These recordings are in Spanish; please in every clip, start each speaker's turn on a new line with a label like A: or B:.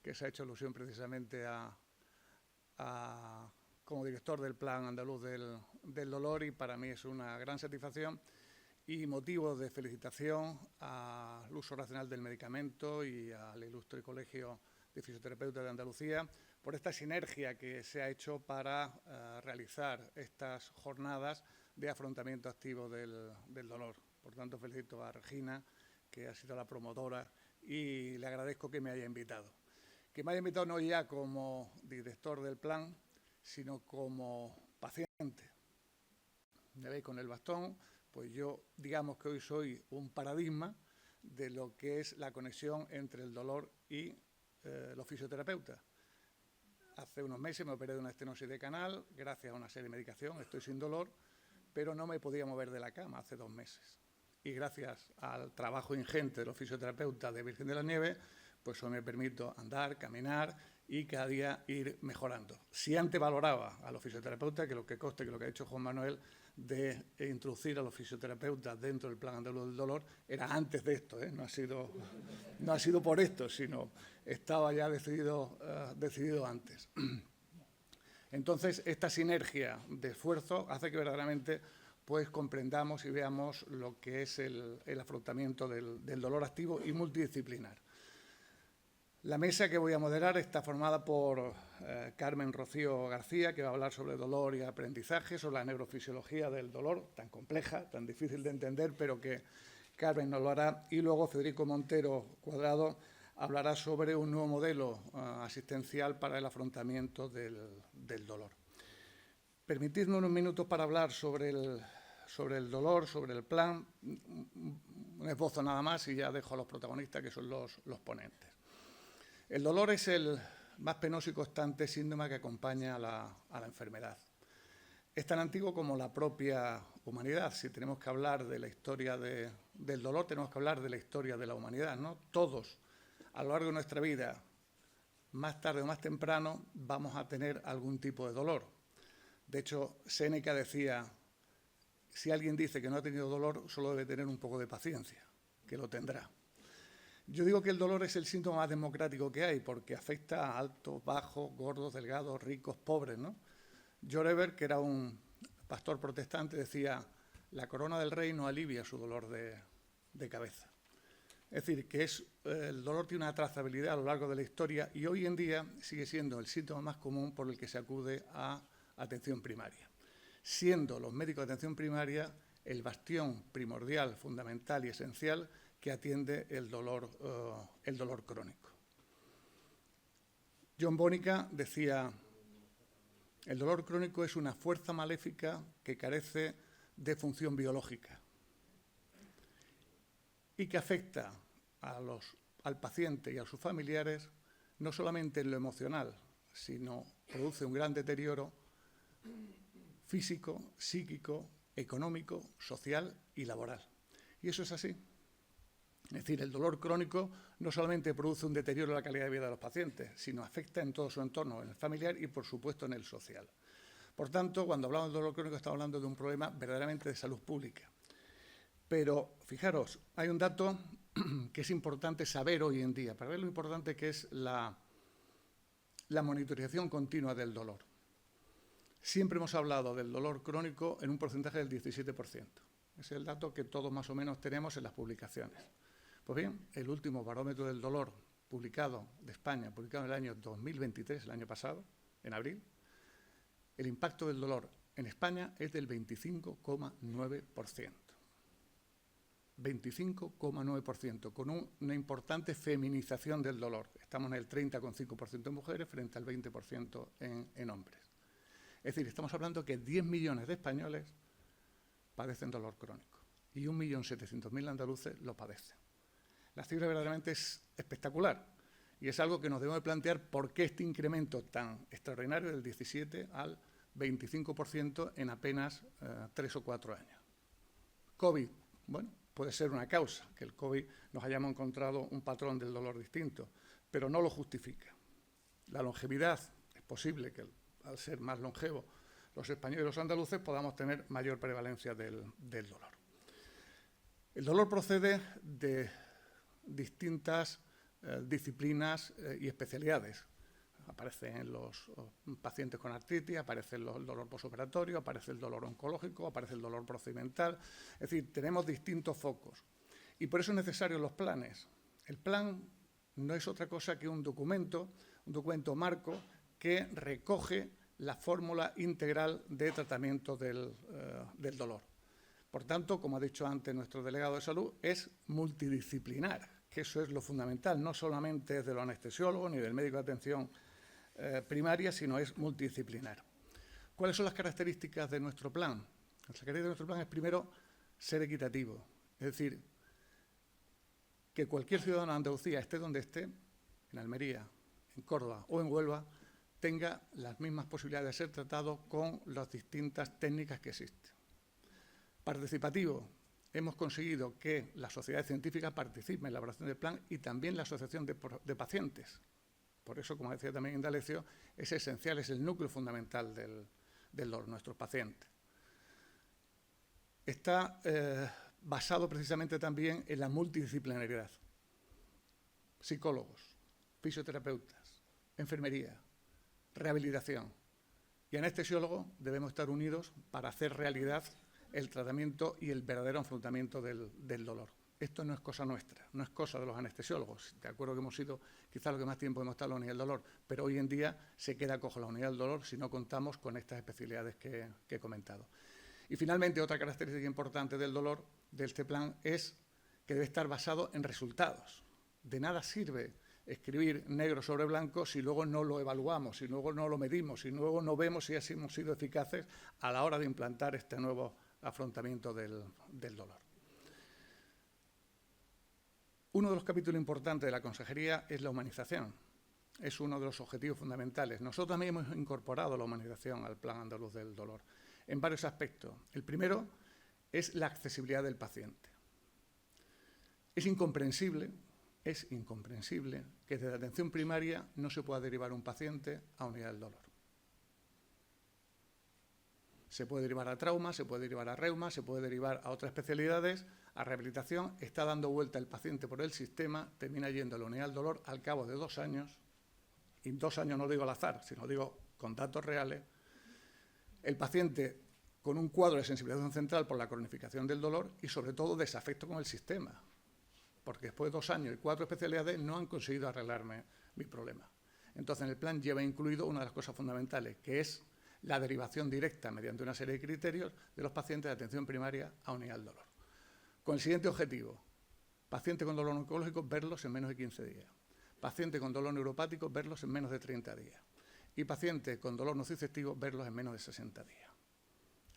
A: que se ha hecho alusión precisamente como director del Plan Andaluz del Dolor, y para mí es una gran satisfacción y motivo de felicitación al uso racional del medicamento y al ilustre Colegio de Fisioterapeutas de Andalucía por esta sinergia que se ha hecho para realizar estas jornadas de afrontamiento activo del dolor. Por tanto, felicito a Regina, que ha sido la promotora, y le agradezco que me haya invitado. Que me haya invitado no ya como director del plan, sino como paciente. ¿Me veis con el bastón? Pues yo, digamos que hoy soy un paradigma de lo que es la conexión entre el dolor y los fisioterapeutas. Hace unos meses me operé de una estenosis de canal, gracias a una serie de medicación, estoy sin dolor, pero no me podía mover de la cama hace 2 meses. Y gracias al trabajo ingente de los fisioterapeutas de Virgen de las Nieves, pues hoy me permito andar, caminar y cada día ir mejorando. Si antes valoraba a los fisioterapeutas, que conste que lo que ha hecho Juan Manuel de introducir a los fisioterapeutas dentro del Plan Andaluz del Dolor era antes de esto, no ha sido por esto, sino estaba ya decidido antes. Entonces, esta sinergia de esfuerzo hace que verdaderamente pues comprendamos y veamos lo que es el afrontamiento del dolor activo y multidisciplinar. La mesa que voy a moderar está formada por Carmen Rocío García, que va a hablar sobre dolor y aprendizaje, sobre la neurofisiología del dolor, tan compleja, tan difícil de entender, pero que Carmen nos lo hará. Y luego Federico Montero Cuadrado hablará sobre un nuevo modelo asistencial para el afrontamiento del dolor. Permitidme unos minutos para hablar sobre el dolor, sobre el plan, un esbozo nada más y ya dejo a los protagonistas, que son los ponentes. El dolor es el más penoso y constante síntoma que acompaña a la enfermedad. Es tan antiguo como la propia humanidad. Si tenemos que hablar de la historia del dolor, tenemos que hablar de la historia de la humanidad, ¿no? Todos, a lo largo de nuestra vida, más tarde o más temprano, vamos a tener algún tipo de dolor. De hecho, Séneca decía, si alguien dice que no ha tenido dolor, solo debe tener un poco de paciencia, que lo tendrá. Yo digo que el dolor es el síntoma más democrático que hay, porque afecta a altos, bajos, gordos, delgados, ricos, pobres, ¿no? George Eber, que era un pastor protestante, decía, la corona del rey no alivia su dolor de cabeza. Es decir, que el dolor tiene una trazabilidad a lo largo de la historia y hoy en día sigue siendo el síntoma más común por el que se acude a atención primaria, siendo los médicos de atención primaria el bastión primordial, fundamental y esencial que atiende el dolor crónico. John Bonica decía, el dolor crónico es una fuerza maléfica que carece de función biológica y que afecta al paciente y a sus familiares no solamente en lo emocional, sino produce un gran deterioro físico, psíquico, económico, social y laboral. Y eso es así. Es decir, el dolor crónico no solamente produce un deterioro en la calidad de vida de los pacientes, sino afecta en todo su entorno, en el familiar y, por supuesto, en el social. Por tanto, cuando hablamos de dolor crónico estamos hablando de un problema verdaderamente de salud pública. Pero, fijaros, hay un dato que es importante saber hoy en día, para ver lo importante que es la monitorización continua del dolor. Siempre hemos hablado del dolor crónico en un porcentaje del 17%. Es el dato que todos más o menos tenemos en las publicaciones. Pues bien, el último barómetro del dolor publicado de España, publicado en el año 2023, el año pasado, en abril, el impacto del dolor en España es del 25,9%. 25,9%, con una importante feminización del dolor. Estamos en el 30,5% de mujeres frente al 20% en hombres. Es decir, estamos hablando que 10 millones de españoles padecen dolor crónico y 1.700.000 andaluces lo padecen. La cifra verdaderamente es espectacular y es algo que nos debemos de plantear por qué este incremento tan extraordinario del 17 al 25% en apenas 3 o 4 años. COVID, bueno, puede ser una causa, que el COVID nos hayamos encontrado un patrón del dolor distinto, pero no lo justifica. La longevidad, es posible que al ser más longevo los españoles y los andaluces podamos tener mayor prevalencia del dolor. El dolor procede de distintas disciplinas y especialidades. Aparecen los pacientes con artritis, aparece el dolor posoperatorio, aparece el dolor oncológico, aparece el dolor procedimental. Es decir, tenemos distintos focos. Y por eso es necesario los planes. El plan no es otra cosa que un documento marco que recoge la fórmula integral de tratamiento del dolor. Por tanto, como ha dicho antes nuestro delegado de salud, es multidisciplinar, que eso es lo fundamental, no solamente es de los anestesiólogos ni del médico de atención primaria, sino es multidisciplinar. ¿Cuáles son las características de nuestro plan? La característica de nuestro plan es, primero, ser equitativo, es decir, que cualquier ciudadano de Andalucía, esté donde esté, en Almería, en Córdoba o en Huelva, tenga las mismas posibilidades de ser tratado con las distintas técnicas que existen. Participativo. Hemos conseguido que la sociedad científica participe en la elaboración del plan y también la asociación de pacientes. Por eso, como decía también Indalecio, es esencial, es el núcleo fundamental del dolor, nuestros pacientes. Está basado precisamente también en la multidisciplinariedad. Psicólogos, fisioterapeutas, enfermería, rehabilitación y anestesiólogos debemos estar unidos para hacer realidad el tratamiento y el verdadero afrontamiento del dolor. Esto no es cosa nuestra, no es cosa de los anestesiólogos. De acuerdo que hemos sido quizás lo que más tiempo hemos estado en la unidad del dolor, pero hoy en día se queda cojo la unidad del dolor si no contamos con estas especialidades que he comentado. Y finalmente, otra característica importante del dolor de este plan es que debe estar basado en resultados. De nada sirve escribir negro sobre blanco si luego no lo evaluamos, si luego no lo medimos, si luego no vemos si hemos sido eficaces a la hora de implantar este nuevo afrontamiento del dolor. Uno de los capítulos importantes de la consejería es la humanización. Es uno de los objetivos fundamentales. Nosotros también hemos incorporado la humanización al Plan Andaluz del Dolor en varios aspectos. El primero es la accesibilidad del paciente. Es incomprensible que desde la atención primaria no se pueda derivar un paciente a unidad del dolor. Se puede derivar a trauma, se puede derivar a reuma, se puede derivar a otras especialidades, a rehabilitación. Está dando vuelta el paciente por el sistema, termina yendo a la unidad del dolor al cabo de 2 años, y 2 años no digo al azar, sino digo con datos reales. El paciente con un cuadro de sensibilización central por la cronificación del dolor y sobre todo desafecto con el sistema, porque después de 2 años y 4 especialidades no han conseguido arreglarme mi problema. Entonces en el plan lleva incluido una de las cosas fundamentales, que es la derivación directa mediante una serie de criterios de los pacientes de atención primaria a unidad del dolor. Con el siguiente objetivo: paciente con dolor oncológico, verlos en menos de 15 días. Paciente con dolor neuropático, verlos en menos de 30 días. Y paciente con dolor nociceptivo, verlos en menos de 60 días.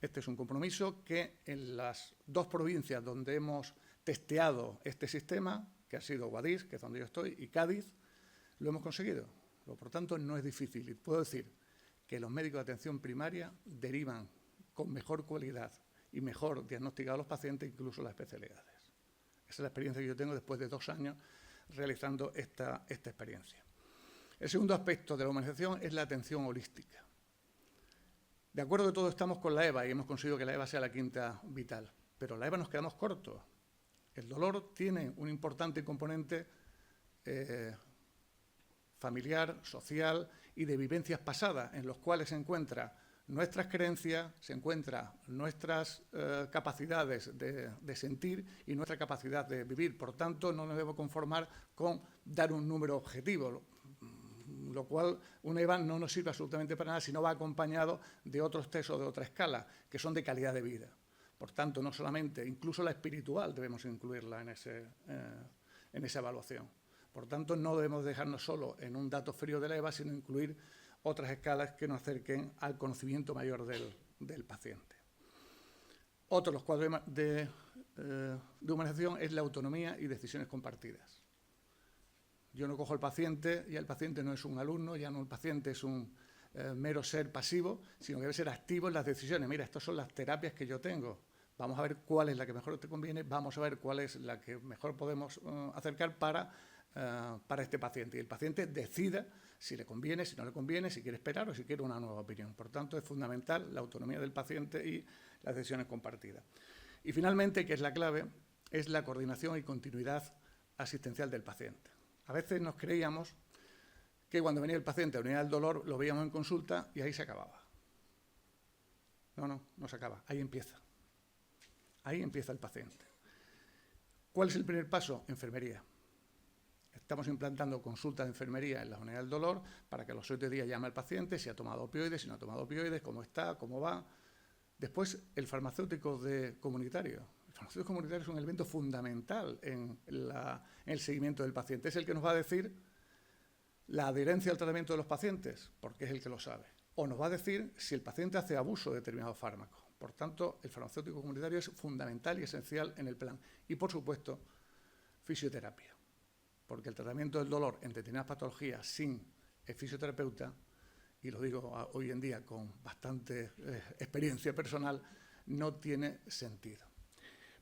A: Este es un compromiso que en las 2 provincias donde hemos testeado este sistema, que ha sido Guadix, que es donde yo estoy, y Cádiz, lo hemos conseguido. Por tanto, no es difícil. Y puedo decir que los médicos de atención primaria derivan con mejor cualidad y mejor diagnosticados a los pacientes, incluso las especialidades. Esa es la experiencia que yo tengo después de 2 años realizando esta experiencia. El segundo aspecto de la humanización es la atención holística. De acuerdo que todos estamos con la EVA y hemos conseguido que la EVA sea la quinta vital, pero la EVA nos quedamos cortos. El dolor tiene un importante componente familiar, social y de vivencias pasadas, en los cuales se encuentran nuestras creencias, se encuentran nuestras capacidades de sentir y nuestra capacidad de vivir. Por tanto, no nos debemos conformar con dar un número objetivo, lo cual un EVA no nos sirve absolutamente para nada si no va acompañado de otros test o de otra escala, que son de calidad de vida. Por tanto, no solamente, incluso la espiritual debemos incluirla en esa evaluación. Por tanto, no debemos dejarnos solo en un dato frío de la EVA, sino incluir otras escalas que nos acerquen al conocimiento mayor del paciente. Otro de los cuadros de humanización es la autonomía y decisiones compartidas. Yo no cojo al paciente, ya el paciente no es un alumno, ya no el paciente es un mero ser pasivo, sino que debe ser activo en las decisiones. Mira, estas son las terapias que yo tengo. Vamos a ver cuál es la que mejor te conviene, vamos a ver cuál es la que mejor podemos acercar para este paciente. Y el paciente decida si le conviene, si no le conviene, si quiere esperar o si quiere una nueva opinión. Por tanto, es fundamental la autonomía del paciente y las decisiones compartidas. Y finalmente, que es la clave, es la coordinación y continuidad asistencial del paciente. A veces nos creíamos que cuando venía el paciente a la unidad del dolor lo veíamos en consulta y ahí se acababa. No se acaba, ahí empieza. Ahí empieza el paciente. ¿Cuál es el primer paso? Enfermería. Estamos implantando consultas de enfermería en la unidad del dolor para que a los 7 días llame al paciente si ha tomado opioides, si no ha tomado opioides, cómo está, cómo va. Después, el farmacéutico comunitario. El farmacéutico comunitario es un elemento fundamental en el seguimiento del paciente. Es el que nos va a decir la adherencia al tratamiento de los pacientes, porque es el que lo sabe. O nos va a decir si el paciente hace abuso de determinados fármacos. Por tanto, el farmacéutico comunitario es fundamental y esencial en el plan. Y, por supuesto, fisioterapia. Porque el tratamiento del dolor en determinadas patologías sin el fisioterapeuta, y lo digo hoy en día con bastante experiencia personal, no tiene sentido.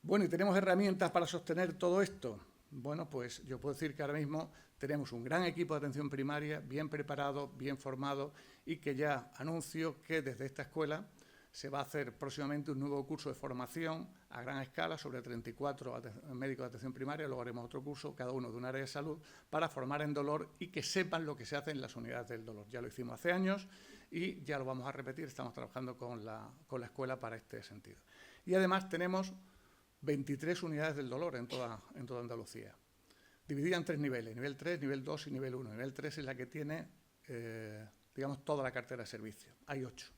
A: Bueno, ¿y tenemos herramientas para sostener todo esto? Bueno, pues yo puedo decir que ahora mismo tenemos un gran equipo de atención primaria, bien preparado, bien formado, y que ya anuncio que desde esta escuela se va a hacer próximamente un nuevo curso de formación a gran escala sobre 34 médicos de atención primaria. Luego haremos otro curso, cada uno de un área de salud, para formar en dolor y que sepan lo que se hace en las unidades del dolor. Ya lo hicimos hace años y ya lo vamos a repetir. Estamos trabajando con la escuela para este sentido. Y además tenemos 23 unidades del dolor en toda Andalucía, dividida en 3 niveles, nivel 3, nivel 2 y nivel 1. Nivel 3 es la que tiene, digamos, toda la cartera de servicio. Hay 8.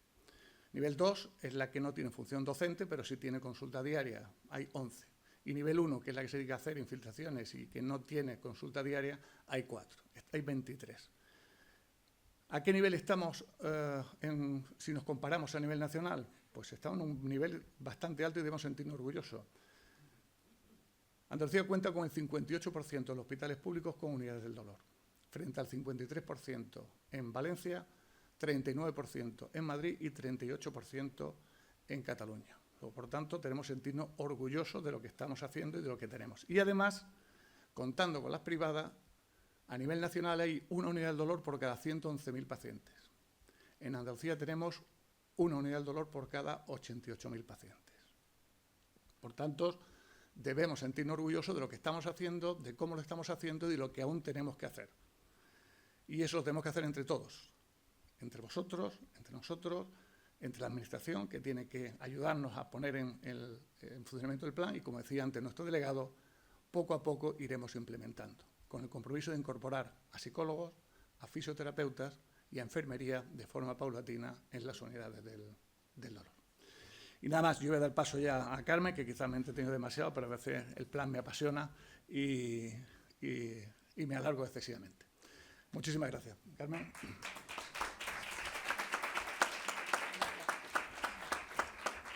A: Nivel 2 es la que no tiene función docente, pero sí tiene consulta diaria. Hay 11. Y nivel 1, que es la que se dedica a hacer infiltraciones y que no tiene consulta diaria, hay 4. Hay 23. ¿A qué nivel estamos si nos comparamos a nivel nacional? Pues estamos en un nivel bastante alto y debemos sentirnos orgullosos. Andalucía cuenta con el 58% de los hospitales públicos con unidades del dolor, frente al 53% en Valencia, 39% en Madrid y 38% en Cataluña. Por tanto, tenemos que sentirnos orgullosos de lo que estamos haciendo y de lo que tenemos. Y además, contando con las privadas, a nivel nacional hay una unidad del dolor por cada 111.000 pacientes. En Andalucía tenemos una unidad del dolor por cada 88.000 pacientes. Por tanto, debemos sentirnos orgullosos de lo que estamos haciendo, de cómo lo estamos haciendo y de lo que aún tenemos que hacer. Y eso lo tenemos que hacer entre todos. Entre vosotros, entre nosotros, entre la Administración, que tiene que ayudarnos a poner en funcionamiento el plan, y, como decía antes nuestro delegado, poco a poco iremos implementando, con el compromiso de incorporar a psicólogos, a fisioterapeutas y a enfermería de forma paulatina en las unidades del dolor. Y nada más, yo voy a dar paso ya a Carmen, que quizás me he entretenido demasiado, pero a veces el plan me apasiona y me alargo excesivamente. Muchísimas gracias. Carmen.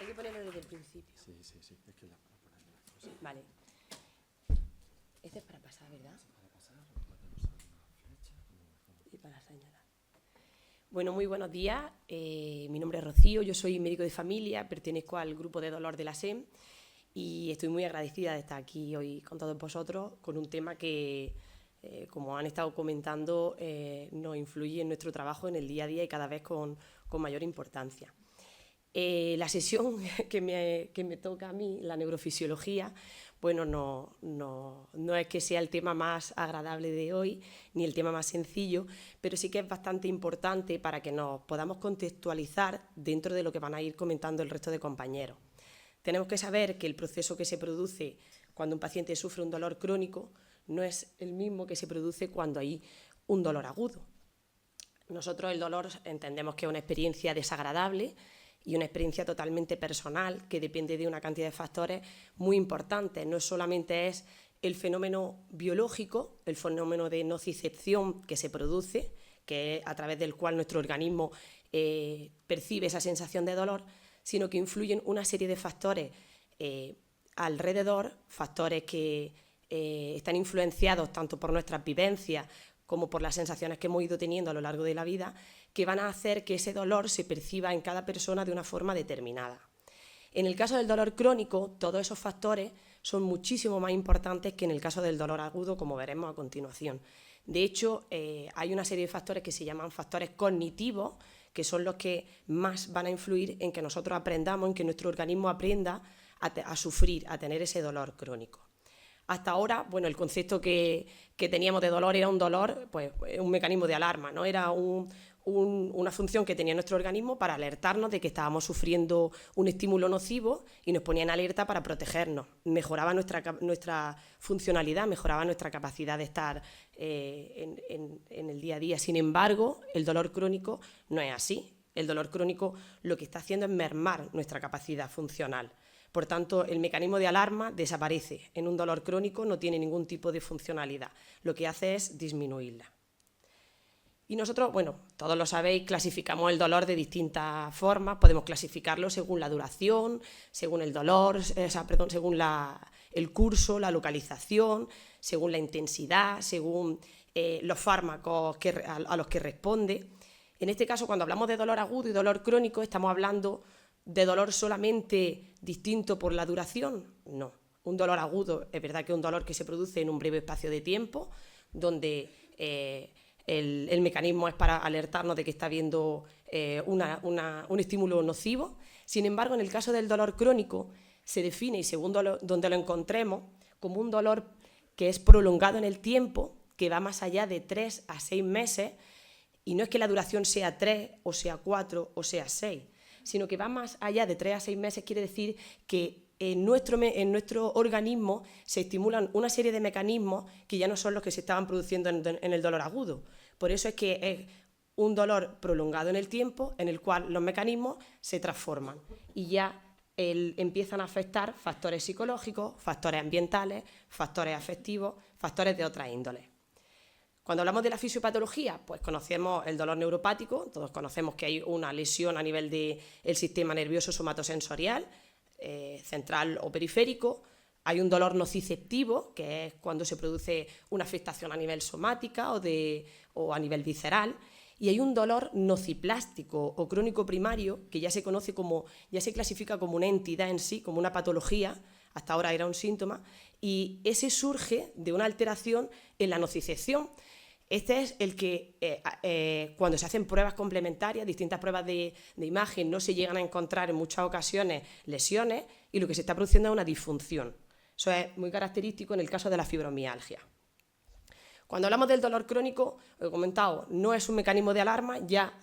B: Hay que ponerlo desde el principio.
C: Sí. Es que para ponerle las cosas.
B: Vale. Este es para pasar, ¿verdad?
C: Para pasar, podemos usar una flecha.
B: Y para señalar. Bueno, muy buenos días. Mi nombre es Rocío, yo soy médico de familia, pertenezco al grupo de dolor de la SEM y estoy muy agradecida de estar aquí hoy con todos vosotros con un tema que, como han estado comentando, nos influye en nuestro trabajo en el día a día y cada vez con mayor importancia. La sesión que me toca a mí, la neurofisiología, bueno, no es que sea el tema más agradable de hoy, ni el tema más sencillo, pero sí que es bastante importante para que nos podamos contextualizar dentro de lo que van a ir comentando el resto de compañeros. Tenemos que saber que el proceso que se produce cuando un paciente sufre un dolor crónico no es el mismo que se produce cuando hay un dolor agudo. Nosotros el dolor entendemos que es una experiencia desagradable y una experiencia totalmente personal que depende de una cantidad de factores muy importantes. No solamente es el fenómeno biológico, el fenómeno de nocicepción que se produce, que es a través del cual nuestro organismo percibe esa sensación de dolor, sino que influyen una serie de factores alrededor, factores que están influenciados tanto por nuestras vivencias como por las sensaciones que hemos ido teniendo a lo largo de la vida, que van a hacer que ese dolor se perciba en cada persona de una forma determinada. En el caso del dolor crónico, todos esos factores son muchísimo más importantes que en el caso del dolor agudo, como veremos a continuación. De hecho, hay una serie de factores que se llaman factores cognitivos, que son los que más van a influir en que nosotros aprendamos, en que nuestro organismo aprenda a sufrir, a tener ese dolor crónico. Hasta ahora, bueno, el concepto que teníamos de dolor era un dolor, pues un mecanismo de alarma, ¿no? Era una función que tenía nuestro organismo para alertarnos de que estábamos sufriendo un estímulo nocivo y nos ponía en alerta para protegernos. Mejoraba nuestra funcionalidad, mejoraba nuestra capacidad de estar en el día a día. Sin embargo, el dolor crónico no es así. El dolor crónico lo que está haciendo es mermar nuestra capacidad funcional. Por tanto, el mecanismo de alarma desaparece. En un dolor crónico no tiene ningún tipo de funcionalidad. Lo que hace es disminuirla. Y nosotros, bueno, todos lo sabéis, clasificamos el dolor de distintas formas. Podemos clasificarlo según la duración, según el dolor, según el curso, la localización, según la intensidad, según los fármacos a los que responde. En este caso, cuando hablamos de dolor agudo y dolor crónico, ¿estamos hablando de dolor solamente distinto por la duración? No. Un dolor agudo es verdad que es un dolor que se produce en un breve espacio de tiempo, donde el mecanismo es para alertarnos de que está habiendo un estímulo nocivo. Sin embargo, en el caso del dolor crónico, se define, y según donde lo encontremos, como un dolor que es prolongado en el tiempo, que va más allá de 3 a 6 meses, y no es que la duración sea 3, o sea 4, o sea 6, sino que va más allá de 3 a 6 meses, quiere decir que en nuestro organismo se estimulan una serie de mecanismos que ya no son los que se estaban produciendo en el dolor agudo. Por eso es que es un dolor prolongado en el tiempo en el cual los mecanismos se transforman y ya empiezan a afectar factores psicológicos, factores ambientales, factores afectivos, factores de otras índoles. Cuando hablamos de la fisiopatología, pues conocemos el dolor neuropático, todos conocemos que hay una lesión a nivel del sistema nervioso somatosensorial, central o periférico. Hay un dolor nociceptivo, que es cuando se produce una afectación a nivel somática o a nivel visceral. Y hay un dolor nociplástico o crónico primario, que ya se clasifica como una entidad en sí, como una patología. Hasta ahora era un síntoma, y ese surge de una alteración en la nocicepción. Este es el que cuando se hacen pruebas complementarias, distintas pruebas de imagen, no se llegan a encontrar en muchas ocasiones lesiones y lo que se está produciendo es una disfunción. Eso es muy característico en el caso de la fibromialgia. Cuando hablamos del dolor crónico, lo he comentado, no es un mecanismo de alarma, ya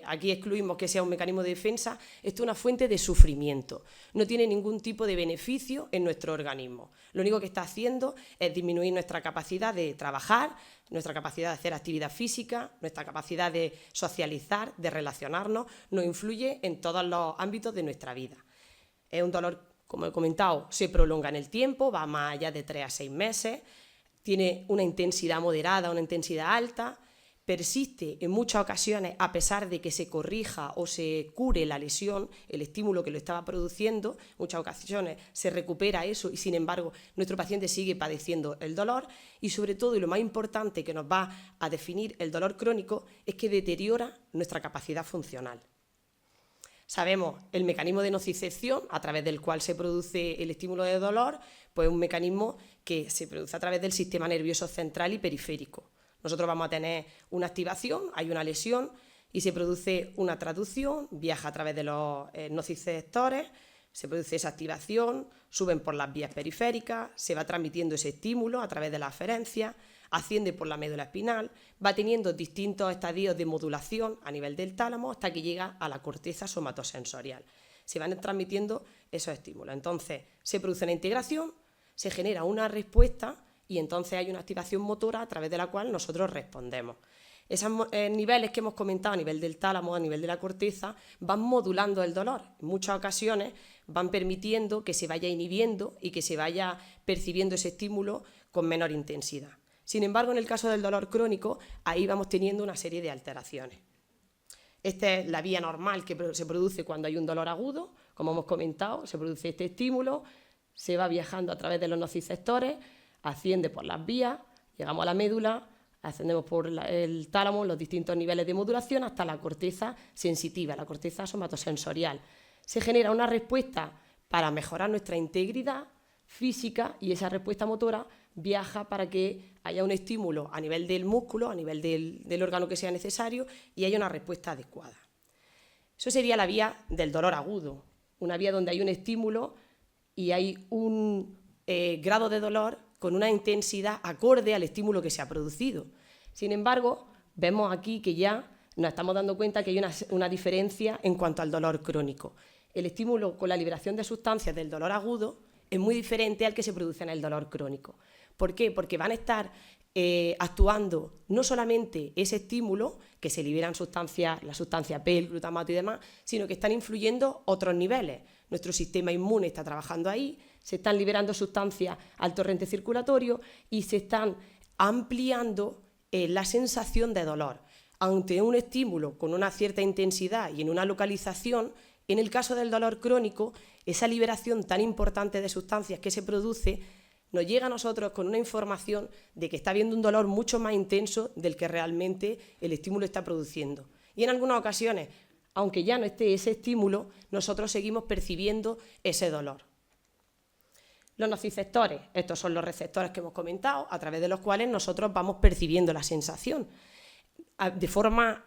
B: aquí excluimos que sea un mecanismo de defensa. Esto es una fuente de sufrimiento, no tiene ningún tipo de beneficio en nuestro organismo. Lo único que está haciendo es disminuir nuestra capacidad de trabajar, nuestra capacidad de hacer actividad física, nuestra capacidad de socializar, de relacionarnos, nos influye en todos los ámbitos de nuestra vida. Es un dolor, como he comentado, se prolonga en el tiempo, va más allá de 3 a 6 meses, tiene una intensidad moderada, una intensidad alta, persiste en muchas ocasiones a pesar de que se corrija o se cure la lesión, el estímulo que lo estaba produciendo. En muchas ocasiones se recupera eso y sin embargo nuestro paciente sigue padeciendo el dolor y sobre todo, y lo más importante que nos va a definir el dolor crónico, es que deteriora nuestra capacidad funcional. Sabemos el mecanismo de nocicepción a través del cual se produce el estímulo de dolor, pues es un mecanismo que se produce a través del sistema nervioso central y periférico. Nosotros vamos a tener una activación, hay una lesión y se produce una traducción, viaja a través de los nociceptores, se produce esa activación, suben por las vías periféricas, se va transmitiendo ese estímulo a través de la aferencia, asciende por la médula espinal, va teniendo distintos estadios de modulación a nivel del tálamo hasta que llega a la corteza somatosensorial. Se van transmitiendo esos estímulos. Entonces se produce una integración, se genera una respuesta y entonces hay una activación motora a través de la cual nosotros respondemos. Esos niveles que hemos comentado a nivel del tálamo, a nivel de la corteza, van modulando el dolor. En muchas ocasiones van permitiendo que se vaya inhibiendo y que se vaya percibiendo ese estímulo con menor intensidad. Sin embargo, en el caso del dolor crónico, ahí vamos teniendo una serie de alteraciones. Esta es la vía normal que se produce cuando hay un dolor agudo. Como hemos comentado, se produce este estímulo, se va viajando a través de los nociceptores, asciende por las vías, llegamos a la médula, ascendemos por el tálamo, los distintos niveles de modulación hasta la corteza sensitiva, la corteza somatosensorial. Se genera una respuesta para mejorar nuestra integridad física y esa respuesta motora viaja para que haya un estímulo a nivel del músculo, a nivel del órgano que sea necesario y haya una respuesta adecuada. Eso sería la vía del dolor agudo, una vía donde hay un estímulo y hay un grado de dolor con una intensidad acorde al estímulo que se ha producido. Sin embargo, vemos aquí que ya nos estamos dando cuenta que hay una diferencia en cuanto al dolor crónico. El estímulo con la liberación de sustancias del dolor agudo es muy diferente al que se produce en el dolor crónico. ¿Por qué? Porque van a estar actuando no solamente ese estímulo, que se liberan sustancias, la sustancia P, el glutamato y demás, sino que están influyendo otros niveles. Nuestro sistema inmune está trabajando ahí, se están liberando sustancias al torrente circulatorio y se están ampliando la sensación de dolor. Ante un estímulo con una cierta intensidad y en una localización, en el caso del dolor crónico, esa liberación tan importante de sustancias que se produce nos llega a nosotros con una información de que está habiendo un dolor mucho más intenso del que realmente el estímulo está produciendo. Y en algunas ocasiones, aunque ya no esté ese estímulo, nosotros seguimos percibiendo ese dolor. Los nociceptores, estos son los receptores que hemos comentado, a través de los cuales nosotros vamos percibiendo la sensación. De forma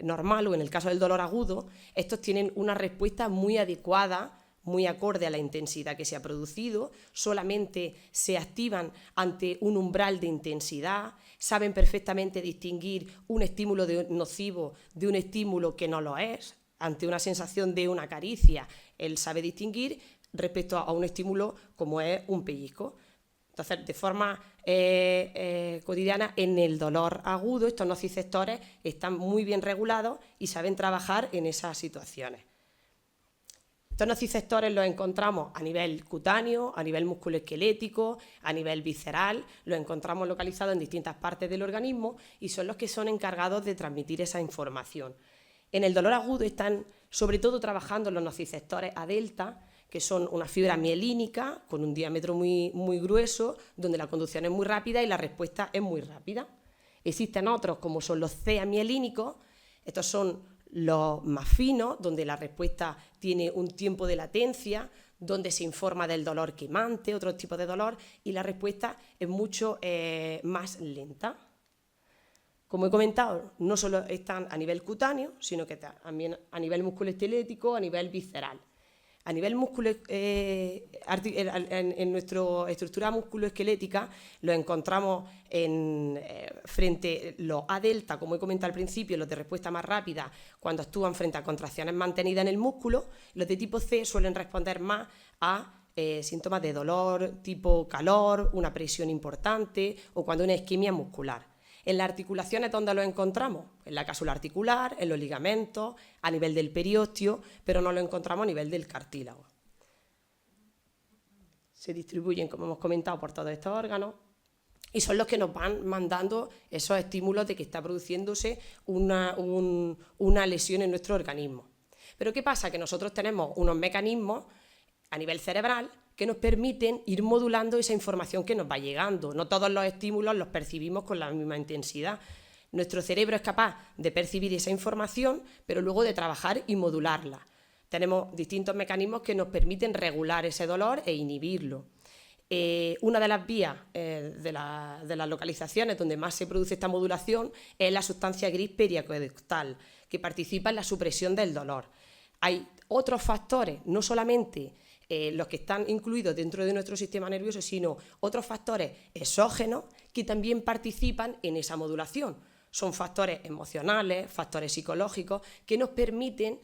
B: normal, o en el caso del dolor agudo, estos tienen una respuesta muy adecuada, muy acorde a la intensidad que se ha producido, solamente se activan ante un umbral de intensidad, saben perfectamente distinguir un estímulo nocivo de un estímulo que no lo es. Ante una sensación de una caricia, él sabe distinguir respecto a un estímulo como es un pellizco. Entonces, de forma cotidiana, en el dolor agudo, estos nociceptores están muy bien regulados y saben trabajar en esas situaciones. Estos nociceptores los encontramos a nivel cutáneo, a nivel musculoesquelético, a nivel visceral, los encontramos localizados en distintas partes del organismo y son los que son encargados de transmitir esa información. En el dolor agudo están sobre todo trabajando los nociceptores A delta, que son una fibra mielínica con un diámetro muy grueso, donde la conducción es muy rápida y la respuesta es muy rápida. Existen otros, como son los C amielínicos, estos son los más finos, donde la respuesta tiene un tiempo de latencia, donde se informa del dolor quemante, otro tipo de dolor, y la respuesta es mucho más lenta. Como he comentado, no solo están a nivel cutáneo, sino que también a nivel musculoesquelético, a nivel visceral. A nivel en nuestra estructura musculoesquelética lo encontramos frente a los A delta, como he comentado al principio, los de respuesta más rápida, cuando actúan frente a contracciones mantenidas en el músculo. Los de tipo C suelen responder más a síntomas de dolor, tipo calor, una presión importante o cuando hay una isquemia muscular. En las articulaciones, ¿dónde lo encontramos? En la cápsula articular, en los ligamentos, a nivel del periósteo, pero no lo encontramos a nivel del cartílago. Se distribuyen, como hemos comentado, por todos estos órganos y son los que nos van mandando esos estímulos de que está produciéndose una lesión en nuestro organismo. Pero ¿qué pasa? Que nosotros tenemos unos mecanismos a nivel cerebral que nos permiten ir modulando esa información que nos va llegando. No todos los estímulos los percibimos con la misma intensidad. Nuestro cerebro es capaz de percibir esa información, pero luego de trabajar y modularla. Tenemos distintos mecanismos que nos permiten regular ese dolor e inhibirlo. Una de las vías de las localizaciones donde más se produce esta modulación es la sustancia gris periaqueductal, que participa en la supresión del dolor. Hay otros factores, no solamente los que están incluidos dentro de nuestro sistema nervioso, sino otros factores exógenos que también participan en esa modulación. Son factores emocionales, factores psicológicos, que nos permiten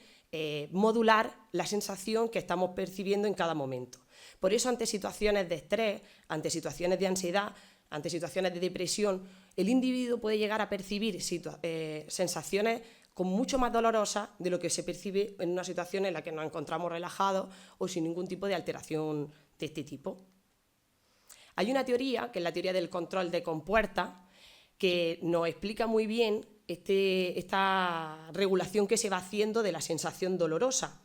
B: modular la sensación que estamos percibiendo en cada momento. Por eso, ante situaciones de estrés, ante situaciones de ansiedad, ante situaciones de depresión, el individuo puede llegar a percibir sensaciones con mucho más dolorosas de lo que se percibe en una situación en la que nos encontramos relajados o sin ningún tipo de alteración de este tipo. Hay una teoría, que es la teoría del control de compuertas, que nos explica muy bien esta regulación que se va haciendo de la sensación dolorosa.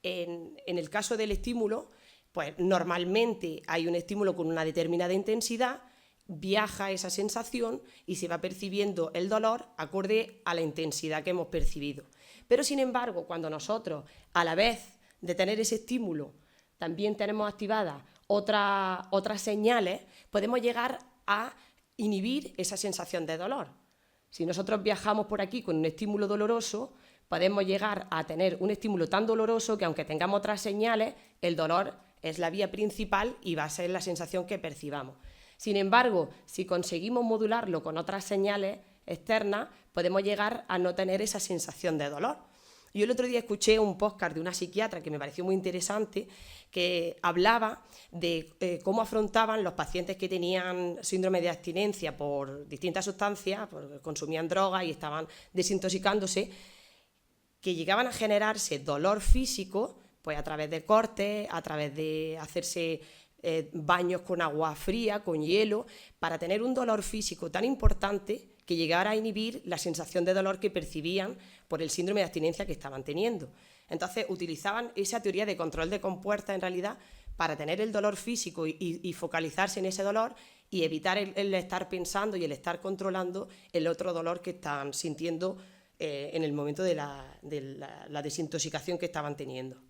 B: En el caso del estímulo, pues normalmente hay un estímulo con una determinada intensidad, viaja esa sensación y se va percibiendo el dolor acorde a la intensidad que hemos percibido. Pero sin embargo, cuando nosotros, a la vez de tener ese estímulo, también tenemos activadas otras señales, podemos llegar a inhibir esa sensación de dolor. Si nosotros viajamos por aquí con un estímulo doloroso, podemos llegar a tener un estímulo tan doloroso que aunque tengamos otras señales, el dolor es la vía principal y va a ser la sensación que percibamos. Sin embargo, si conseguimos modularlo con otras señales externas, podemos llegar a no tener esa sensación de dolor. Yo el otro día escuché un podcast de una psiquiatra que me pareció muy interesante, que hablaba de cómo afrontaban los pacientes que tenían síndrome de abstinencia por distintas sustancias, porque consumían drogas y estaban desintoxicándose, que llegaban a generarse dolor físico, pues a través de cortes, a través de hacerse baños con agua fría, con hielo, para tener un dolor físico tan importante que llegara a inhibir la sensación de dolor que percibían por el síndrome de abstinencia que estaban teniendo. Entonces utilizaban esa teoría de control de compuertas en realidad para tener el dolor físico y focalizarse en ese dolor y evitar el estar pensando y el estar controlando el otro dolor que están sintiendo en el momento de la desintoxicación que estaban teniendo.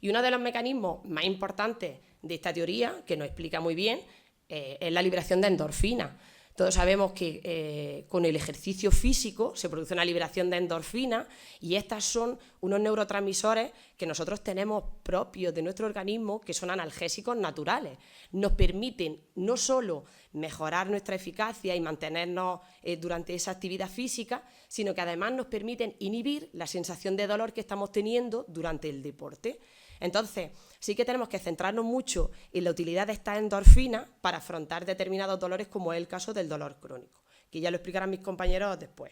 B: Y uno de los mecanismos más importantes de esta teoría, que nos explica muy bien, es la liberación de endorfinas. Todos sabemos que con el ejercicio físico se produce una liberación de endorfinas y estas son unos neurotransmisores que nosotros tenemos propios de nuestro organismo, que son analgésicos naturales. Nos permiten no solo mejorar nuestra eficacia y mantenernos durante esa actividad física, sino que además nos permiten inhibir la sensación de dolor que estamos teniendo durante el deporte. Entonces, sí que tenemos que centrarnos mucho en la utilidad de estas endorfinas para afrontar determinados dolores, como es el caso del dolor crónico, que ya lo explicarán mis compañeros después.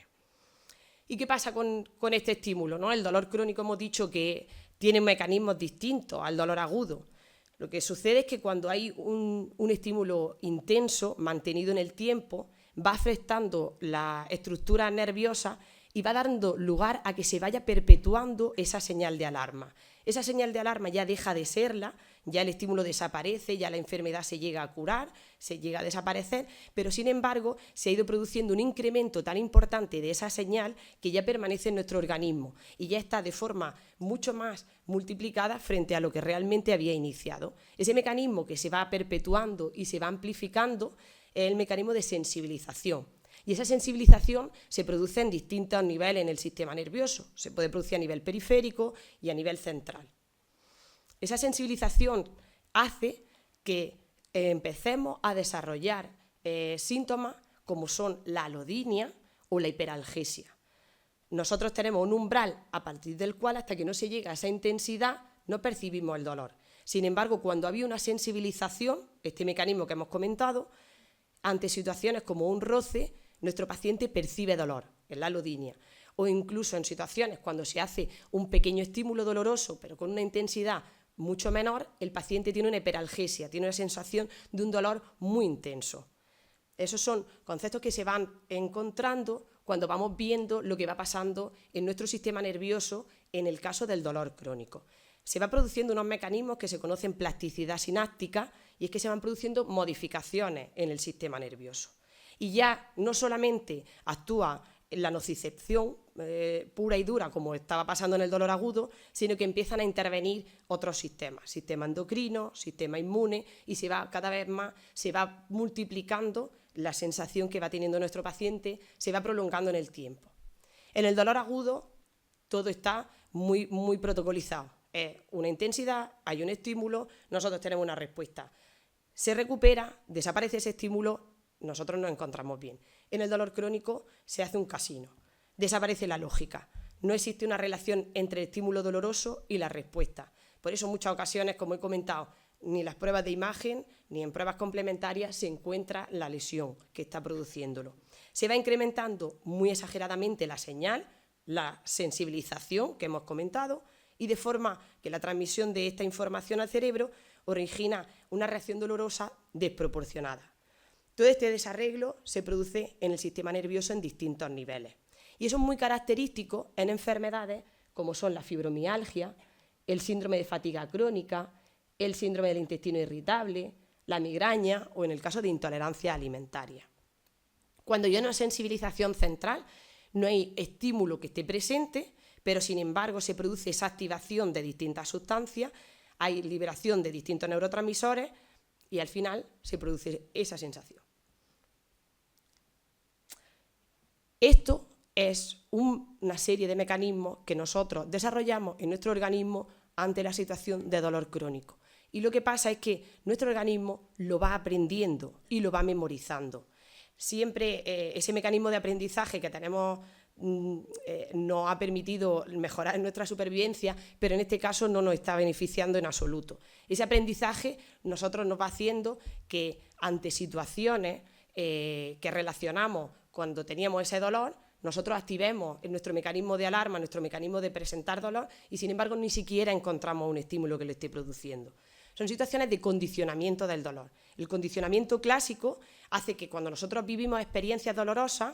B: ¿Y qué pasa con este estímulo, ¿no? El dolor crónico hemos dicho que tiene mecanismos distintos al dolor agudo. Lo que sucede es que cuando hay un estímulo intenso, mantenido en el tiempo, va afectando la estructura nerviosa y va dando lugar a que se vaya perpetuando esa señal de alarma. Esa señal de alarma ya deja de serla, ya el estímulo desaparece, ya la enfermedad se llega a curar, se llega a desaparecer, pero sin embargo se ha ido produciendo un incremento tan importante de esa señal que ya permanece en nuestro organismo y ya está de forma mucho más multiplicada frente a lo que realmente había iniciado. Ese mecanismo que se va perpetuando y se va amplificando es el mecanismo de sensibilización. Y esa sensibilización se produce en distintos niveles en el sistema nervioso. Se puede producir a nivel periférico y a nivel central. Esa sensibilización hace que empecemos a desarrollar síntomas como son la alodinia o la hiperalgesia. Nosotros tenemos un umbral a partir del cual, hasta que no se llega a esa intensidad, no percibimos el dolor. Sin embargo, cuando había una sensibilización, este mecanismo que hemos comentado, ante situaciones como un roce, nuestro paciente percibe dolor, es la alodinia, o incluso en situaciones cuando se hace un pequeño estímulo doloroso, pero con una intensidad mucho menor, el paciente tiene una hiperalgesia, tiene una sensación de un dolor muy intenso. Esos son conceptos que se van encontrando cuando vamos viendo lo que va pasando en nuestro sistema nervioso en el caso del dolor crónico. Se va produciendo unos mecanismos que se conocen plasticidad sináptica y es que se van produciendo modificaciones en el sistema nervioso. Y ya no solamente actúa la nocicepción pura y dura, como estaba pasando en el dolor agudo, sino que empiezan a intervenir otros sistemas, sistema endocrino, sistema inmune, y cada vez más se va multiplicando la sensación que va teniendo nuestro paciente, se va prolongando en el tiempo. En el dolor agudo todo está muy, muy protocolizado. Es una intensidad, hay un estímulo, nosotros tenemos una respuesta. Se recupera, desaparece ese estímulo, nosotros nos encontramos bien. En el dolor crónico se hace un casino, desaparece la lógica, no existe una relación entre el estímulo doloroso y la respuesta. Por eso en muchas ocasiones, como he comentado, ni las pruebas de imagen ni en pruebas complementarias se encuentra la lesión que está produciéndolo. Se va incrementando muy exageradamente la señal, la sensibilización que hemos comentado, y de forma que la transmisión de esta información al cerebro origina una reacción dolorosa desproporcionada. Todo este desarreglo se produce en el sistema nervioso en distintos niveles. Y eso es muy característico en enfermedades como son la fibromialgia, el síndrome de fatiga crónica, el síndrome del intestino irritable, la migraña o en el caso de intolerancia alimentaria. Cuando ya no hay sensibilización central, no hay estímulo que esté presente, pero sin embargo se produce esa activación de distintas sustancias, hay liberación de distintos neurotransmisores y al final se produce esa sensación. Esto es una serie de mecanismos que nosotros desarrollamos en nuestro organismo ante la situación de dolor crónico. Y lo que pasa es que nuestro organismo lo va aprendiendo y lo va memorizando. Siempre ese mecanismo de aprendizaje que tenemos nos ha permitido mejorar nuestra supervivencia, pero en este caso no nos está beneficiando en absoluto. Ese aprendizaje nosotros nos va haciendo que ante situaciones que relacionamos cuando teníamos ese dolor, nosotros activemos nuestro mecanismo de alarma, nuestro mecanismo de presentar dolor y sin embargo ni siquiera encontramos un estímulo que lo esté produciendo. Son situaciones de condicionamiento del dolor. El condicionamiento clásico hace que cuando nosotros vivimos experiencias dolorosas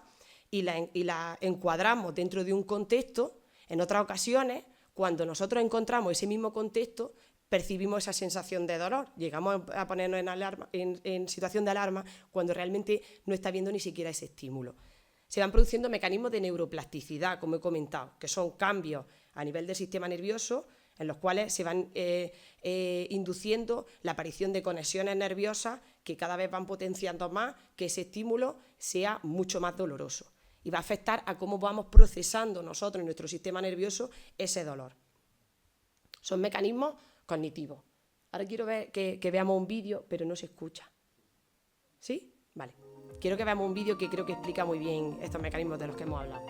B: y la encuadramos dentro de un contexto, en otras ocasiones, cuando nosotros encontramos ese mismo contexto, percibimos esa sensación de dolor. Llegamos a ponernos en situación de alarma cuando realmente no está viendo ni siquiera ese estímulo. Se van produciendo mecanismos de neuroplasticidad, como he comentado, que son cambios a nivel del sistema nervioso en los cuales se van induciendo la aparición de conexiones nerviosas que cada vez van potenciando más que ese estímulo sea mucho más doloroso y va a afectar a cómo vamos procesando nosotros en nuestro sistema nervioso ese dolor. Son mecanismos cognitivos. Ahora quiero ver que veamos un vídeo, pero no se escucha. ¿Sí? Vale. Quiero que veamos un vídeo que creo que explica muy bien estos mecanismos de los que hemos hablado.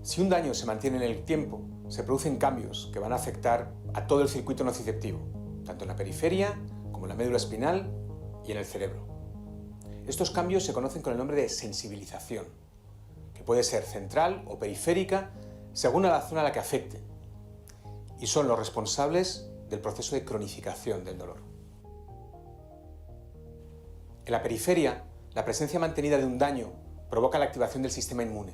D: Si un daño se mantiene en el tiempo, se producen cambios que van a afectar a todo el circuito nociceptivo, tanto en la periferia como en la médula espinal y en el cerebro. Estos cambios se conocen con el nombre de sensibilización, que puede ser central o periférica según a la zona a la que afecte, y son los responsables del proceso de cronificación del dolor. En la periferia, la presencia mantenida de un daño provoca la activación del sistema inmune.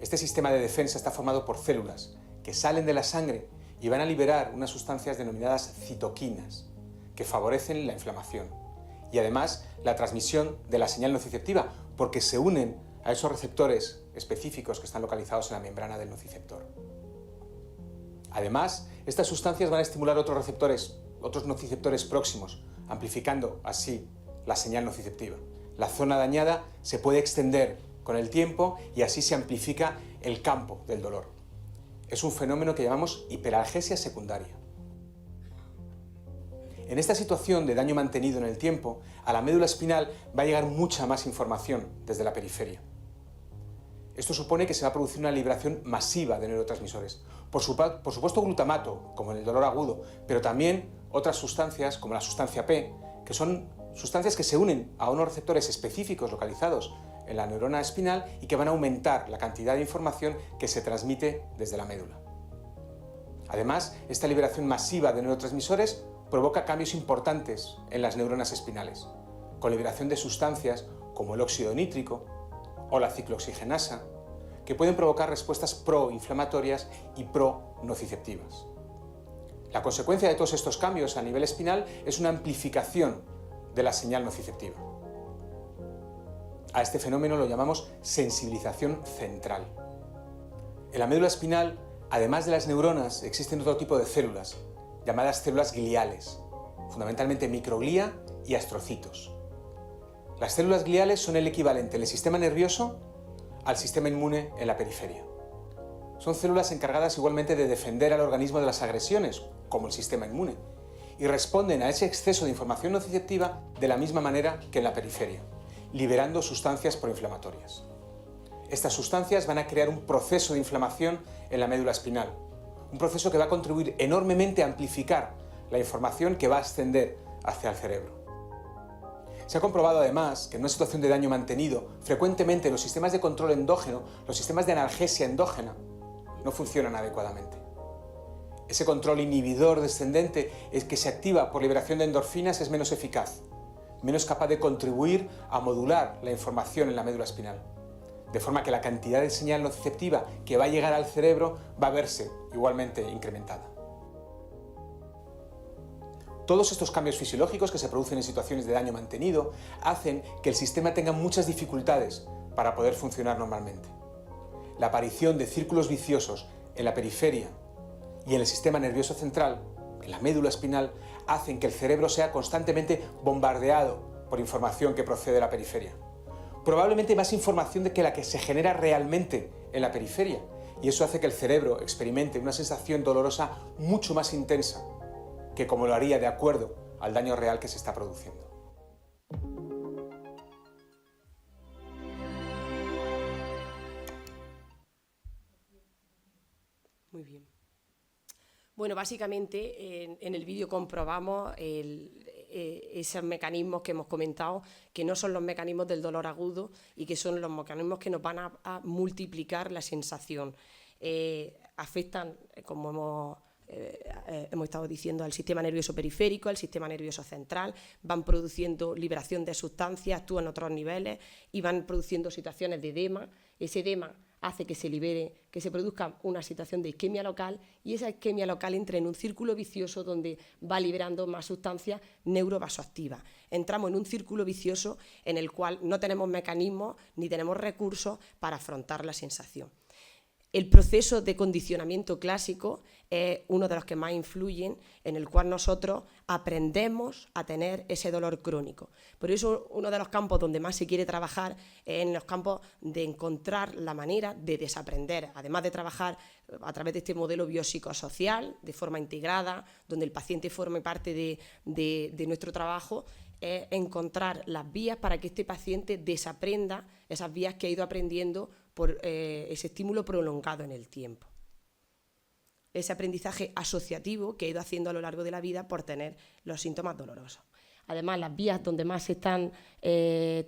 D: Este sistema de defensa está formado por células que salen de la sangre y van a liberar unas sustancias denominadas citoquinas, que favorecen la inflamación y además la transmisión de la señal nociceptiva, porque se unen a esos receptores específicos que están localizados en la membrana del nociceptor. Además, estas sustancias van a estimular otros nociceptores próximos, amplificando así la señal nociceptiva. La zona dañada se puede extender con el tiempo y así se amplifica el campo del dolor. Es un fenómeno que llamamos hiperalgesia secundaria. En esta situación de daño mantenido en el tiempo, a la médula espinal va a llegar mucha más información desde la periferia. Esto supone que se va a producir una liberación masiva de neurotransmisores. Por supuesto glutamato, como en el dolor agudo, pero también otras sustancias, como la sustancia P, que son sustancias que se unen a unos receptores específicos localizados en la neurona espinal y que van a aumentar la cantidad de información que se transmite desde la médula. Además, esta liberación masiva de neurotransmisores provoca cambios importantes en las neuronas espinales, con liberación de sustancias como el óxido nítrico o la ciclooxigenasa, que pueden provocar respuestas proinflamatorias y pronociceptivas. La consecuencia de todos estos cambios a nivel espinal es una amplificación de la señal nociceptiva. A este fenómeno lo llamamos sensibilización central. En la médula espinal, además de las neuronas, existen otro tipo de células, llamadas células gliales, fundamentalmente microglía y astrocitos. Las células gliales son el equivalente en el sistema nervioso al sistema inmune en la periferia. Son células encargadas igualmente de defender al organismo de las agresiones, como el sistema inmune, y responden a ese exceso de información nociceptiva de la misma manera que en la periferia, liberando sustancias proinflamatorias. Estas sustancias van a crear un proceso de inflamación en la médula espinal, un proceso que va a contribuir enormemente a amplificar la información que va a ascender hacia el cerebro. Se ha comprobado además que en una situación de daño mantenido, frecuentemente los sistemas de control endógeno, los sistemas de analgesia endógena, no funcionan adecuadamente. Ese control inhibidor descendente que se activa por liberación de endorfinas es menos eficaz, menos capaz de contribuir a modular la información en la médula espinal, de forma que la cantidad de señal nociceptiva que va a llegar al cerebro va a verse igualmente incrementada. Todos estos cambios fisiológicos que se producen en situaciones de daño mantenido hacen que el sistema tenga muchas dificultades para poder funcionar normalmente. La aparición de círculos viciosos en la periferia y en el sistema nervioso central, en la médula espinal, hacen que el cerebro sea constantemente bombardeado por información que procede de la periferia. probablemente más información de que la que se genera realmente en la periferia. Y eso hace que el cerebro experimente una sensación dolorosa mucho más intensa que como lo haría de acuerdo al daño real que se está produciendo.
B: Muy bien. Bueno, básicamente en el vídeo comprobamos esos mecanismos que hemos comentado, que no son los mecanismos del dolor agudo y que son los mecanismos que nos van a multiplicar la sensación. Afectan, como hemos estado diciendo, al sistema nervioso periférico, al sistema nervioso central, van produciendo liberación de sustancias, actúan a otros niveles y van produciendo situaciones de edema. Ese edema hace que se libere, que se produzca una situación de isquemia local y esa isquemia local entra en un círculo vicioso donde va liberando más sustancias neurovasoactivas. Entramos en un círculo vicioso en el cual no tenemos mecanismos ni tenemos recursos para afrontar la sensación. El proceso de condicionamiento clásico es uno de los que más influyen, en el cual nosotros aprendemos a tener ese dolor crónico. Por eso uno de los campos donde más se quiere trabajar es en los campos de encontrar la manera de desaprender, además de trabajar a través de este modelo biopsicosocial, de forma integrada, donde el paciente forme parte de nuestro trabajo, es encontrar las vías para que este paciente desaprenda esas vías que ha ido aprendiendo por ese estímulo prolongado en el tiempo. Ese aprendizaje asociativo que ha ido haciendo a lo largo de la vida por tener los síntomas dolorosos. Además, las vías donde más se están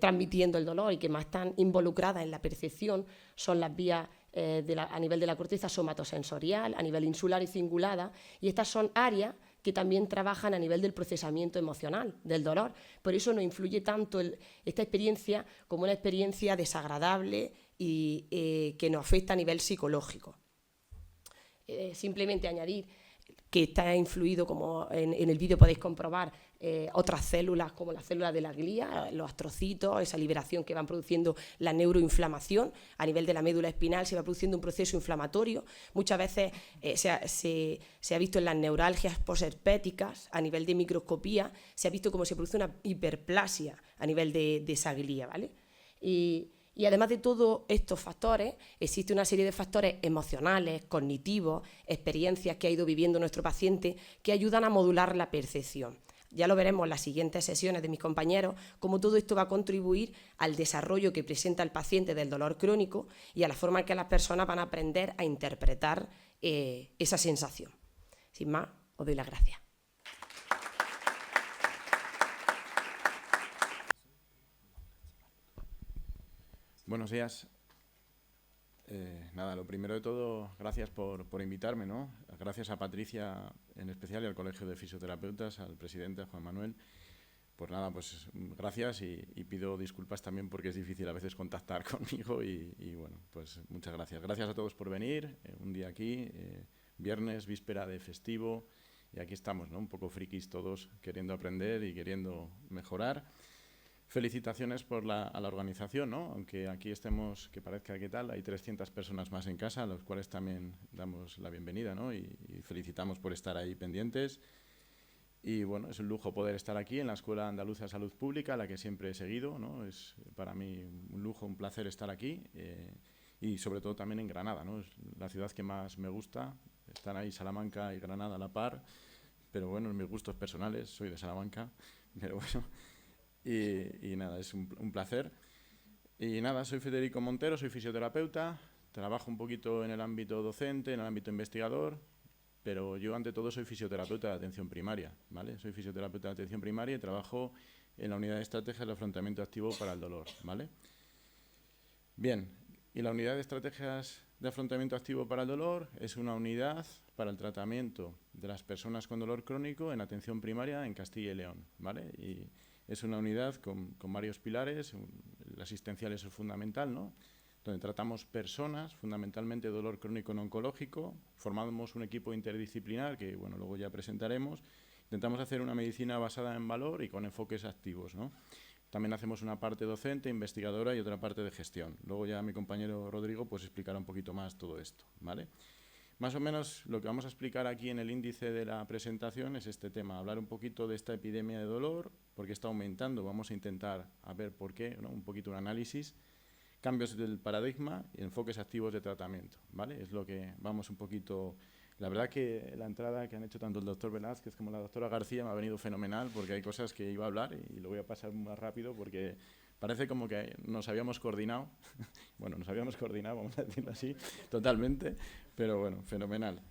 B: transmitiendo el dolor y que más están involucradas en la percepción son las vías a nivel de la corteza somatosensorial, a nivel insular y cingulada, y estas son áreas que también trabajan a nivel del procesamiento emocional del dolor. Por eso no influye tanto esta experiencia como una experiencia desagradable y que nos afecta a nivel psicológico. Simplemente añadir que está influido, como en el vídeo podéis comprobar, otras células como las células de la glía, los astrocitos, esa liberación que van produciendo la neuroinflamación a nivel de la médula espinal, se va produciendo un proceso inflamatorio. Muchas veces se ha visto en las neuralgias posherpéticas, a nivel de microscopía, se ha visto cómo se produce una hiperplasia a nivel de esa glía, ¿vale? Y además de todos estos factores, existe una serie de factores emocionales, cognitivos, experiencias que ha ido viviendo nuestro paciente que ayudan a modular la percepción. Ya lo veremos en las siguientes sesiones de mis compañeros, cómo todo esto va a contribuir al desarrollo que presenta el paciente del dolor crónico y a la forma en que las personas van a aprender a interpretar esa sensación. Sin más, os doy las gracias.
C: Buenos días. Nada, lo primero de todo, gracias por invitarme, ¿no? Gracias a Patricia en especial y al Colegio de Fisioterapeutas, al presidente, a Juan Manuel. Pues nada, pues gracias y pido disculpas también porque es difícil a veces contactar conmigo y bueno, pues muchas gracias. Gracias a todos por venir, un día aquí, viernes, víspera de festivo, y aquí estamos, ¿no? Un poco frikis todos queriendo aprender y queriendo mejorar. Felicitaciones a la organización, ¿no? Aunque aquí estemos, que parezca que tal, hay 300 personas más en casa, a los cuales también damos la bienvenida, ¿no? Y felicitamos por estar ahí pendientes. Y bueno, es un lujo poder estar aquí en la Escuela Andaluza de Salud Pública, la que siempre he seguido, ¿no? Es para mí un lujo, un placer estar aquí y sobre todo también en Granada, ¿no? Es la ciudad que más me gusta. Están ahí Salamanca y Granada a la par, pero bueno, en mis gustos personales, soy de Salamanca, pero bueno. Y nada, es un placer. Y nada, soy Federico Montero, soy fisioterapeuta, trabajo un poquito en el ámbito docente, en el ámbito investigador, pero yo ante todo soy fisioterapeuta de atención primaria, ¿vale? Soy fisioterapeuta de atención primaria y trabajo en la unidad de estrategia de afrontamiento activo para el dolor, ¿vale? Bien, y la unidad de estrategias de afrontamiento activo para el dolor es una unidad para el tratamiento de las personas con dolor crónico en atención primaria en Castilla y León, ¿vale? Y es una unidad con varios pilares, el asistencial es fundamental, ¿no? Donde tratamos personas, fundamentalmente dolor crónico no oncológico, formamos un equipo interdisciplinar que, bueno, luego ya presentaremos, intentamos hacer una medicina basada en valor y con enfoques activos, ¿no? También hacemos una parte docente, investigadora y otra parte de gestión. Luego ya mi compañero Rodrigo pues explicará un poquito más todo esto, ¿vale? Más o menos lo que vamos a explicar aquí en el índice de la presentación es este tema, hablar un poquito de esta epidemia de dolor, por qué está aumentando, vamos a intentar a ver por qué, ¿no? Un poquito un análisis, cambios del paradigma y enfoques activos de tratamiento, ¿vale? Es lo que vamos un poquito. La verdad que la entrada que han hecho tanto el doctor Velázquez como la doctora García me ha venido fenomenal, porque hay cosas que iba a hablar y lo voy a pasar más rápido porque parece como que nos habíamos coordinado. Bueno, nos habíamos coordinado, vamos a decirlo así, totalmente, pero bueno, fenomenal.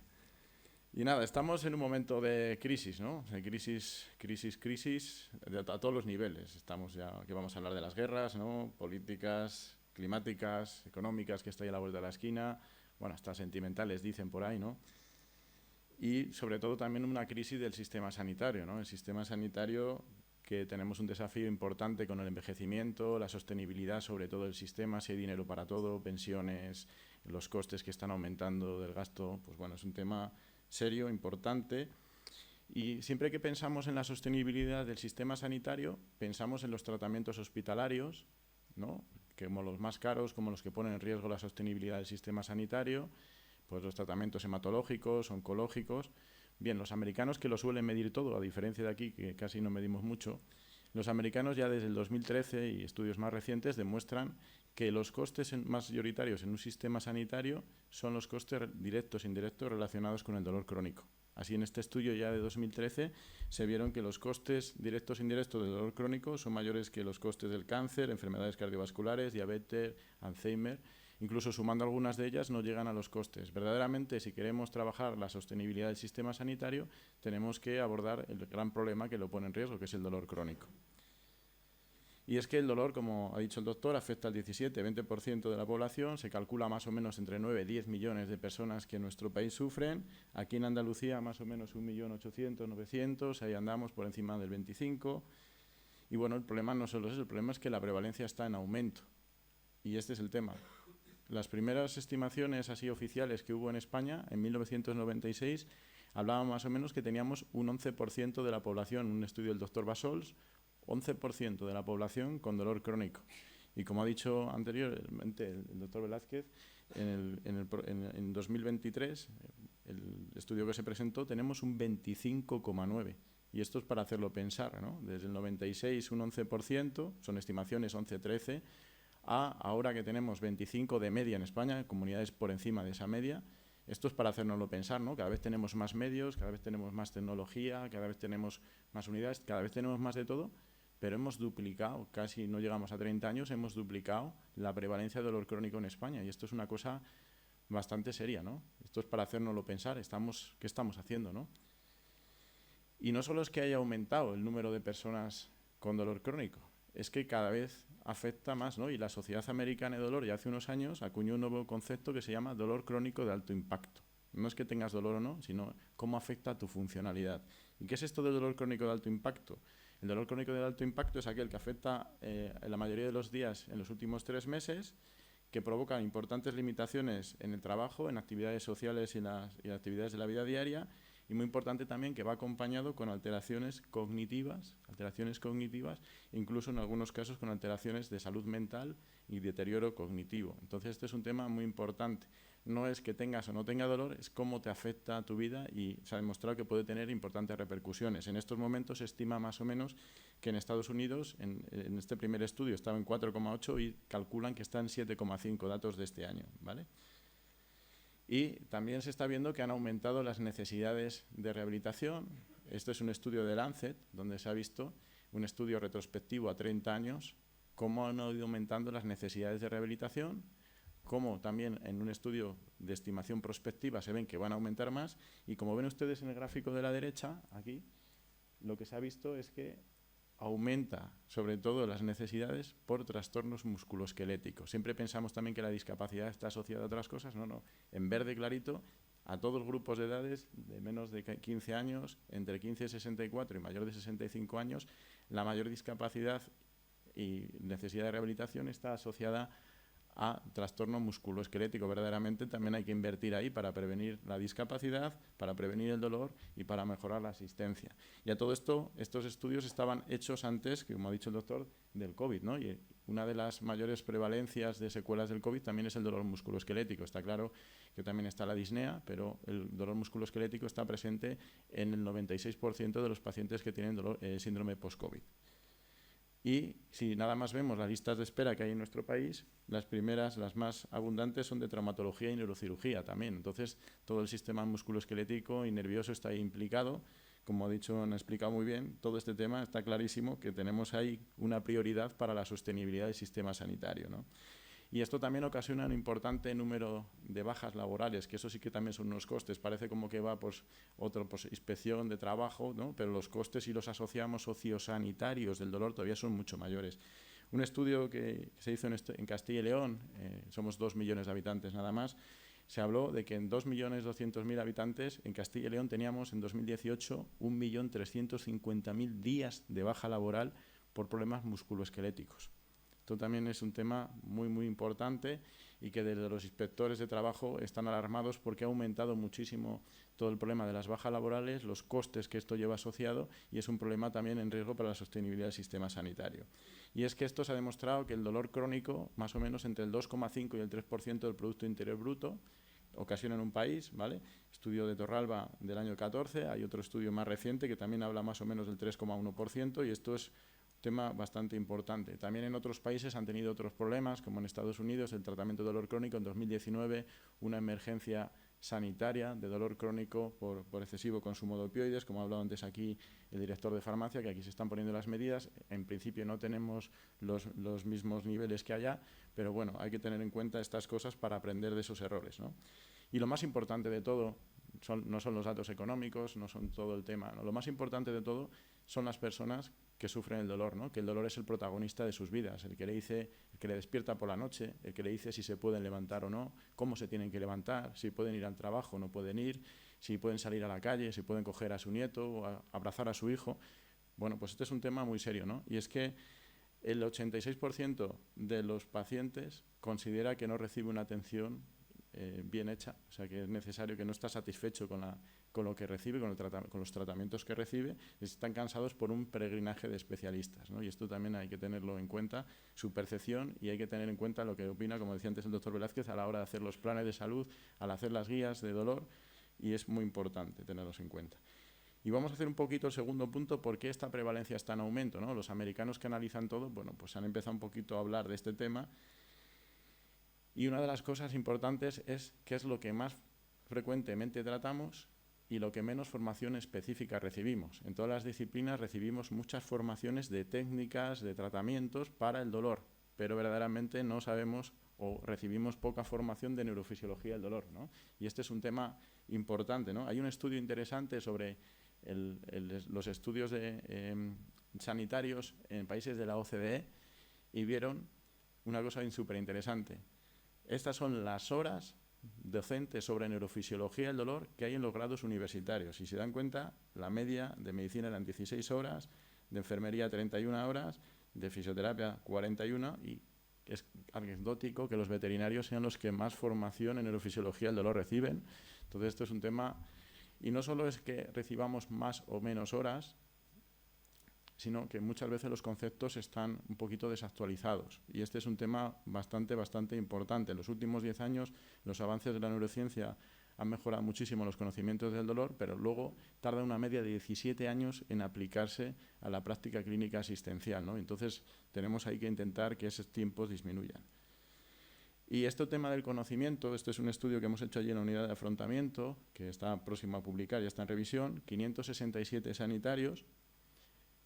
C: Y nada, estamos en un momento de crisis, ¿no? De crisis a todos los niveles. Estamos ya, que vamos a hablar de las guerras, ¿no? Políticas, climáticas, económicas, que está ahí a la vuelta de la esquina, bueno, hasta sentimentales dicen por ahí, ¿no? Y sobre todo también una crisis del sistema sanitario, ¿no? El sistema sanitario, que tenemos un desafío importante con el envejecimiento, la sostenibilidad sobre todo del sistema, si hay dinero para todo, pensiones, los costes que están aumentando del gasto, pues bueno, es un tema serio, importante. Y siempre que pensamos en la sostenibilidad del sistema sanitario, pensamos en los tratamientos hospitalarios, ¿no? Como los más caros, como los que ponen en riesgo la sostenibilidad del sistema sanitario, pues los tratamientos hematológicos, oncológicos. Bien, los americanos, que lo suelen medir todo, a diferencia de aquí, que casi no medimos mucho, los americanos ya desde el 2013 y estudios más recientes demuestran que los costes mayoritarios en un sistema sanitario son los costes directos e indirectos relacionados con el dolor crónico. Así, en este estudio ya de 2013 se vieron que los costes directos e indirectos del dolor crónico son mayores que los costes del cáncer, enfermedades cardiovasculares, diabetes, Alzheimer. Incluso sumando algunas de ellas no llegan a los costes. Verdaderamente, si queremos trabajar la sostenibilidad del sistema sanitario, tenemos que abordar el gran problema que lo pone en riesgo, que es el dolor crónico. Y es que el dolor, como ha dicho el doctor, afecta al 17-20% de la población. Se calcula más o menos entre 9 y 10 millones de personas que en nuestro país sufren. Aquí en Andalucía más o menos 1.800.000, 900.000, ahí andamos por encima del 25. Y bueno, el problema no solo es eso, el problema es que la prevalencia está en aumento. Y este es el tema. Las primeras estimaciones así oficiales que hubo en España, en 1996, hablaban más o menos que teníamos un 11% de la población, un estudio del doctor Basols, 11% de la población con dolor crónico. Y como ha dicho anteriormente el doctor Velázquez, en 2023, el estudio que se presentó, tenemos un 25,9%. Y esto es para hacerlo pensar, ¿no? Desde el 96 un 11%, son estimaciones 11-13%, a ahora que tenemos 25 de media en España, comunidades por encima de esa media. Esto es para hacérnoslo pensar, ¿no? Cada vez tenemos más medios, cada vez tenemos más tecnología, cada vez tenemos más unidades, cada vez tenemos más de todo, pero hemos duplicado, casi no llegamos a 30 años, hemos duplicado la prevalencia de dolor crónico en España. Y esto es una cosa bastante seria, ¿no? Esto es para hacérnoslo pensar, ¿qué estamos haciendo, no? Y no solo es que haya aumentado el número de personas con dolor crónico, es que cada vez afecta más, ¿no? Y la Sociedad Americana de Dolor ya hace unos años acuñó un nuevo concepto que se llama dolor crónico de alto impacto. No es que tengas dolor o no, sino cómo afecta a tu funcionalidad. ¿Y qué es esto del dolor crónico de alto impacto? El dolor crónico de alto impacto es aquel que afecta la mayoría de los días en los últimos 3 meses, que provoca importantes limitaciones en el trabajo, en actividades sociales y las actividades de la vida diaria, y muy importante también que va acompañado con alteraciones cognitivas, incluso en algunos casos con alteraciones de salud mental y deterioro cognitivo. Entonces este es un tema muy importante. No es que tengas o no tengas dolor, es cómo te afecta a tu vida, y se ha demostrado que puede tener importantes repercusiones. En estos momentos se estima más o menos que en Estados Unidos, en este primer estudio estaba en 4,8 y calculan que está en 7,5, datos de este año, ¿vale? Y también se está viendo que han aumentado las necesidades de rehabilitación. Este es un estudio de Lancet, donde se ha visto un estudio retrospectivo a 30 años, cómo han ido aumentando las necesidades de rehabilitación, cómo también en un estudio de estimación prospectiva se ven que van a aumentar más, y como ven ustedes en el gráfico de la derecha, aquí, lo que se ha visto es que aumenta sobre todo las necesidades por trastornos musculoesqueléticos. Siempre pensamos también que la discapacidad está asociada a otras cosas, no. En verde clarito, a todos los grupos de edades de menos de 15 años, entre 15 y 64 y mayor de 65 años, la mayor discapacidad y necesidad de rehabilitación está asociada a trastorno musculoesquelético. Verdaderamente también hay que invertir ahí para prevenir la discapacidad, para prevenir el dolor y para mejorar la asistencia. Y a todo esto, estos estudios estaban hechos antes, que como ha dicho el doctor, del COVID, ¿no? Y una de las mayores prevalencias de secuelas del COVID también es el dolor musculoesquelético. Está claro que también está la disnea, pero el dolor musculoesquelético está presente en el 96% de los pacientes que tienen síndrome post-COVID. Y si nada más vemos las listas de espera que hay en nuestro país, las primeras, las más abundantes, son de traumatología y neurocirugía también. Entonces, todo el sistema musculoesquelético y nervioso está ahí implicado. Como ha dicho, han explicado muy bien, todo este tema está clarísimo que tenemos ahí una prioridad para la sostenibilidad del sistema sanitario, ¿no? Y esto también ocasiona un importante número de bajas laborales, que eso sí que también son unos costes. Parece como que va inspección de trabajo, ¿no? Pero los costes, si los asociamos sociosanitarios del dolor, todavía son mucho mayores. Un estudio que se hizo en Castilla y León, somos 2 millones de habitantes nada más, se habló de que en 2.200.000 habitantes en Castilla y León teníamos en 2018 1.350.000 días de baja laboral por problemas musculoesqueléticos. Esto también es un tema muy, muy importante y que desde los inspectores de trabajo están alarmados porque ha aumentado muchísimo todo el problema de las bajas laborales, los costes que esto lleva asociado, y es un problema también en riesgo para la sostenibilidad del sistema sanitario. Y es que esto se ha demostrado que el dolor crónico, más o menos entre el 2,5 y el 3% del Producto Interior Bruto, ocasiona en un país, ¿vale? Estudio de Torralba del año 14, hay otro estudio más reciente que también habla más o menos del 3,1%, y esto es tema bastante importante. También en otros países han tenido otros problemas, como en Estados Unidos, el tratamiento de dolor crónico. En 2019, una emergencia sanitaria de dolor crónico por excesivo consumo de opioides, como ha hablado antes aquí el director de farmacia, que aquí se están poniendo las medidas. En principio no tenemos los mismos niveles que allá, pero bueno, hay que tener en cuenta estas cosas para aprender de esos errores, ¿no? Y lo más importante de todo no son los datos económicos, no son todo el tema, ¿no? Lo más importante de todo son las personas que sufren el dolor, ¿no? Que el dolor es el protagonista de sus vidas, el que le dice, el que le despierta por la noche, el que le dice si se pueden levantar o no, cómo se tienen que levantar, si pueden ir al trabajo o no pueden ir, si pueden salir a la calle, si pueden coger a su nieto o abrazar a su hijo. Bueno, pues este es un tema muy serio, ¿no? Y es que el 86% de los pacientes considera que no recibe una atención bien hecha, o sea que es necesario, que no está satisfecho con lo que recibe, con los tratamientos que recibe, y están cansados por un peregrinaje de especialistas, ¿no? Y esto también hay que tenerlo en cuenta, su percepción, y hay que tener en cuenta lo que opina, como decía antes el doctor Velázquez, a la hora de hacer los planes de salud, al hacer las guías de dolor, y es muy importante tenerlos en cuenta. Y vamos a hacer un poquito el segundo punto, ¿por qué esta prevalencia está en aumento, ¿no? Los americanos que analizan todo, bueno, pues han empezado un poquito a hablar de este tema. Y una de las cosas importantes es qué es lo que más frecuentemente tratamos y lo que menos formación específica recibimos. En todas las disciplinas recibimos muchas formaciones de técnicas, de tratamientos para el dolor, pero verdaderamente no sabemos o recibimos poca formación de neurofisiología del dolor, ¿no? Y este es un tema importante, ¿no? Hay un estudio interesante sobre los estudios sanitarios en países de la OCDE y vieron una cosa súper interesante. Estas son las horas docentes sobre neurofisiología del dolor que hay en los grados universitarios. Si se dan cuenta, la media de medicina eran 16 horas, de enfermería 31 horas, de fisioterapia 41, y es anecdótico que los veterinarios sean los que más formación en neurofisiología del dolor reciben. Entonces esto es un tema, y no solo es que recibamos más o menos horas, sino que muchas veces los conceptos están un poquito desactualizados. Y este es un tema bastante importante. En los últimos 10 años los avances de la neurociencia han mejorado muchísimo los conocimientos del dolor, pero luego tarda una media de 17 años en aplicarse a la práctica clínica asistencial, ¿no? Entonces tenemos ahí que intentar que esos tiempos disminuyan. Y este tema del conocimiento, este es un estudio que hemos hecho allí en la unidad de afrontamiento, que está próximo a publicar, ya está en revisión, 567 sanitarios,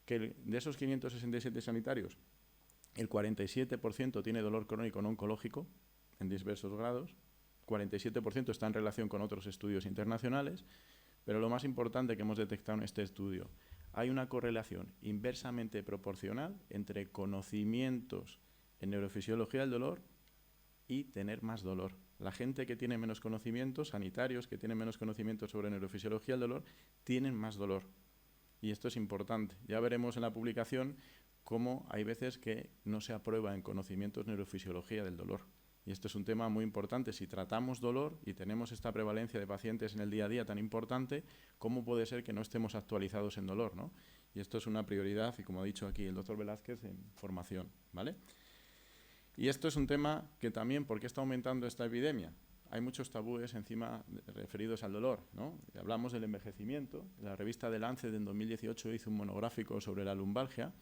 C: que de esos 567 sanitarios, el 47% tiene dolor crónico no oncológico en diversos grados, 47% está en relación con otros estudios internacionales, pero lo más importante que hemos detectado en este estudio, hay una correlación inversamente proporcional entre conocimientos en neurofisiología del dolor y tener más dolor. La gente que tiene menos conocimientos, sanitarios que tienen menos conocimientos sobre neurofisiología del dolor, tienen más dolor. Y esto es importante. Ya veremos en la publicación cómo hay veces que no se aprueba en conocimientos neurofisiología del dolor. Y esto es un tema muy importante. Si tratamos dolor y tenemos esta prevalencia de pacientes en el día a día tan importante, ¿cómo puede ser que no estemos actualizados en dolor, ¿no? Y esto es una prioridad, y como ha dicho aquí el doctor Velázquez, en formación, ¿vale? Y esto es un tema que también, ¿por qué está aumentando esta epidemia? Hay muchos tabúes encima referidos al dolor, ¿no? Hablamos del envejecimiento. La revista The Lancet en 2018 hizo un monográfico sobre la lumbalgia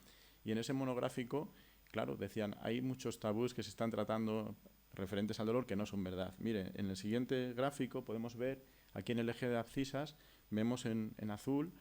C: y en ese monográfico, claro, decían, hay muchos tabúes que se están tratando referentes al dolor que no son verdad. Mire, en el siguiente gráfico podemos ver, aquí en el eje de abscisas, vemos en azul,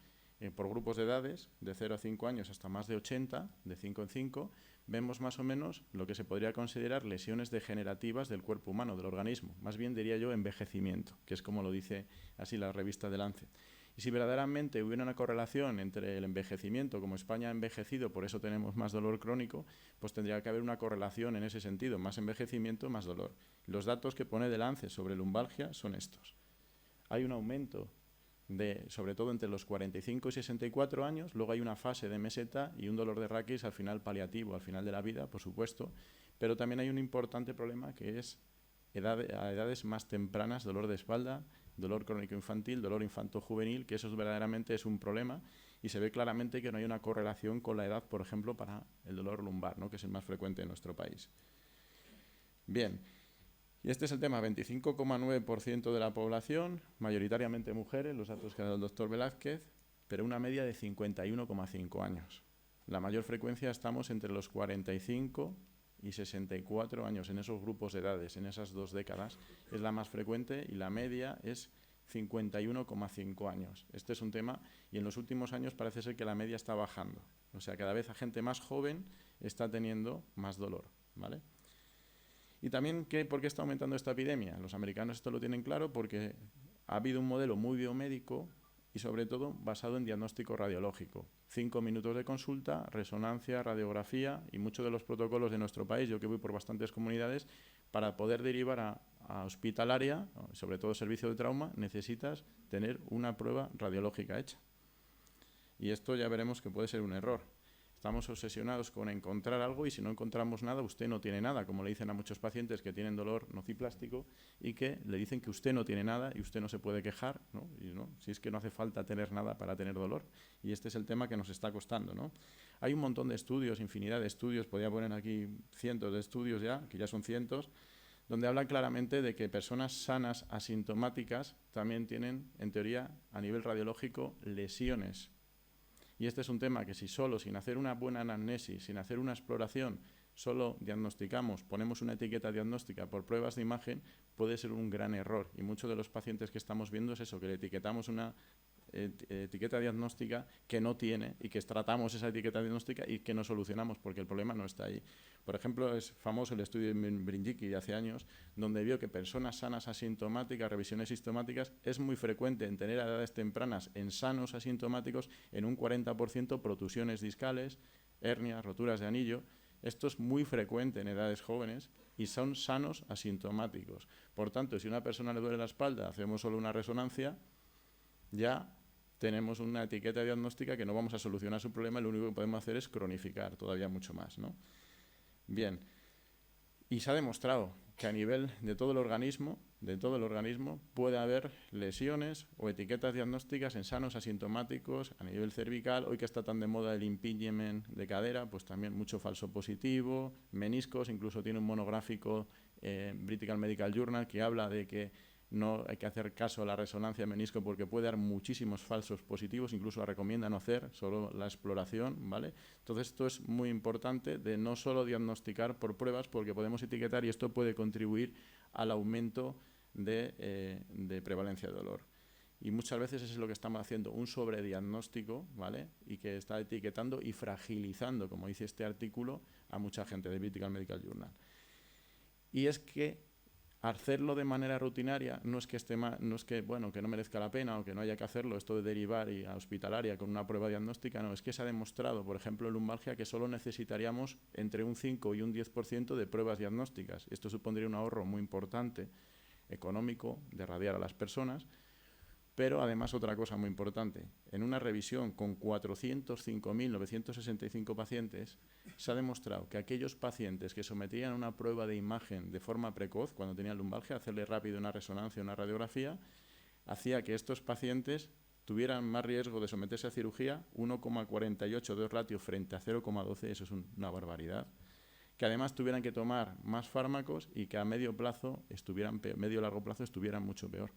C: por grupos de edades, de 0 a 5 años hasta más de 80, de 5 en 5, vemos más o menos lo que se podría considerar lesiones degenerativas del cuerpo humano, del organismo. Más bien diría yo envejecimiento, que es como lo dice así la revista The Lancet. Y si verdaderamente hubiera una correlación entre el envejecimiento, como España ha envejecido, por eso tenemos más dolor crónico, pues tendría que haber una correlación en ese sentido, más envejecimiento, más dolor. Los datos que pone The Lancet sobre lumbalgia son estos. Hay un aumento sobre todo entre los 45 y 64 años, luego hay una fase de meseta y un dolor de raquis al final paliativo, al final de la vida, por supuesto, pero también hay un importante problema que es a edades más tempranas, dolor de espalda, dolor crónico infantil, dolor infanto-juvenil, que eso verdaderamente es un problema y se ve claramente que no hay una correlación con la edad, por ejemplo, para el dolor lumbar, ¿no?, que es el más frecuente en nuestro país. Bien. Y este es el tema, 25,9% de la población, mayoritariamente mujeres, los datos que ha dado el doctor Velázquez, pero una media de 51,5 años. La mayor frecuencia estamos entre los 45 y 64 años, en esos grupos de edades, en esas 2 décadas, es la más frecuente y la media es 51,5 años. Este es un tema y en los últimos años parece ser que la media está bajando. O sea, cada vez la gente más joven está teniendo más dolor, ¿vale? Y también, ¿por qué está aumentando esta epidemia? Los americanos esto lo tienen claro porque ha habido un modelo muy biomédico y sobre todo basado en diagnóstico radiológico. 5 minutos de consulta, resonancia, radiografía y muchos de los protocolos de nuestro país, yo que voy por bastantes comunidades, para poder derivar a hospitalaria, sobre todo servicio de trauma, necesitas tener una prueba radiológica hecha. Y esto ya veremos que puede ser un error. Estamos obsesionados con encontrar algo y si no encontramos nada, usted no tiene nada, como le dicen a muchos pacientes que tienen dolor nociplástico y que le dicen que usted no tiene nada y usted no se puede quejar, ¿no? Y no, si es que no hace falta tener nada para tener dolor. Y este es el tema que nos está costando, ¿no? Hay un montón de estudios, infinidad de estudios, podría poner aquí cientos de estudios ya, que ya son cientos, donde hablan claramente de que personas sanas, asintomáticas, también tienen, en teoría, a nivel radiológico, lesiones. Y este es un tema que si solo, sin hacer una buena anamnesis, sin hacer una exploración, solo diagnosticamos, ponemos una etiqueta diagnóstica por pruebas de imagen, puede ser un gran error. Y muchos de los pacientes que estamos viendo es eso, que le etiquetamos una etiqueta diagnóstica que no tiene y que tratamos esa etiqueta diagnóstica y que no solucionamos porque el problema no está ahí. Por ejemplo, es famoso el estudio de Brindisi de hace años, donde vio que personas sanas asintomáticas, revisiones sistemáticas, es muy frecuente en tener a edades tempranas en sanos asintomáticos en un 40% protusiones discales, hernias, roturas de anillo. Esto es muy frecuente en edades jóvenes y son sanos asintomáticos. Por tanto, si a una persona le duele la espalda, hacemos solo una resonancia, ya tenemos una etiqueta diagnóstica que no vamos a solucionar su problema, lo único que podemos hacer es cronificar todavía mucho más, ¿no? Bien, y se ha demostrado que a nivel de todo el organismo puede haber lesiones o etiquetas diagnósticas en sanos asintomáticos a nivel cervical. Hoy que está tan de moda el impingement de cadera, pues también mucho falso positivo, meniscos, incluso tiene un monográfico British Medical Journal que habla de que no hay que hacer caso a la resonancia de menisco porque puede dar muchísimos falsos positivos, incluso la recomienda no hacer, solo la exploración, ¿vale? Entonces esto es muy importante de no solo diagnosticar por pruebas porque podemos etiquetar y esto puede contribuir al aumento de prevalencia de dolor. Y muchas veces eso es lo que estamos haciendo, un sobrediagnóstico, ¿vale? Y que está etiquetando y fragilizando, como dice este artículo, a mucha gente de British Medical Journal. Y es que hacerlo de manera rutinaria no es que esté mal, no es que, bueno, que no merezca la pena o que no haya que hacerlo, esto de derivar y a hospitalaria con una prueba diagnóstica, no, es que se ha demostrado, por ejemplo, en lumbalgia, que solo necesitaríamos entre un 5 y un 10% de pruebas diagnósticas. Esto supondría un ahorro muy importante económico de radiar a las personas, pero además otra cosa muy importante, en una revisión con 405.965 pacientes, se ha demostrado que aquellos pacientes que sometían a una prueba de imagen de forma precoz, cuando tenían lumbalgia, hacerle rápido una resonancia, una radiografía, hacía que estos pacientes tuvieran más riesgo de someterse a cirugía, 1,48 de ratio frente a 0,12, eso es una barbaridad, que además tuvieran que tomar más fármacos y que a medio largo plazo estuvieran mucho peor.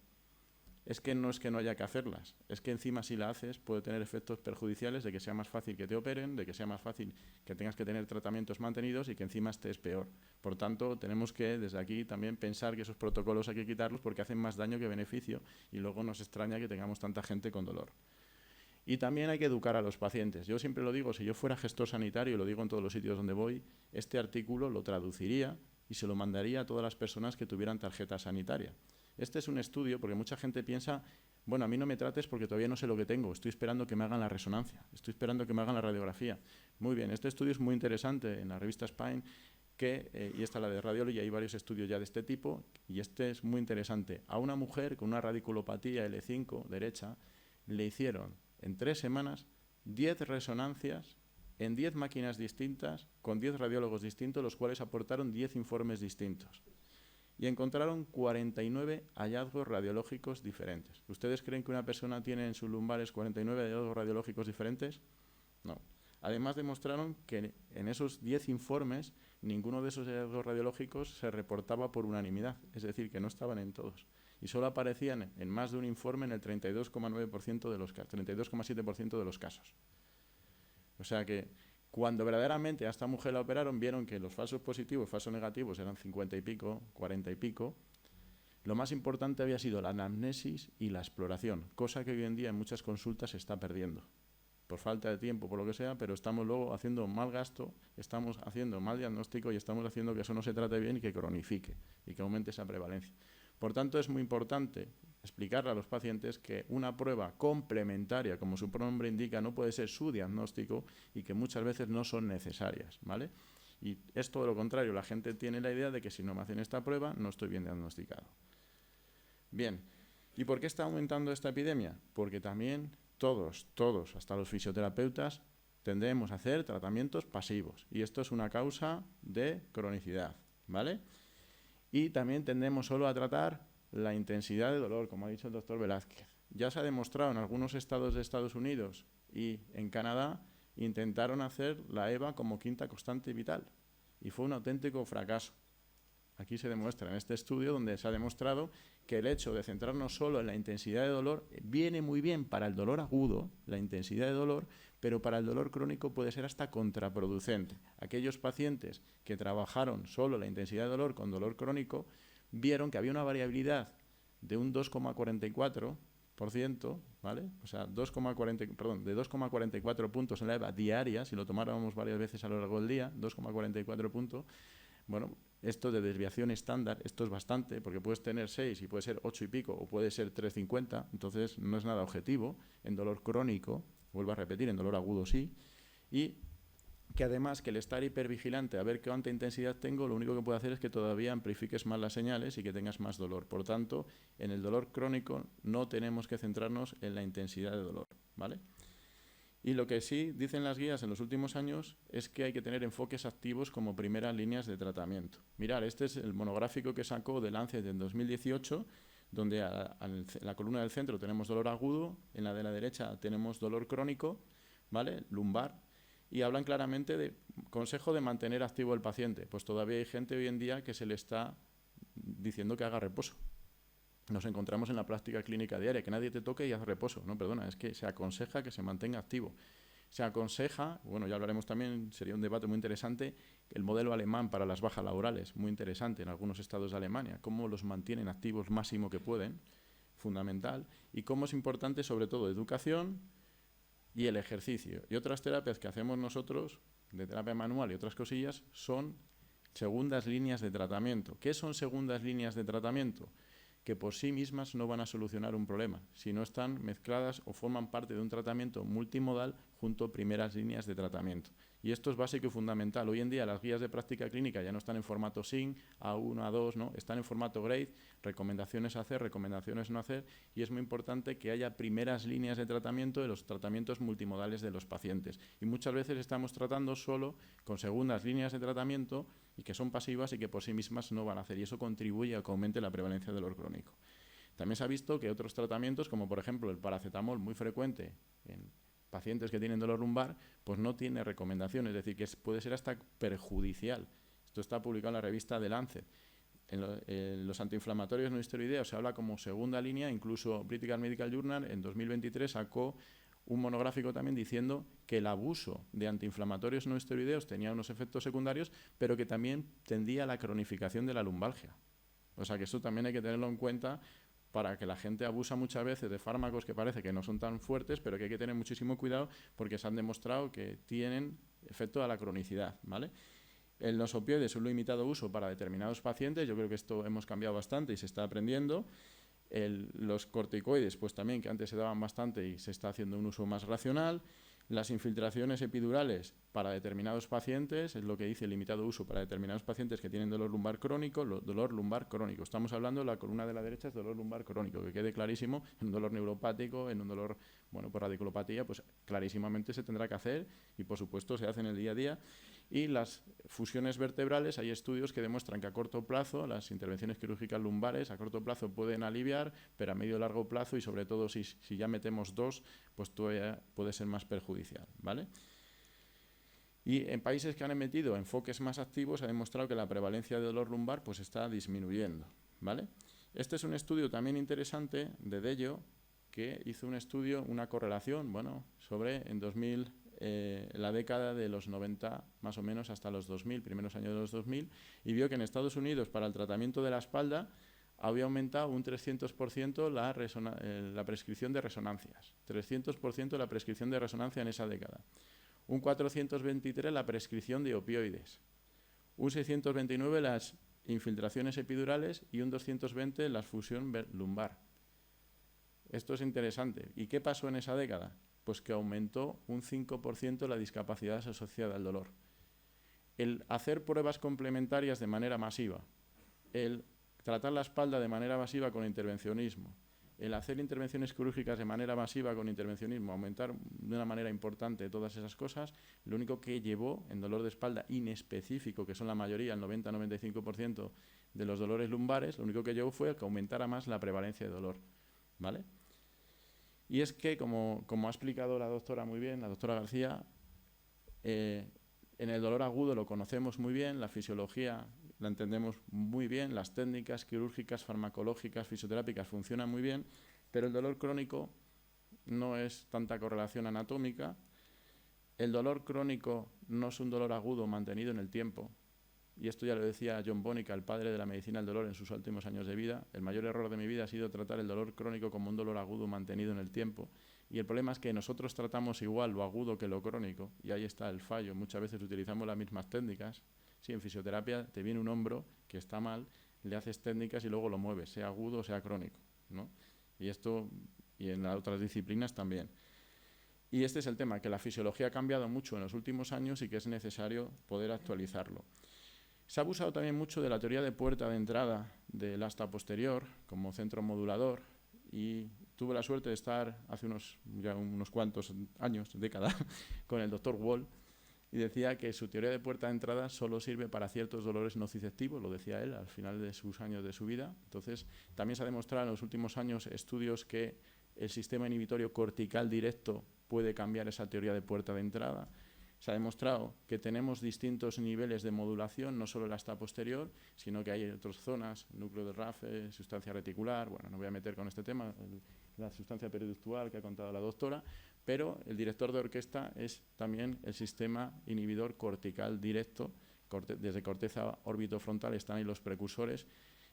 C: Es que no haya que hacerlas, es que encima si la haces puede tener efectos perjudiciales de que sea más fácil que te operen, de que sea más fácil que tengas que tener tratamientos mantenidos y que encima estés peor. Por tanto, tenemos que desde aquí también pensar que esos protocolos hay que quitarlos porque hacen más daño que beneficio y luego nos extraña que tengamos tanta gente con dolor. Y también hay que educar a los pacientes. Yo siempre lo digo, si yo fuera gestor sanitario, y lo digo en todos los sitios donde voy, este artículo lo traduciría y se lo mandaría a todas las personas que tuvieran tarjeta sanitaria. Este es un estudio, porque mucha gente piensa, bueno, a mí no me trates porque todavía no sé lo que tengo, estoy esperando que me hagan la resonancia, estoy esperando que me hagan la radiografía. Muy bien, este estudio es muy interesante en la revista Spine, y esta es la de Radiology, hay varios estudios ya de este tipo, y este es muy interesante. A una mujer con una radiculopatía L5 derecha le hicieron en 3 semanas 10 resonancias en 10 máquinas distintas, con 10 radiólogos distintos, los cuales aportaron 10 informes distintos. Y encontraron 49 hallazgos radiológicos diferentes. ¿Ustedes creen que una persona tiene en sus lumbares 49 hallazgos radiológicos diferentes? No. Además demostraron que en esos 10 informes ninguno de esos hallazgos radiológicos se reportaba por unanimidad, es decir, que no estaban en todos. Y solo aparecían en más de un informe en el 32,9% de los casos, 32,7% de los casos. O sea que cuando verdaderamente a esta mujer la operaron, vieron que los falsos positivos, falsos negativos eran 50 y pico, 40 y pico. Lo más importante había sido la anamnesis y la exploración, cosa que hoy en día en muchas consultas se está perdiendo. Por falta de tiempo, por lo que sea, pero estamos luego haciendo mal gasto, estamos haciendo mal diagnóstico y estamos haciendo que eso no se trate bien y que cronifique y que aumente esa prevalencia. Por tanto, es muy importante explicarle a los pacientes que una prueba complementaria, como su nombre indica, no puede ser su diagnóstico y que muchas veces no son necesarias, ¿vale? Y es todo lo contrario, la gente tiene la idea de que si no me hacen esta prueba, no estoy bien diagnosticado. Bien, ¿y por qué está aumentando esta epidemia? Porque también todos, hasta los fisioterapeutas, tendemos a hacer tratamientos pasivos y esto es una causa de cronicidad, ¿vale? Y también tendemos solo a tratar la intensidad de dolor, como ha dicho el doctor Velázquez. Ya se ha demostrado en algunos estados de Estados Unidos y en Canadá, intentaron hacer la EVA como quinta constante vital y fue un auténtico fracaso. Aquí se demuestra en este estudio donde se ha demostrado que el hecho de centrarnos solo en la intensidad de dolor viene muy bien para el dolor agudo, la intensidad de dolor, pero para el dolor crónico puede ser hasta contraproducente. Aquellos pacientes que trabajaron solo la intensidad de dolor con dolor crónico vieron que había una variabilidad de un 2,44%, ¿vale? O sea, de 2,44 puntos en la EVA diaria, si lo tomáramos varias veces a lo largo del día, 2,44 puntos. Bueno, esto de desviación estándar, esto es bastante, porque puedes tener 6 y puede ser 8 y pico, o puede ser 3,50, entonces no es nada objetivo. En dolor crónico, vuelvo a repetir, en dolor agudo sí, y que además que el estar hipervigilante a ver cuánta intensidad tengo, lo único que puede hacer es que todavía amplifiques más las señales y que tengas más dolor. Por tanto, en el dolor crónico no tenemos que centrarnos en la intensidad de dolor, ¿vale? Y lo que sí dicen las guías en los últimos años es que hay que tener enfoques activos como primeras líneas de tratamiento. Mirad, este es el monográfico que sacó de Lancet en 2018, donde en la columna del centro tenemos dolor agudo, en la de la derecha tenemos dolor crónico, ¿vale? Lumbar, y hablan claramente de consejo de mantener activo el paciente. Pues todavía hay gente hoy en día que se le está diciendo que haga reposo. Nos encontramos en la práctica clínica diaria, que nadie te toque y haz reposo. No, perdona, es que se aconseja que se mantenga activo. Se aconseja, bueno, ya hablaremos también, sería un debate muy interesante, el modelo alemán para las bajas laborales, muy interesante en algunos estados de Alemania, cómo los mantienen activos máximo que pueden, fundamental, y cómo es importante sobre todo educación y el ejercicio. Y otras terapias que hacemos nosotros, de terapia manual y otras cosillas, son segundas líneas de tratamiento. ¿Qué son segundas líneas de tratamiento? Que por sí mismas no van a solucionar un problema, si no están mezcladas o forman parte de un tratamiento multimodal junto a primeras líneas de tratamiento. Y esto es básico y fundamental. Hoy en día las guías de práctica clínica ya no están en formato SIN, A1, A2, ¿no? Están en formato GRADE, recomendaciones a hacer, recomendaciones no hacer, y es muy importante que haya primeras líneas de tratamiento de los tratamientos multimodales de los pacientes. Y muchas veces estamos tratando solo con segundas líneas de tratamiento y que son pasivas y que por sí mismas no van a hacer, y eso contribuye a que aumente la prevalencia del dolor crónico. También se ha visto que otros tratamientos, como por ejemplo el paracetamol, muy frecuente en pacientes que tienen dolor lumbar, pues no tiene recomendación, es decir, que puede ser hasta perjudicial. Esto está publicado en la revista The Lancet. En los antiinflamatorios no esteroideos se habla como segunda línea, incluso British Medical Journal en 2023 sacó un monográfico también diciendo que el abuso de antiinflamatorios no esteroideos tenía unos efectos secundarios, pero que también tendía a la cronificación de la lumbalgia. O sea que esto también hay que tenerlo en cuenta para que la gente abusa muchas veces de fármacos que parece que no son tan fuertes, pero que hay que tener muchísimo cuidado porque se han demostrado que tienen efecto a la cronicidad, ¿vale? Los opioides son un limitado uso para determinados pacientes, yo creo que esto hemos cambiado bastante y se está aprendiendo. Los corticoides, pues también, que antes se daban bastante y se está haciendo un uso más racional. Las infiltraciones epidurales para determinados pacientes, es lo que dice el limitado uso para determinados pacientes que tienen dolor lumbar crónico. Dolor lumbar crónico, estamos hablando, la columna de la derecha es dolor lumbar crónico, que quede clarísimo, en un dolor neuropático, en un dolor, bueno, por radiculopatía, pues clarísimamente se tendrá que hacer y por supuesto se hace en el día a día. Y las fusiones vertebrales, hay estudios que demuestran que a corto plazo las intervenciones quirúrgicas lumbares a corto plazo pueden aliviar, pero a medio y largo plazo, y sobre todo si ya metemos dos, pues todavía puede ser más perjudicial, ¿vale? Y en países que han emitido enfoques más activos ha demostrado que la prevalencia de dolor lumbar pues está disminuyendo, ¿vale? Este es un estudio también interesante de Dello, que hizo un estudio, una correlación, bueno, sobre en 2000, la década de los 90 más o menos hasta los 2000, primeros años de los 2000, y vio que en Estados Unidos para el tratamiento de la espalda había aumentado un 300% la prescripción de resonancias, 300% la prescripción de resonancia en esa década, un 423% la prescripción de opioides, un 629% las infiltraciones epidurales y un 220% la fusión lumbar. Esto es interesante. ¿Y qué pasó en esa década? Pues que aumentó un 5% la discapacidad asociada al dolor. El hacer pruebas complementarias de manera masiva, el tratar la espalda de manera masiva con intervencionismo, el hacer intervenciones quirúrgicas de manera masiva con intervencionismo, aumentar de una manera importante todas esas cosas, lo único que llevó en dolor de espalda inespecífico, que son la mayoría, el 90-95% de los dolores lumbares, lo único que llevó fue que aumentara más la prevalencia de dolor, ¿vale? Y es que, como ha explicado la doctora muy bien, la doctora García, en el dolor agudo lo conocemos muy bien, la fisiología la entendemos muy bien, las técnicas quirúrgicas, farmacológicas, fisioterápicas funcionan muy bien, pero el dolor crónico no es tanta correlación anatómica. El dolor crónico no es un dolor agudo mantenido en el tiempo, y esto ya lo decía John Bonica, el padre de la medicina del dolor en sus últimos años de vida. El mayor error de mi vida ha sido tratar el dolor crónico como un dolor agudo mantenido en el tiempo. Y el problema es que nosotros tratamos igual lo agudo que lo crónico, y ahí está el fallo. Muchas veces utilizamos las mismas técnicas. Sí, en fisioterapia te viene un hombro que está mal, le haces técnicas y luego lo mueves, sea agudo o sea crónico, ¿no? Y en las otras disciplinas también. Y este es el tema, que la fisiología ha cambiado mucho en los últimos años y que es necesario poder actualizarlo. Se ha abusado también mucho de la teoría de puerta de entrada del asta posterior como centro modulador, y tuve la suerte de estar hace unos cuantos años, décadas, con el doctor Wall, y decía que su teoría de puerta de entrada solo sirve para ciertos dolores nociceptivos, lo decía él al final de sus años de su vida. Entonces, también se ha demostrado en los últimos años estudios que el sistema inhibitorio cortical directo puede cambiar esa teoría de puerta de entrada. Se ha demostrado que tenemos distintos niveles de modulación, no solo el asta posterior, sino que hay otras zonas, núcleo de Rafe, sustancia reticular, bueno, no voy a meter con este tema, la sustancia periductual que ha contado la doctora, pero el director de orquesta es también el sistema inhibidor cortical directo, desde corteza orbitofrontal están ahí los precursores,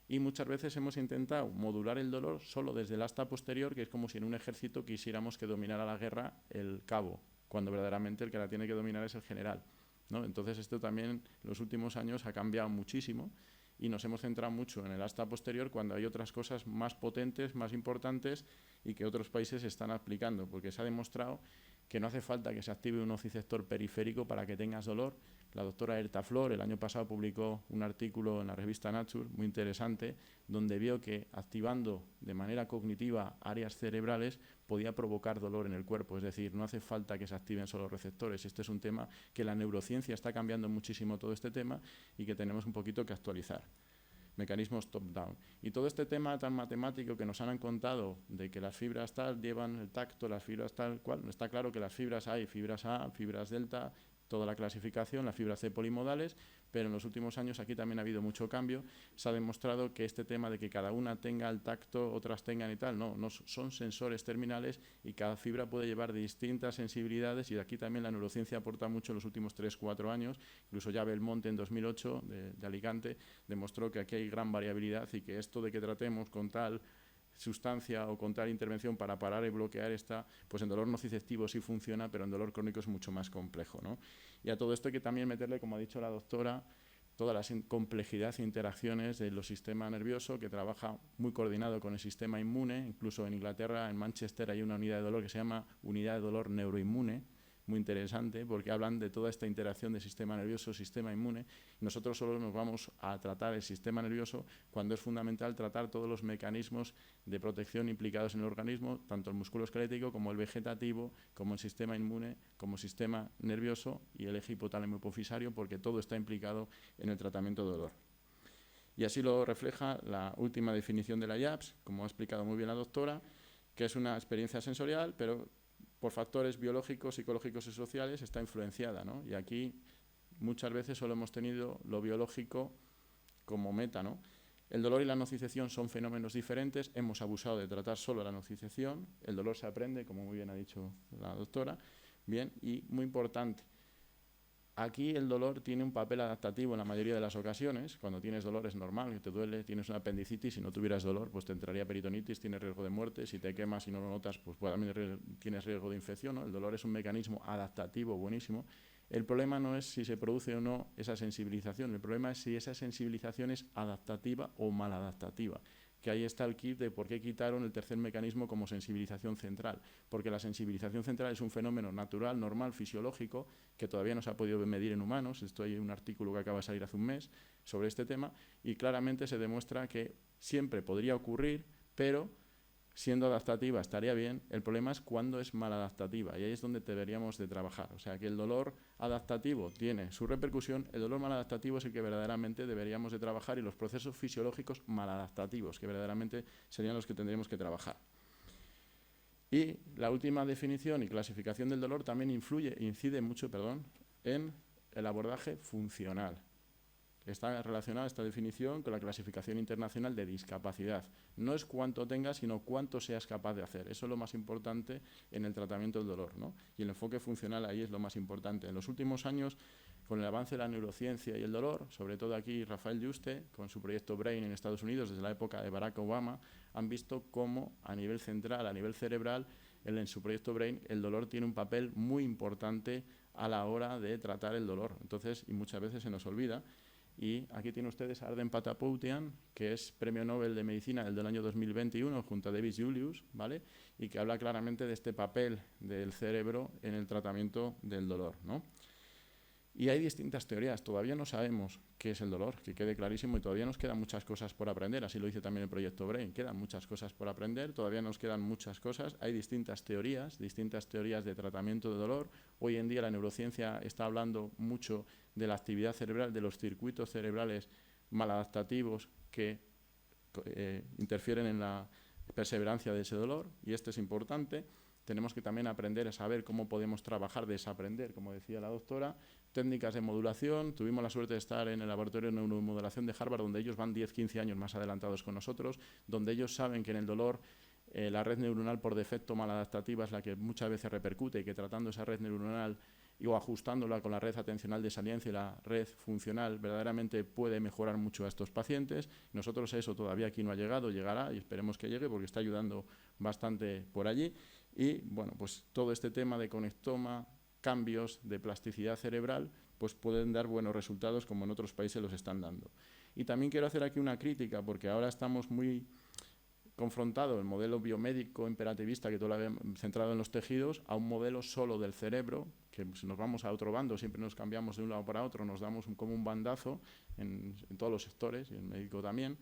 C: y muchas veces hemos intentado modular el dolor solo desde el asta posterior, que es como si en un ejército quisiéramos que dominara la guerra el cabo, cuando verdaderamente el que la tiene que dominar es el general, ¿no? Entonces esto también en los últimos años ha cambiado muchísimo y nos hemos centrado mucho en el asta posterior cuando hay otras cosas más potentes, más importantes y que otros países están aplicando, porque se ha demostrado que no hace falta que se active un nociceptor periférico para que tengas dolor. La doctora Herta Flor el año pasado publicó un artículo en la revista Nature muy interesante donde vio que activando de manera cognitiva áreas cerebrales podía provocar dolor en el cuerpo, es decir, no hace falta que se activen solo receptores. Este es un tema que la neurociencia está cambiando muchísimo todo este tema y que tenemos un poquito que actualizar. Mecanismos top-down. Y todo este tema tan matemático que nos han contado de que las fibras tal llevan el tacto, las fibras tal cual, está claro que las fibras hay, fibras A, fibras delta, toda la clasificación, las fibras C polimodales, pero en los últimos años aquí también ha habido mucho cambio. Se ha demostrado que este tema de que cada una tenga el tacto, otras tengan y tal, no son sensores terminales y cada fibra puede llevar distintas sensibilidades, y aquí también la neurociencia aporta mucho en los últimos 3-4 años. Incluso ya Belmonte en 2008 de Alicante demostró que aquí hay gran variabilidad y que esto de que tratemos con tal sustancia o con tal intervención para parar y bloquear esta, pues en dolor nociceptivo sí funciona, pero en dolor crónico es mucho más complejo, ¿no? Y a todo esto hay que también meterle, como ha dicho la doctora, toda la complejidad e interacciones de los sistemas nerviosos, que trabaja muy coordinado con el sistema inmune. Incluso en Inglaterra, en Manchester, hay una unidad de dolor que se llama unidad de dolor neuroinmune, muy interesante, porque hablan de toda esta interacción de sistema nervioso, sistema inmune. Nosotros solo nos vamos a tratar el sistema nervioso cuando es fundamental tratar todos los mecanismos de protección implicados en el organismo, tanto el musculoesquelético como el vegetativo, como el sistema inmune, como el sistema nervioso y el eje hipotálamo hipofisario, porque todo está implicado en el tratamiento de dolor. Y así lo refleja la última definición de la IAPS, como ha explicado muy bien la doctora, que es una experiencia sensorial, pero por factores biológicos, psicológicos y sociales está influenciada, ¿no? Y aquí muchas veces solo hemos tenido lo biológico como meta, ¿no? El dolor y la nocicepción son fenómenos diferentes. Hemos abusado de tratar solo la nocicepción. El dolor se aprende, como muy bien ha dicho la doctora. Bien, y muy importante, aquí el dolor tiene un papel adaptativo en la mayoría de las ocasiones. Cuando tienes dolor es normal, que te duele, tienes una apendicitis, si no tuvieras dolor pues te entraría peritonitis, tienes riesgo de muerte, si te quemas y no lo notas pues también tienes riesgo de infección, ¿no? El dolor es un mecanismo adaptativo buenísimo. El problema no es si se produce o no esa sensibilización, el problema es si esa sensibilización es adaptativa o maladaptativa. Que ahí está el kit de por qué quitaron el tercer mecanismo como sensibilización central, porque la sensibilización central es un fenómeno natural, normal, fisiológico, que todavía no se ha podido medir en humanos. Esto hay un artículo que acaba de salir hace un mes sobre este tema, y claramente se demuestra que siempre podría ocurrir, pero siendo adaptativa estaría bien. El problema es cuando es maladaptativa, y ahí es donde deberíamos de trabajar. O sea, que el dolor adaptativo tiene su repercusión, el dolor maladaptativo es el que verdaderamente deberíamos de trabajar, y los procesos fisiológicos maladaptativos, que verdaderamente serían los que tendríamos que trabajar. Y la última definición y clasificación del dolor también incide mucho en el abordaje funcional. Está relacionada esta definición con la clasificación internacional de discapacidad. No es cuánto tengas, sino cuánto seas capaz de hacer. Eso es lo más importante en el tratamiento del dolor, ¿no? Y el enfoque funcional ahí es lo más importante. En los últimos años, con el avance de la neurociencia y el dolor, sobre todo aquí Rafael Yuste, con su proyecto BRAIN en Estados Unidos, desde la época de Barack Obama, han visto cómo a nivel central, a nivel cerebral, en su proyecto BRAIN, el dolor tiene un papel muy importante a la hora de tratar el dolor. Entonces, y muchas veces se nos olvida. Y aquí tienen ustedes a Arden Patapoutian, que es Premio Nobel de Medicina del año 2021, junto a David Julius, ¿vale? Y que habla claramente de este papel del cerebro en el tratamiento del dolor, ¿no? Y hay distintas teorías. Todavía no sabemos qué es el dolor, que quede clarísimo, y todavía nos quedan muchas cosas por aprender. Así lo dice también el proyecto BRAIN. Quedan muchas cosas por aprender, todavía nos quedan muchas cosas. Hay distintas teorías de tratamiento de dolor. Hoy en día la neurociencia está hablando mucho de la actividad cerebral, de los circuitos cerebrales maladaptativos que interfieren en la perseverancia de ese dolor, y esto es importante. Tenemos que también aprender a saber cómo podemos trabajar, desaprender, como decía la doctora, técnicas de modulación. Tuvimos la suerte de estar en el laboratorio de neuromodulación de Harvard, donde ellos van 10-15 años más adelantados con nosotros, donde ellos saben que en el dolor la red neuronal por defecto maladaptativa es la que muchas veces repercute, y que tratando esa red neuronal o ajustándola con la red atencional de saliencia y la red funcional verdaderamente puede mejorar mucho a estos pacientes. Nosotros eso todavía aquí no ha llegado, llegará, y esperemos que llegue porque está ayudando bastante por allí. Y bueno, pues todo este tema de conectoma, cambios de plasticidad cerebral, pues pueden dar buenos resultados, como en otros países los están dando. Y también quiero hacer aquí una crítica, porque ahora estamos muy confrontado el modelo biomédico imperativista, que todo lo había centrado en los tejidos, a un modelo solo del cerebro, que si nos vamos a otro bando, siempre nos cambiamos de un lado para otro, nos damos como un bandazo en todos los sectores, y el médico también.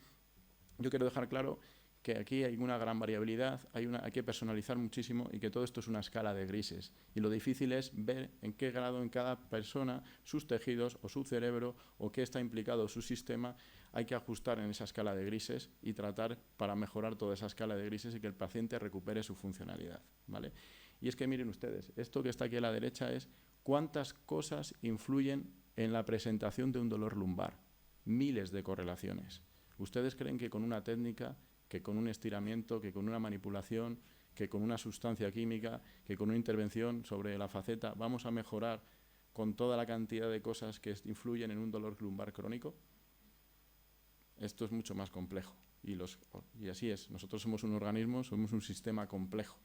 C: Yo quiero dejar claro que aquí hay una gran variabilidad, hay que personalizar muchísimo, y que todo esto es una escala de grises. Y lo difícil es ver en qué grado en cada persona, sus tejidos o su cerebro, o qué está implicado su sistema, hay que ajustar en esa escala de grises y tratar para mejorar toda esa escala de grises y que el paciente recupere su funcionalidad, ¿vale? Y es que miren ustedes, esto que está aquí a la derecha es cuántas cosas influyen en la presentación de un dolor lumbar. Miles de correlaciones. ¿Ustedes creen que con una técnica, que con un estiramiento, que con una manipulación, que con una sustancia química, que con una intervención sobre la faceta vamos a mejorar con toda la cantidad de cosas que influyen en un dolor lumbar crónico? Esto es mucho más complejo. Y así es. Nosotros somos un organismo, somos un sistema complejo.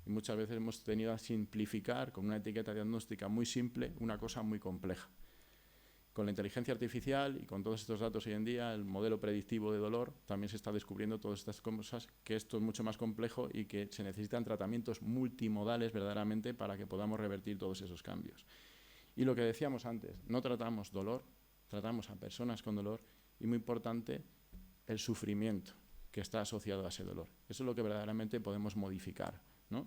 C: Y muchas veces hemos tenido a simplificar con una etiqueta diagnóstica muy simple una cosa muy compleja. Con la inteligencia artificial y con todos estos datos hoy en día, el modelo predictivo de dolor, también se está descubriendo todas estas cosas, que esto es mucho más complejo y que se necesitan tratamientos multimodales verdaderamente para que podamos revertir todos esos cambios. Y lo que decíamos antes, no tratamos dolor, tratamos a personas con dolor y, muy importante, el sufrimiento que está asociado a ese dolor. Eso es lo que verdaderamente podemos modificar, ¿no?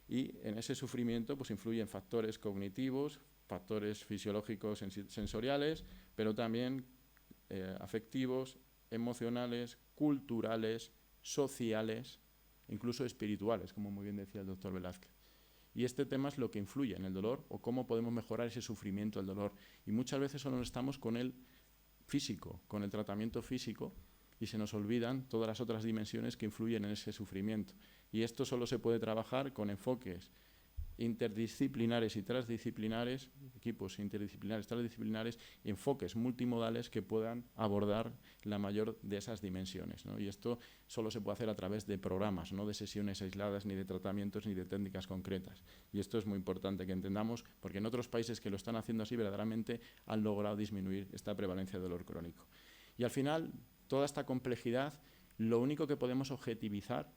C: Y en ese sufrimiento pues influyen factores cognitivos, factores fisiológicos sensoriales, pero también afectivos, emocionales, culturales, sociales, incluso espirituales, como muy bien decía el doctor Velázquez. Y este tema es lo que influye en el dolor o cómo podemos mejorar ese sufrimiento del dolor. Y muchas veces solo estamos con el físico, con el tratamiento físico, y se nos olvidan todas las otras dimensiones que influyen en ese sufrimiento. Y esto solo se puede trabajar con enfoques interdisciplinares y transdisciplinares, equipos interdisciplinares, transdisciplinares, enfoques multimodales que puedan abordar la mayor de esas dimensiones, ¿no? Y esto solo se puede hacer a través de programas, no de sesiones aisladas, ni de tratamientos, ni de técnicas concretas. Y esto es muy importante que entendamos, porque en otros países que lo están haciendo así, verdaderamente han logrado disminuir esta prevalencia de dolor crónico. Y al final, toda esta complejidad, lo único que podemos objetivizar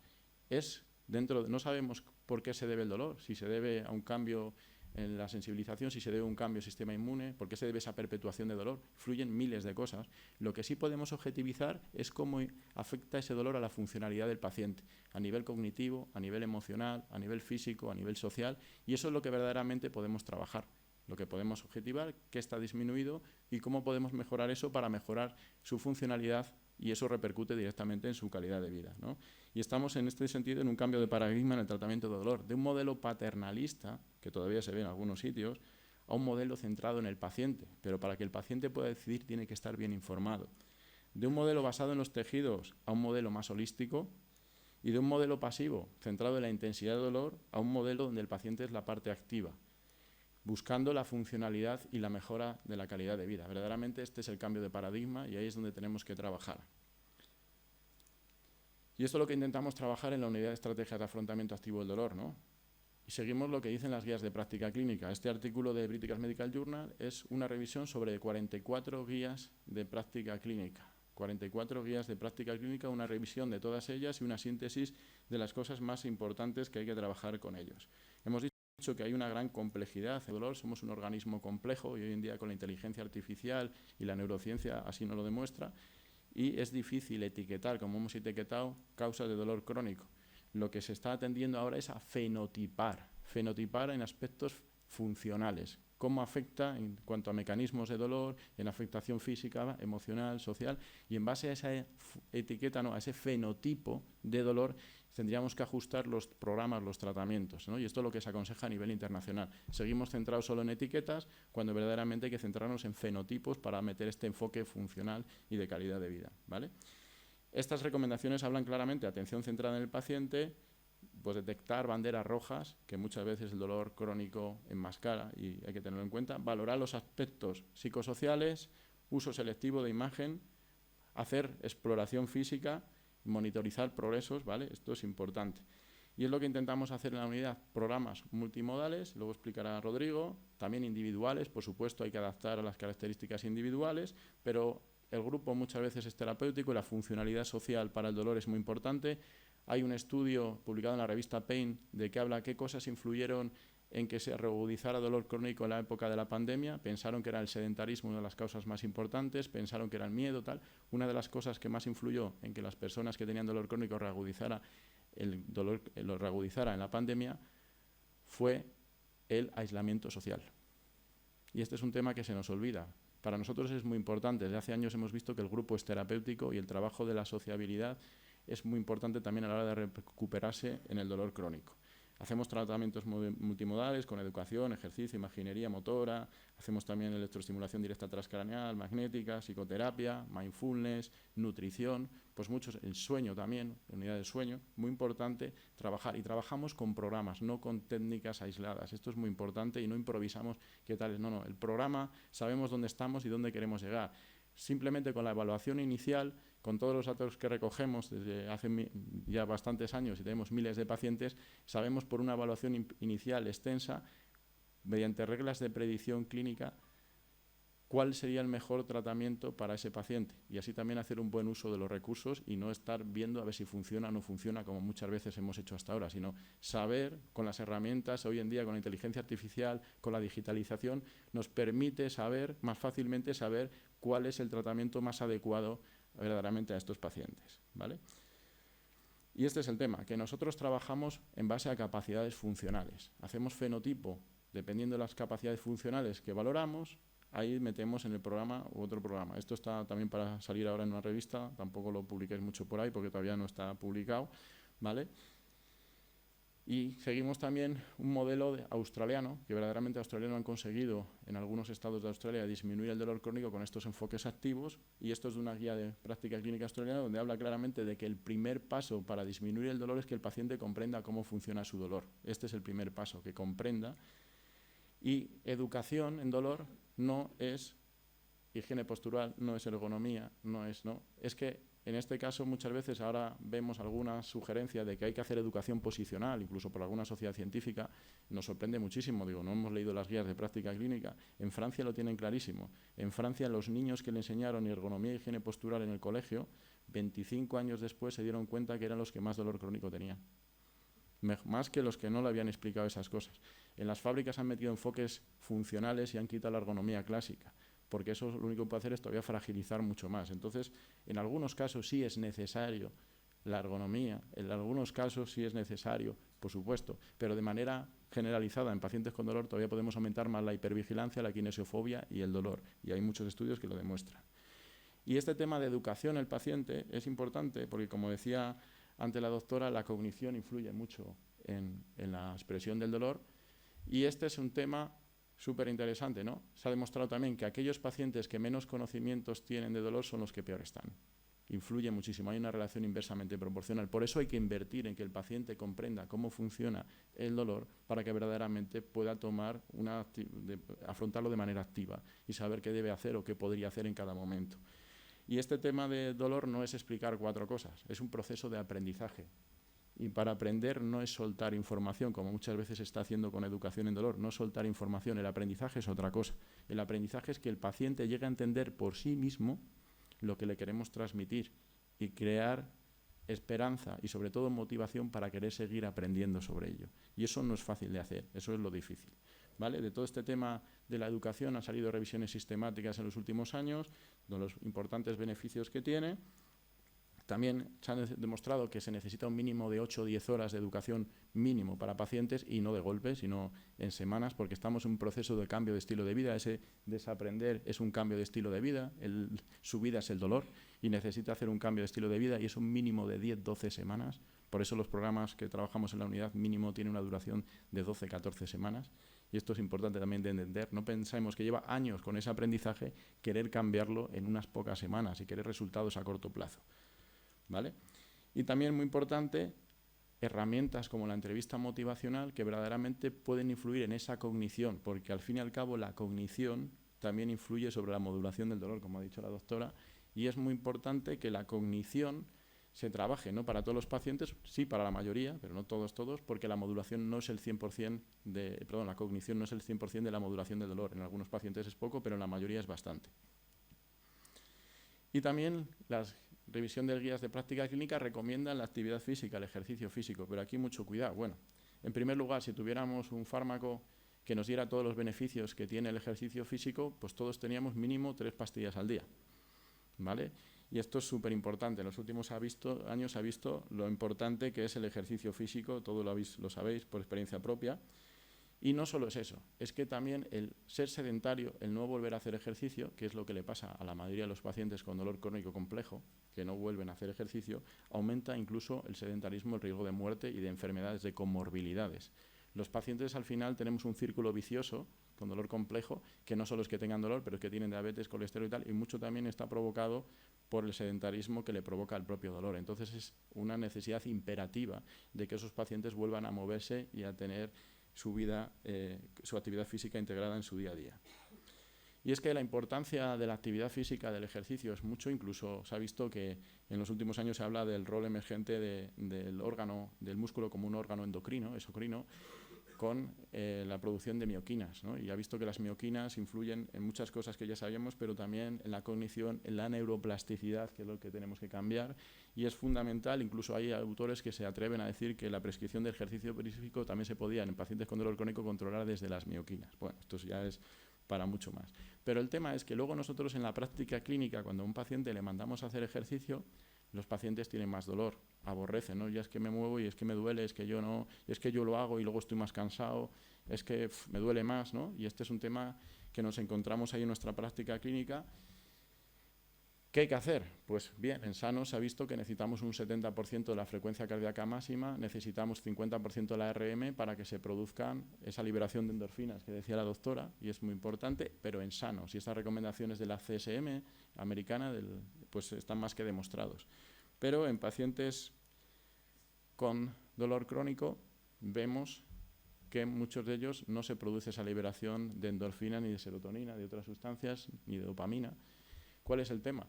C: es no sabemos por qué se debe el dolor, si se debe a un cambio en la sensibilización, si se debe a un cambio en el sistema inmune, por qué se debe esa perpetuación de dolor. Fluyen miles de cosas. Lo que sí podemos objetivizar es cómo afecta ese dolor a la funcionalidad del paciente, a nivel cognitivo, a nivel emocional, a nivel físico, a nivel social, y eso es lo que verdaderamente podemos trabajar. Lo que podemos objetivar, qué está disminuido y cómo podemos mejorar eso para mejorar su funcionalidad, y eso repercute directamente en su calidad de vida, ¿no? Y estamos en este sentido en un cambio de paradigma en el tratamiento de dolor, de un modelo paternalista, que todavía se ve en algunos sitios, a un modelo centrado en el paciente, pero para que el paciente pueda decidir tiene que estar bien informado. De un modelo basado en los tejidos a un modelo más holístico, y de un modelo pasivo, centrado en la intensidad de dolor, a un modelo donde el paciente es la parte activa, buscando la funcionalidad y la mejora de la calidad de vida. Verdaderamente este es el cambio de paradigma y ahí es donde tenemos que trabajar. Y esto es lo que intentamos trabajar en la unidad de estrategias de afrontamiento activo del dolor, ¿no? Y seguimos lo que dicen las guías de práctica clínica. Este artículo de British Medical Journal es una revisión sobre 44 guías de práctica clínica. 44 guías de práctica clínica, una revisión de todas ellas y una síntesis de las cosas más importantes que hay que trabajar con ellos. Hemos dicho que hay una gran complejidad del dolor, somos un organismo complejo y hoy en día con la inteligencia artificial y la neurociencia así nos lo demuestra, y es difícil etiquetar, como hemos etiquetado, causas de dolor crónico. Lo que se está atendiendo ahora es a fenotipar en aspectos funcionales, cómo afecta en cuanto a mecanismos de dolor, en afectación física, emocional, social, y en base a esa etiqueta, no, a ese fenotipo de dolor, tendríamos que ajustar los programas, los tratamientos, ¿no? Y esto es lo que se aconseja a nivel internacional. Seguimos centrados solo en etiquetas, cuando verdaderamente hay que centrarnos en fenotipos para meter este enfoque funcional y de calidad de vida, ¿vale? Estas recomendaciones hablan claramente de atención centrada en el paciente, pues detectar banderas rojas, que muchas veces el dolor crónico enmascara y hay que tenerlo en cuenta, valorar los aspectos psicosociales, uso selectivo de imagen, hacer exploración física, monitorizar progresos, ¿vale? Esto es importante. Y es lo que intentamos hacer en la unidad, programas multimodales, luego explicará Rodrigo, también individuales, por supuesto hay que adaptar a las características individuales, pero el grupo muchas veces es terapéutico y la funcionalidad social para el dolor es muy importante. Hay un estudio publicado en la revista Pain de que habla qué cosas influyeron en que se reagudizara dolor crónico en la época de la pandemia. Pensaron que era el sedentarismo una de las causas más importantes, pensaron que era el miedo, tal. Una de las cosas que más influyó en que las personas que tenían dolor crónico lo reagudizara en la pandemia fue el aislamiento social. Y este es un tema que se nos olvida. Para nosotros es muy importante. Desde hace años hemos visto que el grupo es terapéutico y el trabajo de la sociabilidad es muy importante también a la hora de recuperarse en el dolor crónico. Hacemos tratamientos multimodales con educación, ejercicio, imaginería motora, hacemos también electroestimulación directa transcraneal, magnética, psicoterapia, mindfulness, nutrición, pues muchos, el sueño también, unidad de sueño, muy importante trabajar. Y trabajamos con programas, no con técnicas aisladas. Esto es muy importante y no improvisamos qué tal es. No, el programa sabemos dónde estamos y dónde queremos llegar. Simplemente con la evaluación inicial, con todos los datos que recogemos desde hace ya bastantes años y tenemos miles de pacientes, sabemos por una evaluación inicial extensa, mediante reglas de predicción clínica, cuál sería el mejor tratamiento para ese paciente y así también hacer un buen uso de los recursos y no estar viendo a ver si funciona o no funciona como muchas veces hemos hecho hasta ahora, sino saber con las herramientas hoy en día, con la inteligencia artificial, con la digitalización, nos permite saber, más fácilmente saber cuál es el tratamiento más adecuado verdaderamente a estos pacientes, ¿vale? Y este es el tema, que nosotros trabajamos en base a capacidades funcionales. Hacemos fenotipo dependiendo de las capacidades funcionales que valoramos. Ahí metemos en el programa u otro programa. Esto está también para salir ahora en una revista, tampoco lo publiquéis mucho por ahí porque todavía no está publicado, ¿vale? Y seguimos también un modelo australiano, que verdaderamente australianos han conseguido en algunos estados de Australia disminuir el dolor crónico con estos enfoques activos, y esto es de una guía de práctica clínica australiana donde habla claramente de que el primer paso para disminuir el dolor es que el paciente comprenda cómo funciona su dolor. Este es el primer paso, que comprenda. Y educación en dolor no es higiene postural, no es ergonomía, es que en este caso muchas veces ahora vemos alguna sugerencia de que hay que hacer educación posicional, incluso por alguna sociedad científica, nos sorprende muchísimo, digo, no hemos leído las guías de práctica clínica, en Francia lo tienen clarísimo, en Francia los niños que le enseñaron ergonomía y higiene postural en el colegio, 25 años después se dieron cuenta que eran los que más dolor crónico tenían. Más que los que no le habían explicado esas cosas. En las fábricas han metido enfoques funcionales y han quitado la ergonomía clásica, porque eso lo único que puede hacer es todavía fragilizar mucho más. Entonces, en algunos casos sí es necesario la ergonomía, en algunos casos sí es necesario, por supuesto, pero de manera generalizada en pacientes con dolor todavía podemos aumentar más la hipervigilancia, la kinesiofobia y el dolor, y hay muchos estudios que lo demuestran. Y este tema de educación del paciente es importante porque, como decía ante la doctora, la cognición influye mucho en la expresión del dolor, y este es un tema súper interesante, ¿no? Se ha demostrado también que aquellos pacientes que menos conocimientos tienen de dolor son los que peor están. Influye muchísimo, hay una relación inversamente proporcional. Por eso hay que invertir en que el paciente comprenda cómo funciona el dolor para que verdaderamente pueda afrontarlo de manera activa y saber qué debe hacer o qué podría hacer en cada momento. Y este tema de dolor no es explicar 4 cosas, es un proceso de aprendizaje. Y para aprender no es soltar información, como muchas veces se está haciendo con educación en dolor, no soltar información, el aprendizaje es otra cosa. El aprendizaje es que el paciente llegue a entender por sí mismo lo que le queremos transmitir y crear esperanza y sobre todo motivación para querer seguir aprendiendo sobre ello. Y eso no es fácil de hacer, eso es lo difícil, ¿vale? De todo este tema de la educación han salido revisiones sistemáticas en los últimos años, de los importantes beneficios que tiene. También se ha demostrado que se necesita un mínimo de 8 o 10 horas de educación mínimo para pacientes y no de golpe, sino en semanas, porque estamos en un proceso de cambio de estilo de vida. Ese desaprender es un cambio de estilo de vida, su vida es el dolor y necesita hacer un cambio de estilo de vida y es un mínimo de 10-12 semanas. Por eso los programas que trabajamos en la unidad mínimo tienen una duración de 12-14 semanas. Y esto es importante también de entender. No pensemos que lleva años con ese aprendizaje, querer cambiarlo en unas pocas semanas y querer resultados a corto plazo, ¿vale? Y también muy importante, herramientas como la entrevista motivacional que verdaderamente pueden influir en esa cognición, porque al fin y al cabo la cognición también influye sobre la modulación del dolor, como ha dicho la doctora, y es muy importante que la cognición se trabaje, no para todos los pacientes, sí para la mayoría, pero no todos, porque la modulación no es el 100% la cognición no es el 100% de la modulación del dolor. En algunos pacientes es poco, pero en la mayoría es bastante. Y también la revisión de guías de práctica clínica recomiendan la actividad física, el ejercicio físico, pero aquí mucho cuidado. Bueno, en primer lugar, si tuviéramos un fármaco que nos diera todos los beneficios que tiene el ejercicio físico, pues todos teníamos mínimo 3 pastillas al día, ¿vale? Y esto es súper importante. En los últimos años se ha visto lo importante que es el ejercicio físico, todo lo sabéis por experiencia propia. Y no solo es eso, es que también el ser sedentario, el no volver a hacer ejercicio, que es lo que le pasa a la mayoría de los pacientes con dolor crónico complejo, que no vuelven a hacer ejercicio, aumenta incluso el sedentarismo, el riesgo de muerte y de enfermedades, de comorbilidades. Los pacientes al final tenemos un círculo vicioso con dolor complejo, que no solo es que tengan dolor, pero es que tienen diabetes, colesterol y tal, y mucho también está provocado por el sedentarismo que le provoca el propio dolor. Entonces es una necesidad imperativa de que esos pacientes vuelvan a moverse y a tener su vida, su actividad física integrada en su día a día. Y es que la importancia de la actividad física, del ejercicio, es mucho. Incluso se ha visto que en los últimos años se habla del rol emergente del órgano, del músculo como un órgano endocrino, exocrino, con la producción de mioquinas, ¿no? Y ha visto que las mioquinas influyen en muchas cosas que ya sabíamos, pero también en la cognición, en la neuroplasticidad, que es lo que tenemos que cambiar, y es fundamental. Incluso hay autores que se atreven a decir que la prescripción de ejercicio físico también se podía, en pacientes con dolor crónico, controlar desde las mioquinas. Bueno, esto ya es para mucho más. Pero el tema es que luego nosotros en la práctica clínica, cuando a un paciente le mandamos a hacer ejercicio, los pacientes tienen más dolor, aborrecen, ¿no? Ya es que me muevo y es que me duele, es que yo no, es que yo lo hago y luego estoy más cansado, es que me duele más, ¿no? Y este es un tema que nos encontramos ahí en nuestra práctica clínica. ¿Qué hay que hacer? Pues bien, en sanos se ha visto que necesitamos un 70% de la frecuencia cardíaca máxima, necesitamos 50% de la ARM para que se produzcan esa liberación de endorfinas que decía la doctora, y es muy importante, pero en sanos. Y estas recomendaciones de la CSM americana pues están más que demostrados. Pero en pacientes con dolor crónico vemos que en muchos de ellos no se produce esa liberación de endorfina, ni de serotonina, de otras sustancias, ni de dopamina. ¿Cuál es el tema?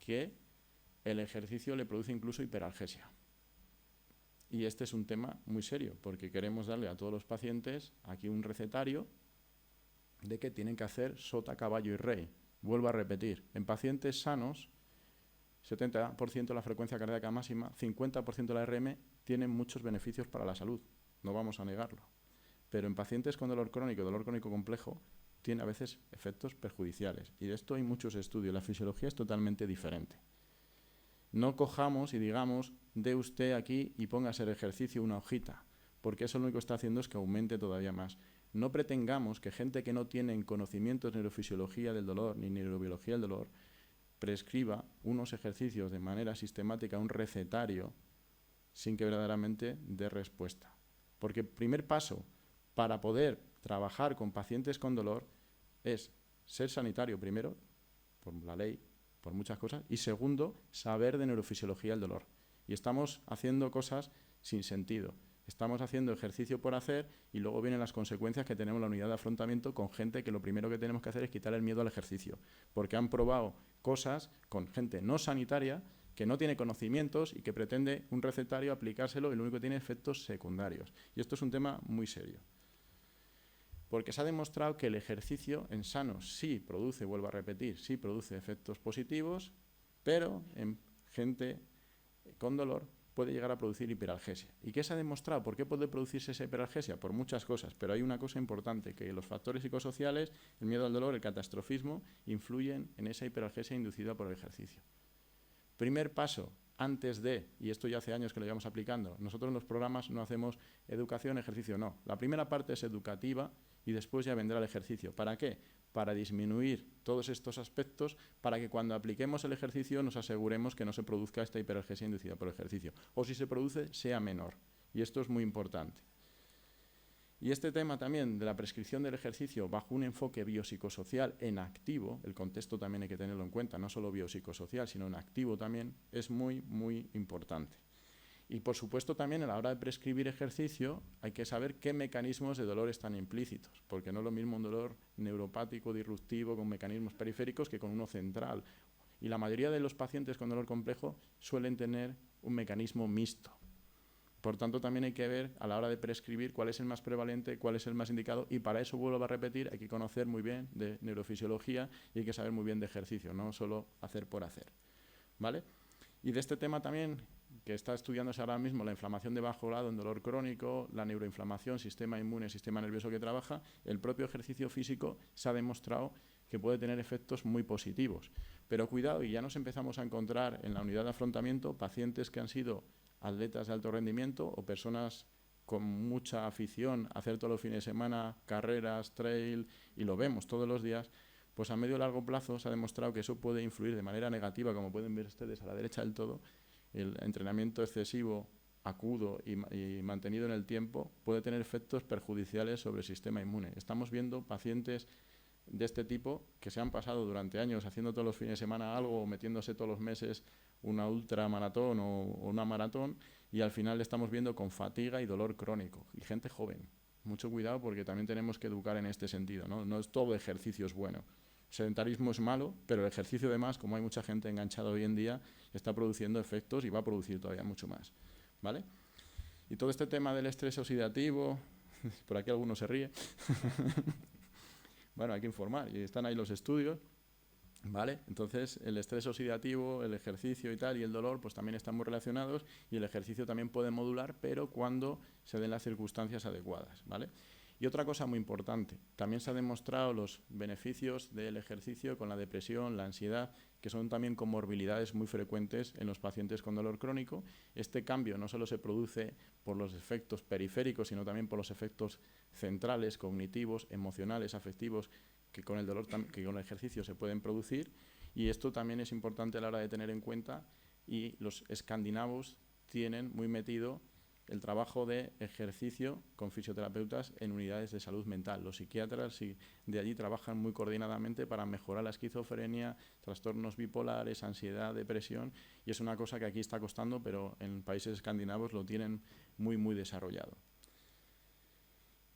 C: Que el ejercicio le produce incluso hiperalgesia. Y este es un tema muy serio, porque queremos darle a todos los pacientes aquí un recetario de que tienen que hacer sota, caballo y rey. Vuelvo a repetir, en pacientes sanos, 70% de la frecuencia cardíaca máxima, 50% de la RM, tienen muchos beneficios para la salud, no vamos a negarlo. Pero en pacientes con dolor crónico complejo, tiene a veces efectos perjudiciales. Y de esto hay muchos estudios. La fisiología es totalmente diferente. No cojamos y digamos, dé usted aquí y ponga a hacer ejercicio una hojita, porque eso lo único que está haciendo es que aumente todavía más. No pretengamos que gente que no tiene conocimientos de neurofisiología del dolor ni neurobiología del dolor prescriba unos ejercicios de manera sistemática, un recetario, sin que verdaderamente dé respuesta. Porque el primer paso para poder trabajar con pacientes con dolor es ser sanitario primero, por la ley, por muchas cosas, y segundo, saber de neurofisiología del dolor. Y estamos haciendo cosas sin sentido. Estamos haciendo ejercicio por hacer y luego vienen las consecuencias que tenemos en la unidad de afrontamiento con gente que lo primero que tenemos que hacer es quitar el miedo al ejercicio, porque han probado cosas con gente no sanitaria que no tiene conocimientos y que pretende un recetario aplicárselo y lo único que tiene efectos secundarios. Y esto es un tema muy serio. Porque se ha demostrado que el ejercicio en sanos sí produce, vuelvo a repetir, sí produce efectos positivos, pero en gente con dolor puede llegar a producir hiperalgesia. ¿Y qué se ha demostrado? ¿Por qué puede producirse esa hiperalgesia? Por muchas cosas, pero hay una cosa importante, que los factores psicosociales, el miedo al dolor, el catastrofismo, influyen en esa hiperalgesia inducida por el ejercicio. Primer paso, antes de, y esto ya hace años que lo llevamos aplicando, nosotros en los programas no hacemos educación, ejercicio, no. La primera parte es educativa y después ya vendrá el ejercicio. ¿Para qué? Para disminuir todos estos aspectos, para que cuando apliquemos el ejercicio nos aseguremos que no se produzca esta hiperalgesia inducida por el ejercicio. O si se produce, sea menor. Y esto es muy importante. Y este tema también de la prescripción del ejercicio bajo un enfoque biopsicosocial en activo, el contexto también hay que tenerlo en cuenta, no solo biopsicosocial, sino en activo también, es muy, muy importante. Y por supuesto también a la hora de prescribir ejercicio hay que saber qué mecanismos de dolor están implícitos, porque no es lo mismo un dolor neuropático, disruptivo, con mecanismos periféricos que con uno central. Y la mayoría de los pacientes con dolor complejo suelen tener un mecanismo mixto. Por tanto, también hay que ver a la hora de prescribir cuál es el más prevalente, cuál es el más indicado, y para eso, vuelvo a repetir, hay que conocer muy bien de neurofisiología y hay que saber muy bien de ejercicio, no solo hacer por hacer, ¿vale? Y de este tema también, que está estudiándose ahora mismo, la inflamación de bajo grado en dolor crónico, la neuroinflamación, sistema inmune, sistema nervioso que trabaja, el propio ejercicio físico se ha demostrado que puede tener efectos muy positivos. Pero cuidado, y ya nos empezamos a encontrar en la unidad de afrontamiento pacientes que han sido atletas de alto rendimiento o personas con mucha afición hacer todos los fines de semana carreras, trail, y lo vemos todos los días, pues a medio y largo plazo se ha demostrado que eso puede influir de manera negativa, como pueden ver ustedes a la derecha del todo. El entrenamiento excesivo, agudo y mantenido en el tiempo puede tener efectos perjudiciales sobre el sistema inmune. Estamos viendo pacientes de este tipo que se han pasado durante años haciendo todos los fines de semana algo o metiéndose todos los meses una ultramaratón o una maratón, y al final le estamos viendo con fatiga y dolor crónico, y gente joven. Mucho cuidado, porque también tenemos que educar en este sentido, ¿no? No es todo ejercicio es bueno. Sedentarismo es malo, pero el ejercicio además, como hay mucha gente enganchada hoy en día, está produciendo efectos y va a producir todavía mucho más, ¿vale? Y todo este tema del estrés oxidativo, por aquí alguno se ríe, bueno, hay que informar, y están ahí los estudios, ¿vale? Entonces, el estrés oxidativo, el ejercicio y tal, y el dolor, pues también están muy relacionados, y el ejercicio también puede modular, pero cuando se den las circunstancias adecuadas, ¿vale? Y otra cosa muy importante, también se han demostrado los beneficios del ejercicio con la depresión, la ansiedad, que son también comorbilidades muy frecuentes en los pacientes con dolor crónico. Este cambio no solo se produce por los efectos periféricos, sino también por los efectos centrales, cognitivos, emocionales, afectivos, que con el dolor, que con el ejercicio se pueden producir, y esto también es importante a la hora de tener en cuenta, y los escandinavos tienen muy metido el trabajo de ejercicio con fisioterapeutas en unidades de salud mental. Los psiquiatras de allí trabajan muy coordinadamente para mejorar la esquizofrenia, trastornos bipolares, ansiedad, depresión, y es una cosa que aquí está costando, pero en países escandinavos lo tienen muy, muy desarrollado.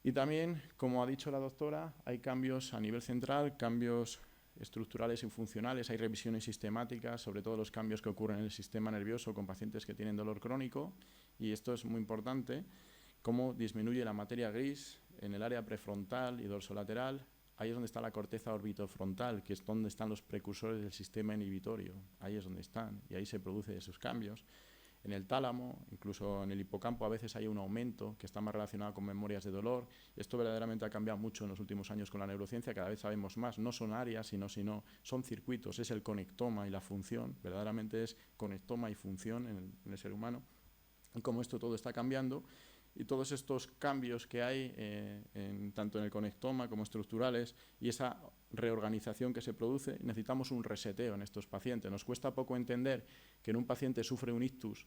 C: Y también, como ha dicho la doctora, hay cambios a nivel central, cambios estructurales y funcionales, hay revisiones sistemáticas sobre todos los cambios que ocurren en el sistema nervioso con pacientes que tienen dolor crónico, y esto es muy importante, cómo disminuye la materia gris en el área prefrontal y dorsolateral. Ahí es donde está la corteza orbitofrontal, que es donde están los precursores del sistema inhibitorio, ahí es donde están, y ahí se producen esos cambios. En el tálamo, incluso en el hipocampo, a veces hay un aumento que está más relacionado con memorias de dolor. Esto verdaderamente ha cambiado mucho en los últimos años con la neurociencia, cada vez sabemos más, no son áreas, sino son circuitos, es el conectoma y la función, verdaderamente es conectoma y función en el ser humano, y cómo esto todo está cambiando, y todos estos cambios que hay, tanto en el conectoma como estructurales, y esa reorganización que se produce, necesitamos un reseteo en estos pacientes. Nos cuesta poco entender que en un paciente sufre un ictus,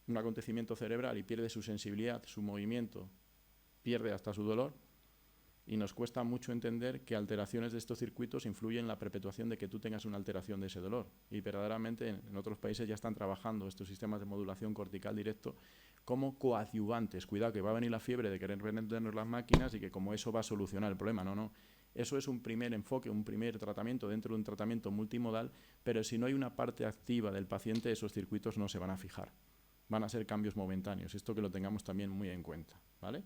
C: un acontecimiento cerebral, y pierde su sensibilidad, su movimiento, pierde hasta su dolor, y nos cuesta mucho entender que alteraciones de estos circuitos influyen en la perpetuación de que tú tengas una alteración de ese dolor. Y verdaderamente en otros países ya están trabajando estos sistemas de modulación cortical directo como coadyuvantes. Cuidado, que va a venir la fiebre de querer vendernos las máquinas y que como eso va a solucionar el problema. No. Eso es un primer enfoque, un primer tratamiento dentro de un tratamiento multimodal, pero si no hay una parte activa del paciente, esos circuitos no se van a fijar. Van a ser cambios momentáneos. Esto que lo tengamos también muy en cuenta, ¿vale?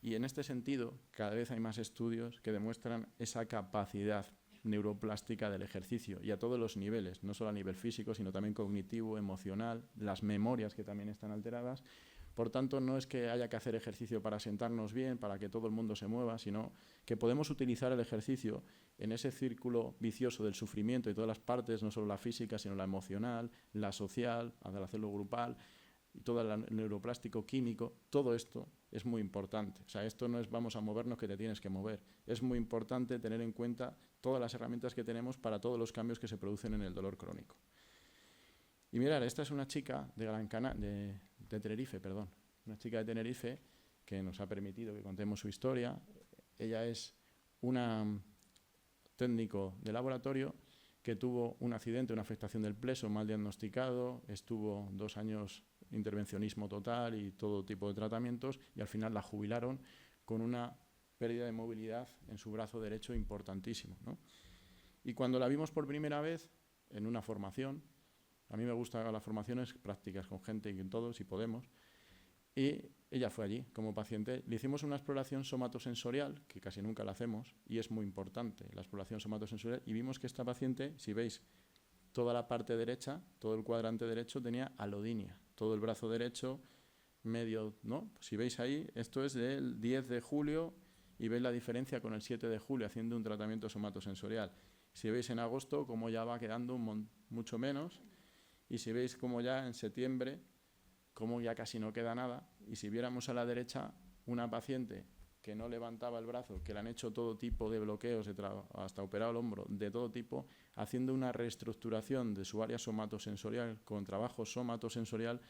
C: Y en este sentido, cada vez hay más estudios que demuestran esa capacidad neuroplástica del ejercicio, y a todos los niveles, no solo a nivel físico, sino también cognitivo, emocional, las memorias que también están alteradas. Por tanto, no es que haya que hacer ejercicio para sentarnos bien, para que todo el mundo se mueva, sino que podemos utilizar el ejercicio en ese círculo vicioso del sufrimiento y todas las partes, no solo la física, sino la emocional, la social, al hacerlo grupal, y todo el neuroplástico, químico, todo esto es muy importante. O sea, esto no es vamos a movernos que te tienes que mover. Es muy importante tener en cuenta todas las herramientas que tenemos para todos los cambios que se producen en el dolor crónico. Y mirad, esta es una chica de Tenerife, una chica de Tenerife que nos ha permitido que contemos su historia. Ella es una técnico de laboratorio que tuvo un accidente, una afectación del pleso mal diagnosticado, estuvo 2 años intervencionismo total y todo tipo de tratamientos, y al final la jubilaron con una pérdida de movilidad en su brazo derecho importantísimo, ¿no? Y cuando la vimos por primera vez en una formación, a mí me gustan las formaciones prácticas con gente y con todos, si podemos, y ella fue allí como paciente. Le hicimos una exploración somatosensorial, que casi nunca la hacemos, y es muy importante la exploración somatosensorial, y vimos que esta paciente, si veis, toda la parte derecha, todo el cuadrante derecho tenía alodinia, todo el brazo derecho, medio, ¿no? Si veis ahí, esto es del 10 de julio y veis la diferencia con el 7 de julio haciendo un tratamiento somatosensorial. Si veis en agosto, como ya va quedando mucho menos, y si veis como ya en septiembre cómo ya casi no queda nada, y si viéramos a la derecha una paciente que no levantaba el brazo, que le han hecho todo tipo de bloqueos, hasta operado el hombro, de todo tipo, haciendo una reestructuración de su área somatosensorial, con trabajo somatosensorial,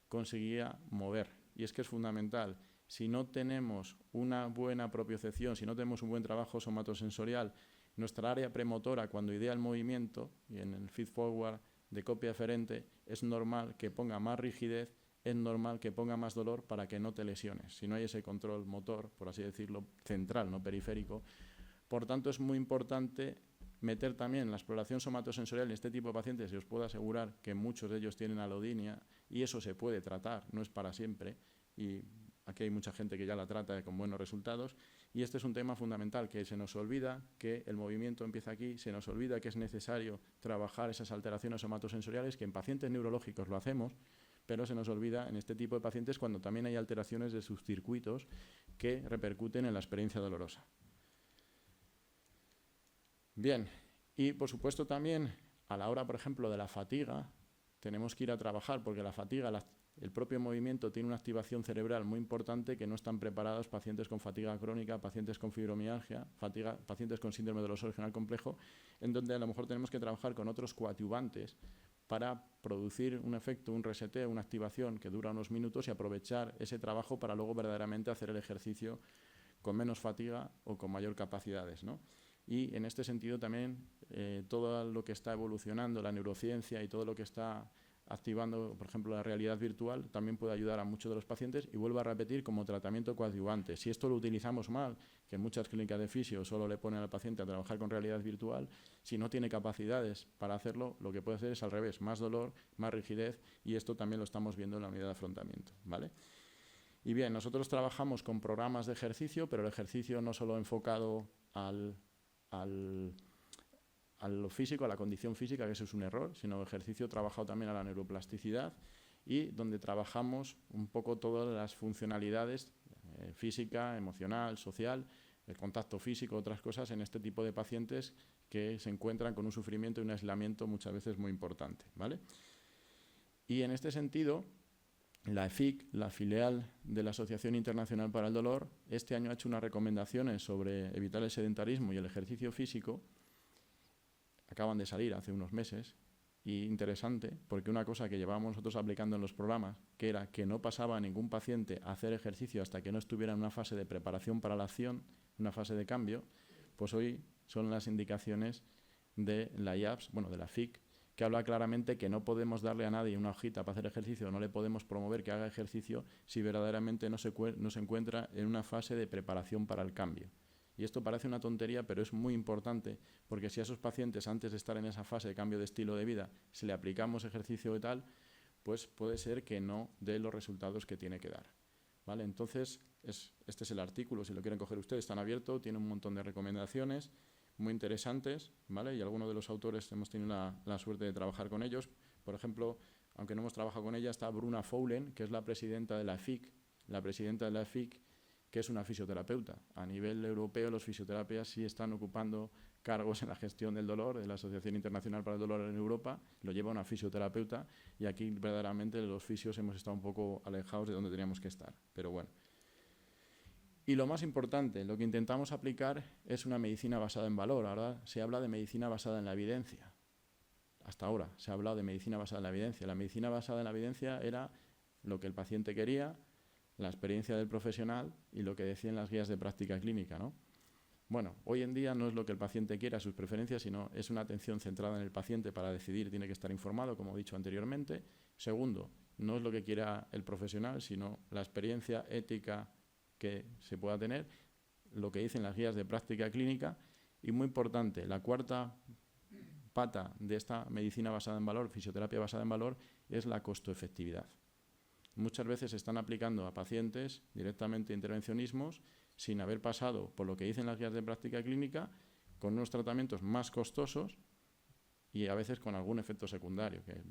C: conseguía mover. Y es que es fundamental. Si no tenemos una buena propiocepción, si no tenemos un buen trabajo somatosensorial, nuestra área premotora, cuando idea el movimiento, y en el feed forward de copia eferente, es normal que ponga más rigidez, es normal que ponga más dolor para que no te lesiones. Si no hay ese control motor, por así decirlo, central, no periférico. Por tanto, es muy importante meter también la exploración somatosensorial en este tipo de pacientes, y os puedo asegurar que muchos de ellos tienen alodinia, y eso se puede tratar, no es para siempre, y aquí hay mucha gente que ya la trata con buenos resultados, y este es un tema fundamental, que se nos olvida que el movimiento empieza aquí, se nos olvida que es necesario trabajar esas alteraciones somatosensoriales, que en pacientes neurológicos lo hacemos, pero se nos olvida en este tipo de pacientes cuando también hay alteraciones de sus circuitos que repercuten en la experiencia dolorosa. Bien, y por supuesto también a la hora, por ejemplo, de la fatiga, tenemos que ir a trabajar, porque la fatiga, el propio movimiento tiene una activación cerebral muy importante que no están preparados pacientes con fatiga crónica, pacientes con fibromialgia, pacientes con síndrome doloroso regional complejo, en donde a lo mejor tenemos que trabajar con otros coadyuvantes para producir un efecto, un reseteo, una activación que dura unos minutos y aprovechar ese trabajo para luego verdaderamente hacer el ejercicio con menos fatiga o con mayor capacidades, ¿no? Y en este sentido también todo lo que está evolucionando, la neurociencia y todo lo que está activando, por ejemplo, la realidad virtual, también puede ayudar a muchos de los pacientes, y vuelvo a repetir, como tratamiento coadyuvante. Si esto lo utilizamos mal, que en muchas clínicas de fisio solo le ponen al paciente a trabajar con realidad virtual, si no tiene capacidades para hacerlo, lo que puede hacer es al revés, más dolor, más rigidez, y esto también lo estamos viendo en la unidad de afrontamiento, ¿vale? Y bien, nosotros trabajamos con programas de ejercicio, pero el ejercicio no solo enfocado a lo físico, a la condición física, que eso es un error, sino ejercicio trabajado también a la neuroplasticidad, y donde trabajamos un poco todas las funcionalidades física, emocional, social, el contacto físico, otras cosas en este tipo de pacientes que se encuentran con un sufrimiento y un aislamiento muchas veces muy importante, ¿vale? Y en este sentido, la EFIC, la filial de la Asociación Internacional para el Dolor, este año ha hecho unas recomendaciones sobre evitar el sedentarismo y el ejercicio físico. Acaban de salir hace unos meses, y interesante, porque una cosa que llevábamos nosotros aplicando en los programas, que era que no pasaba a ningún paciente a hacer ejercicio hasta que no estuviera en una fase de preparación para la acción, una fase de cambio, pues hoy son las indicaciones de la IAPS, bueno, de la FIC, que habla claramente que no podemos darle a nadie una hojita para hacer ejercicio, no le podemos promover que haga ejercicio si verdaderamente no se encuentra en una fase de preparación para el cambio. Y esto parece una tontería, pero es muy importante, porque si a esos pacientes, antes de estar en esa fase de cambio de estilo de vida, se le aplicamos ejercicio y tal, pues puede ser que no dé los resultados que tiene que dar, ¿vale? Entonces, este es el artículo, si lo quieren coger ustedes, están abierto, tiene un montón de recomendaciones muy interesantes, ¿vale? Y algunos de los autores hemos tenido la suerte de trabajar con ellos. Por ejemplo, aunque no hemos trabajado con ella, está Bruna Foulen, que es la presidenta de la EFIC, que es una fisioterapeuta. A nivel europeo, los fisioterapias sí están ocupando cargos en la gestión del dolor, de la Asociación Internacional para el Dolor en Europa, lo lleva una fisioterapeuta, y aquí verdaderamente los fisios hemos estado un poco alejados de donde teníamos que estar, pero bueno. Y lo más importante, lo que intentamos aplicar es una medicina basada en valor. Ahora se habla de medicina basada en la evidencia. Hasta ahora se ha hablado de medicina basada en la evidencia. La medicina basada en la evidencia era lo que el paciente quería, la experiencia del profesional y lo que decían las guías de práctica clínica, ¿no? Bueno, hoy en día no es lo que el paciente quiera, sus preferencias, sino es una atención centrada en el paciente. Para decidir tiene que estar informado, como he dicho anteriormente. Segundo, no es lo que quiera el profesional, sino la experiencia ética que se pueda tener, lo que dicen las guías de práctica clínica. Y muy importante, la cuarta pata de esta medicina basada en valor, fisioterapia basada en valor, es la costo-efectividad. Muchas veces se están aplicando a pacientes directamente intervencionismos sin haber pasado por lo que dicen las guías de práctica clínica, con unos tratamientos más costosos y a veces con algún efecto secundario, que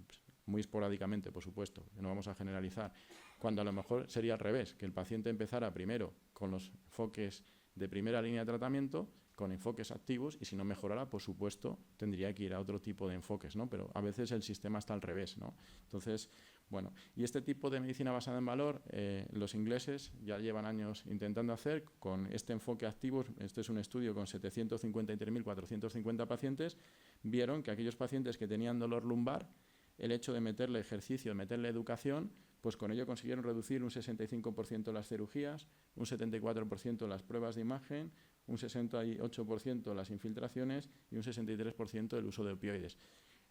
C: muy esporádicamente, por supuesto, que no vamos a generalizar, cuando a lo mejor sería al revés, que el paciente empezara primero con los enfoques de primera línea de tratamiento con enfoques activos, y si no mejorara, por supuesto, tendría que ir a otro tipo de enfoques, ¿no? Pero a veces el sistema está al revés, ¿no? Entonces, bueno, y este tipo de medicina basada en valor, los ingleses ya llevan años intentando hacer con este enfoque activo. Este es un estudio con 753.450 pacientes. Vieron que aquellos pacientes que tenían dolor lumbar, el hecho de meterle ejercicio, de meterle educación, pues con ello consiguieron reducir un 65% las cirugías, un 74% las pruebas de imagen, un 68% las infiltraciones y un 63% el uso de opioides.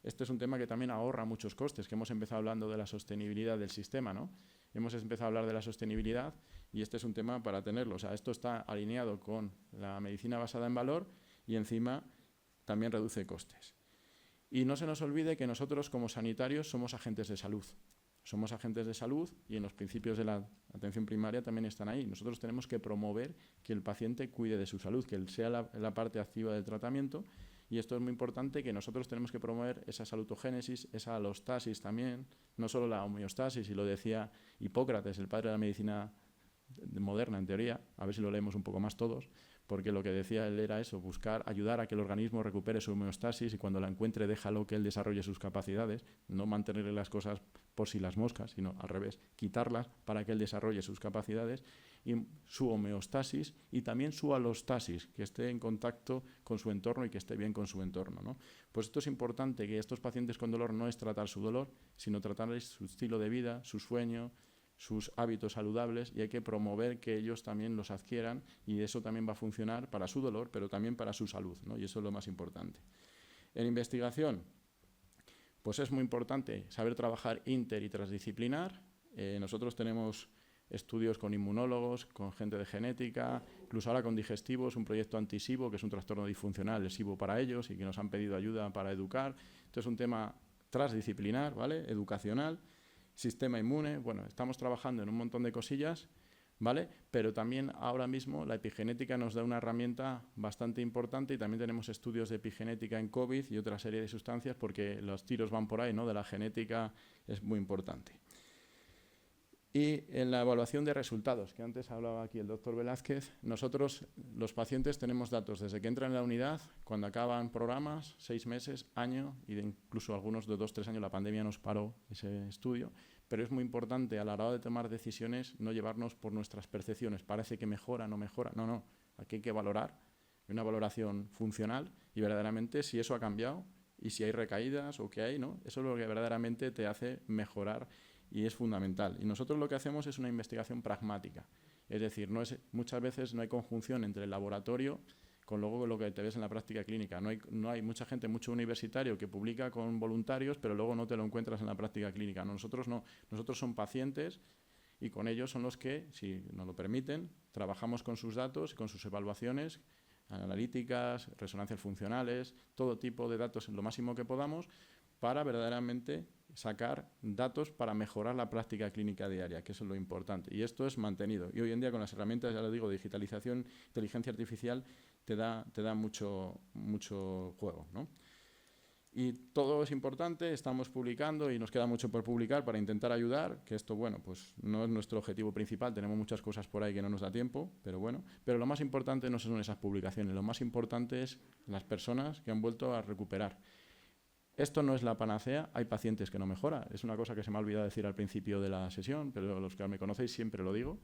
C: Este es un tema que también ahorra muchos costes, que hemos empezado hablando de la sostenibilidad del sistema, ¿no? Hemos empezado a hablar de la sostenibilidad y este es un tema para tenerlo. O sea, esto está alineado con la medicina basada en valor y encima también reduce costes. Y no se nos olvide que nosotros como sanitarios somos agentes de salud. Somos agentes de salud y en los principios de la atención primaria también están ahí. Nosotros tenemos que promover que el paciente cuide de su salud, que él sea la parte activa del tratamiento, y esto es muy importante, que nosotros tenemos que promover esa salutogénesis, esa alostasis también, no solo la homeostasis, y lo decía Hipócrates, el padre de la medicina moderna en teoría, a ver si lo leemos un poco más todos, porque lo que decía él era eso, buscar, ayudar a que el organismo recupere su homeostasis y cuando la encuentre déjalo que él desarrolle sus capacidades, no mantenerle las cosas por si las moscas, sino al revés, quitarlas para que él desarrolle sus capacidades y su homeostasis y también su alostasis, que esté en contacto con su entorno y que esté bien con su entorno, ¿no? Pues esto es importante, que estos pacientes con dolor no es tratar su dolor, sino tratar su estilo de vida, su sueño, sus hábitos saludables, y hay que promover que ellos también los adquieran y eso también va a funcionar para su dolor, pero también para su salud, ¿no? Y eso es lo más importante. En investigación, pues es muy importante saber trabajar inter y transdisciplinar. Nosotros tenemos estudios con inmunólogos, con gente de genética, incluso ahora con digestivos, un proyecto anti-SIBO, que es un trastorno disfuncional, el SIBO para ellos, y que nos han pedido ayuda para educar. Esto es un tema transdisciplinar, ¿vale? Educacional. Sistema inmune, bueno, estamos trabajando en un montón de cosillas, ¿vale? Pero también ahora mismo la epigenética nos da una herramienta bastante importante y también tenemos estudios de epigenética en COVID y otra serie de sustancias porque los tiros van por ahí, ¿no? De la genética es muy importante. Y en la evaluación de resultados, que antes hablaba aquí el doctor Velázquez, nosotros, los pacientes, tenemos datos desde que entran en la unidad, cuando acaban programas, 6 meses, año, y incluso algunos de 2-3 años, la pandemia nos paró ese estudio, pero es muy importante a la hora de tomar decisiones no llevarnos por nuestras percepciones, parece que mejora, no mejora, no, aquí hay que valorar, una valoración funcional y verdaderamente si eso ha cambiado y si hay recaídas o qué hay, ¿no? Eso es lo que verdaderamente te hace mejorar y es fundamental. Y nosotros lo que hacemos es una investigación pragmática. Es decir, muchas veces no hay conjunción entre el laboratorio con luego lo que te ves en la práctica clínica. No hay mucha gente, mucho universitario que publica con voluntarios, pero luego no te lo encuentras en la práctica clínica. Nosotros no. Nosotros son pacientes y con ellos son los que, si nos lo permiten, trabajamos con sus datos, con sus evaluaciones, analíticas, resonancias funcionales, todo tipo de datos en lo máximo que podamos, para verdaderamente sacar datos para mejorar la práctica clínica diaria, que eso es lo importante. Y esto es mantenido. Y hoy en día con las herramientas, ya lo digo, digitalización, inteligencia artificial, te da mucho juego, ¿no? Y todo es importante, estamos publicando y nos queda mucho por publicar para intentar ayudar, que esto, bueno, pues no es nuestro objetivo principal, tenemos muchas cosas por ahí que no nos da tiempo, pero bueno. Pero lo más importante no son esas publicaciones, lo más importante es las personas que han vuelto a recuperar. Esto no es la panacea, hay pacientes que no mejoran. Es una cosa que se me ha olvidado decir al principio de la sesión, pero los que me conocéis siempre lo digo,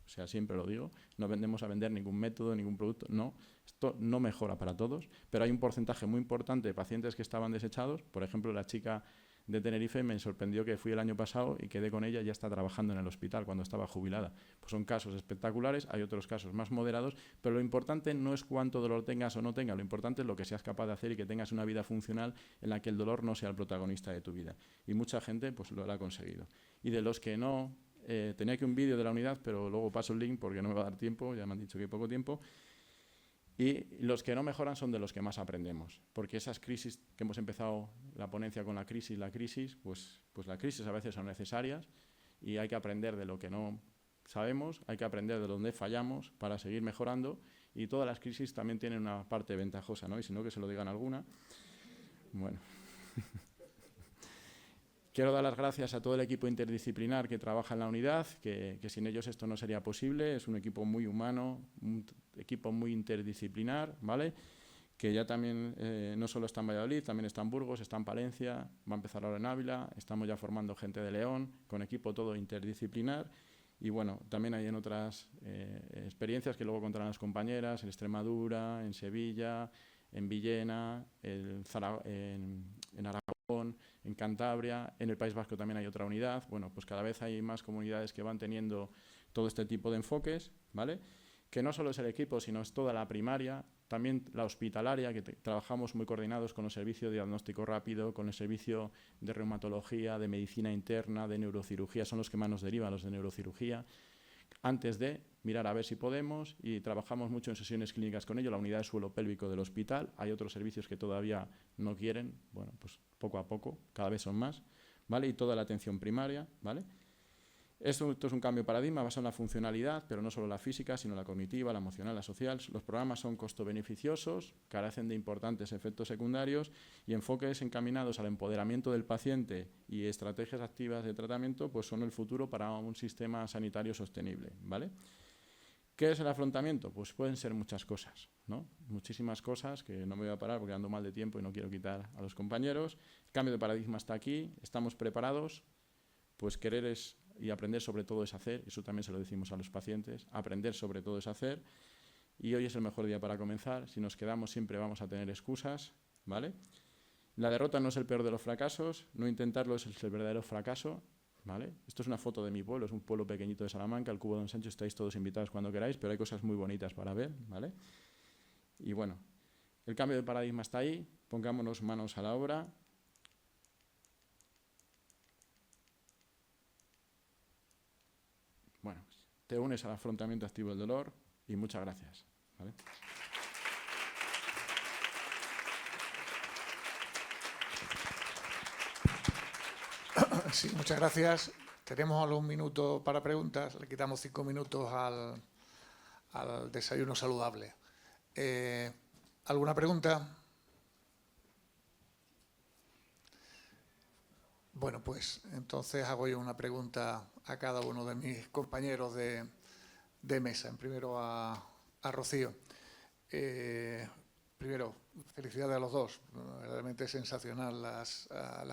C: o sea, siempre lo digo. No vendemos a vender ningún método, ningún producto, no. Esto no mejora para todos, pero hay un porcentaje muy importante de pacientes que estaban desechados. Por ejemplo, la chica de Tenerife me sorprendió que fui el año pasado y quedé con ella y ya está trabajando en el hospital cuando estaba jubilada. Pues son casos espectaculares, hay otros casos más moderados, pero lo importante no es cuánto dolor tengas o no tengas, lo importante es lo que seas capaz de hacer y que tengas una vida funcional en la que el dolor no sea el protagonista de tu vida. Y mucha gente pues lo ha conseguido. Y de los que no, tenía aquí un vídeo de la unidad, pero luego paso el link porque no me va a dar tiempo, ya me han dicho que hay poco tiempo. Y los que no mejoran son de los que más aprendemos, porque esas crisis que hemos empezado la ponencia con la crisis, pues las crisis a veces son necesarias y hay que aprender de lo que no sabemos, hay que aprender de dónde fallamos para seguir mejorando y todas las crisis también tienen una parte ventajosa, ¿no? Y si no, que se lo digan alguna. Bueno. Quiero dar las gracias a todo el equipo interdisciplinar que trabaja en la unidad, que sin ellos esto no sería posible. Es un equipo muy humano, un equipo muy interdisciplinar, ¿vale? Que ya también no solo está en Valladolid, también está en Burgos, está en Palencia, va a empezar ahora en Ávila, estamos ya formando gente de León, con equipo todo interdisciplinar. Y bueno, también hay en otras experiencias que luego contarán las compañeras, en Extremadura, en Sevilla, en Villena, en Aragón, en Cantabria, en el País Vasco también hay otra unidad. Bueno, pues cada vez hay más comunidades que van teniendo todo este tipo de enfoques, ¿vale? Que no solo es el equipo, sino es toda la primaria, también la hospitalaria, que trabajamos muy coordinados con el servicio de diagnóstico rápido, con el servicio de reumatología, de medicina interna, de neurocirugía, son los que más nos derivan, los de neurocirugía, antes de mirar a ver si podemos, y trabajamos mucho en sesiones clínicas con ello, la unidad de suelo pélvico del hospital. Hay otros servicios que todavía no quieren, bueno, pues poco a poco, cada vez son más, ¿vale? Y toda la atención primaria, ¿vale? Esto es un cambio de paradigma basado en la funcionalidad, pero no solo la física, sino la cognitiva, la emocional, la social. Los programas son costo-beneficiosos, carecen de importantes efectos secundarios y enfoques encaminados al empoderamiento del paciente y estrategias activas de tratamiento, pues son el futuro para un sistema sanitario sostenible, ¿vale? ¿Qué es el afrontamiento? Pues pueden ser muchas cosas, ¿no? Muchísimas cosas que no me voy a parar porque ando mal de tiempo y no quiero quitar a los compañeros. El cambio de paradigma está aquí, estamos preparados, pues querer es y aprender sobre todo es hacer, eso también se lo decimos a los pacientes, aprender sobre todo es hacer, y hoy es el mejor día para comenzar. Si nos quedamos siempre vamos a tener excusas, ¿vale? La derrota no es el peor de los fracasos, no intentarlo es el verdadero fracaso, ¿vale? Esto es una foto de mi pueblo, es un pueblo pequeñito de Salamanca, el Cubo Don Sancho, estáis todos invitados cuando queráis, pero hay cosas muy bonitas para ver, ¿vale? Y bueno, el cambio de paradigma está ahí, pongámonos manos a la obra. Bueno, te unes al afrontamiento activo del dolor y muchas gracias, ¿vale?
A: Sí, muchas gracias. Tenemos ahora un minuto para preguntas. Le quitamos 5 minutos al desayuno saludable. ¿Alguna pregunta? Bueno, pues entonces hago yo una pregunta a cada uno de mis compañeros de mesa. En primero a Rocío. Primero, felicidades a los dos. Realmente sensacional las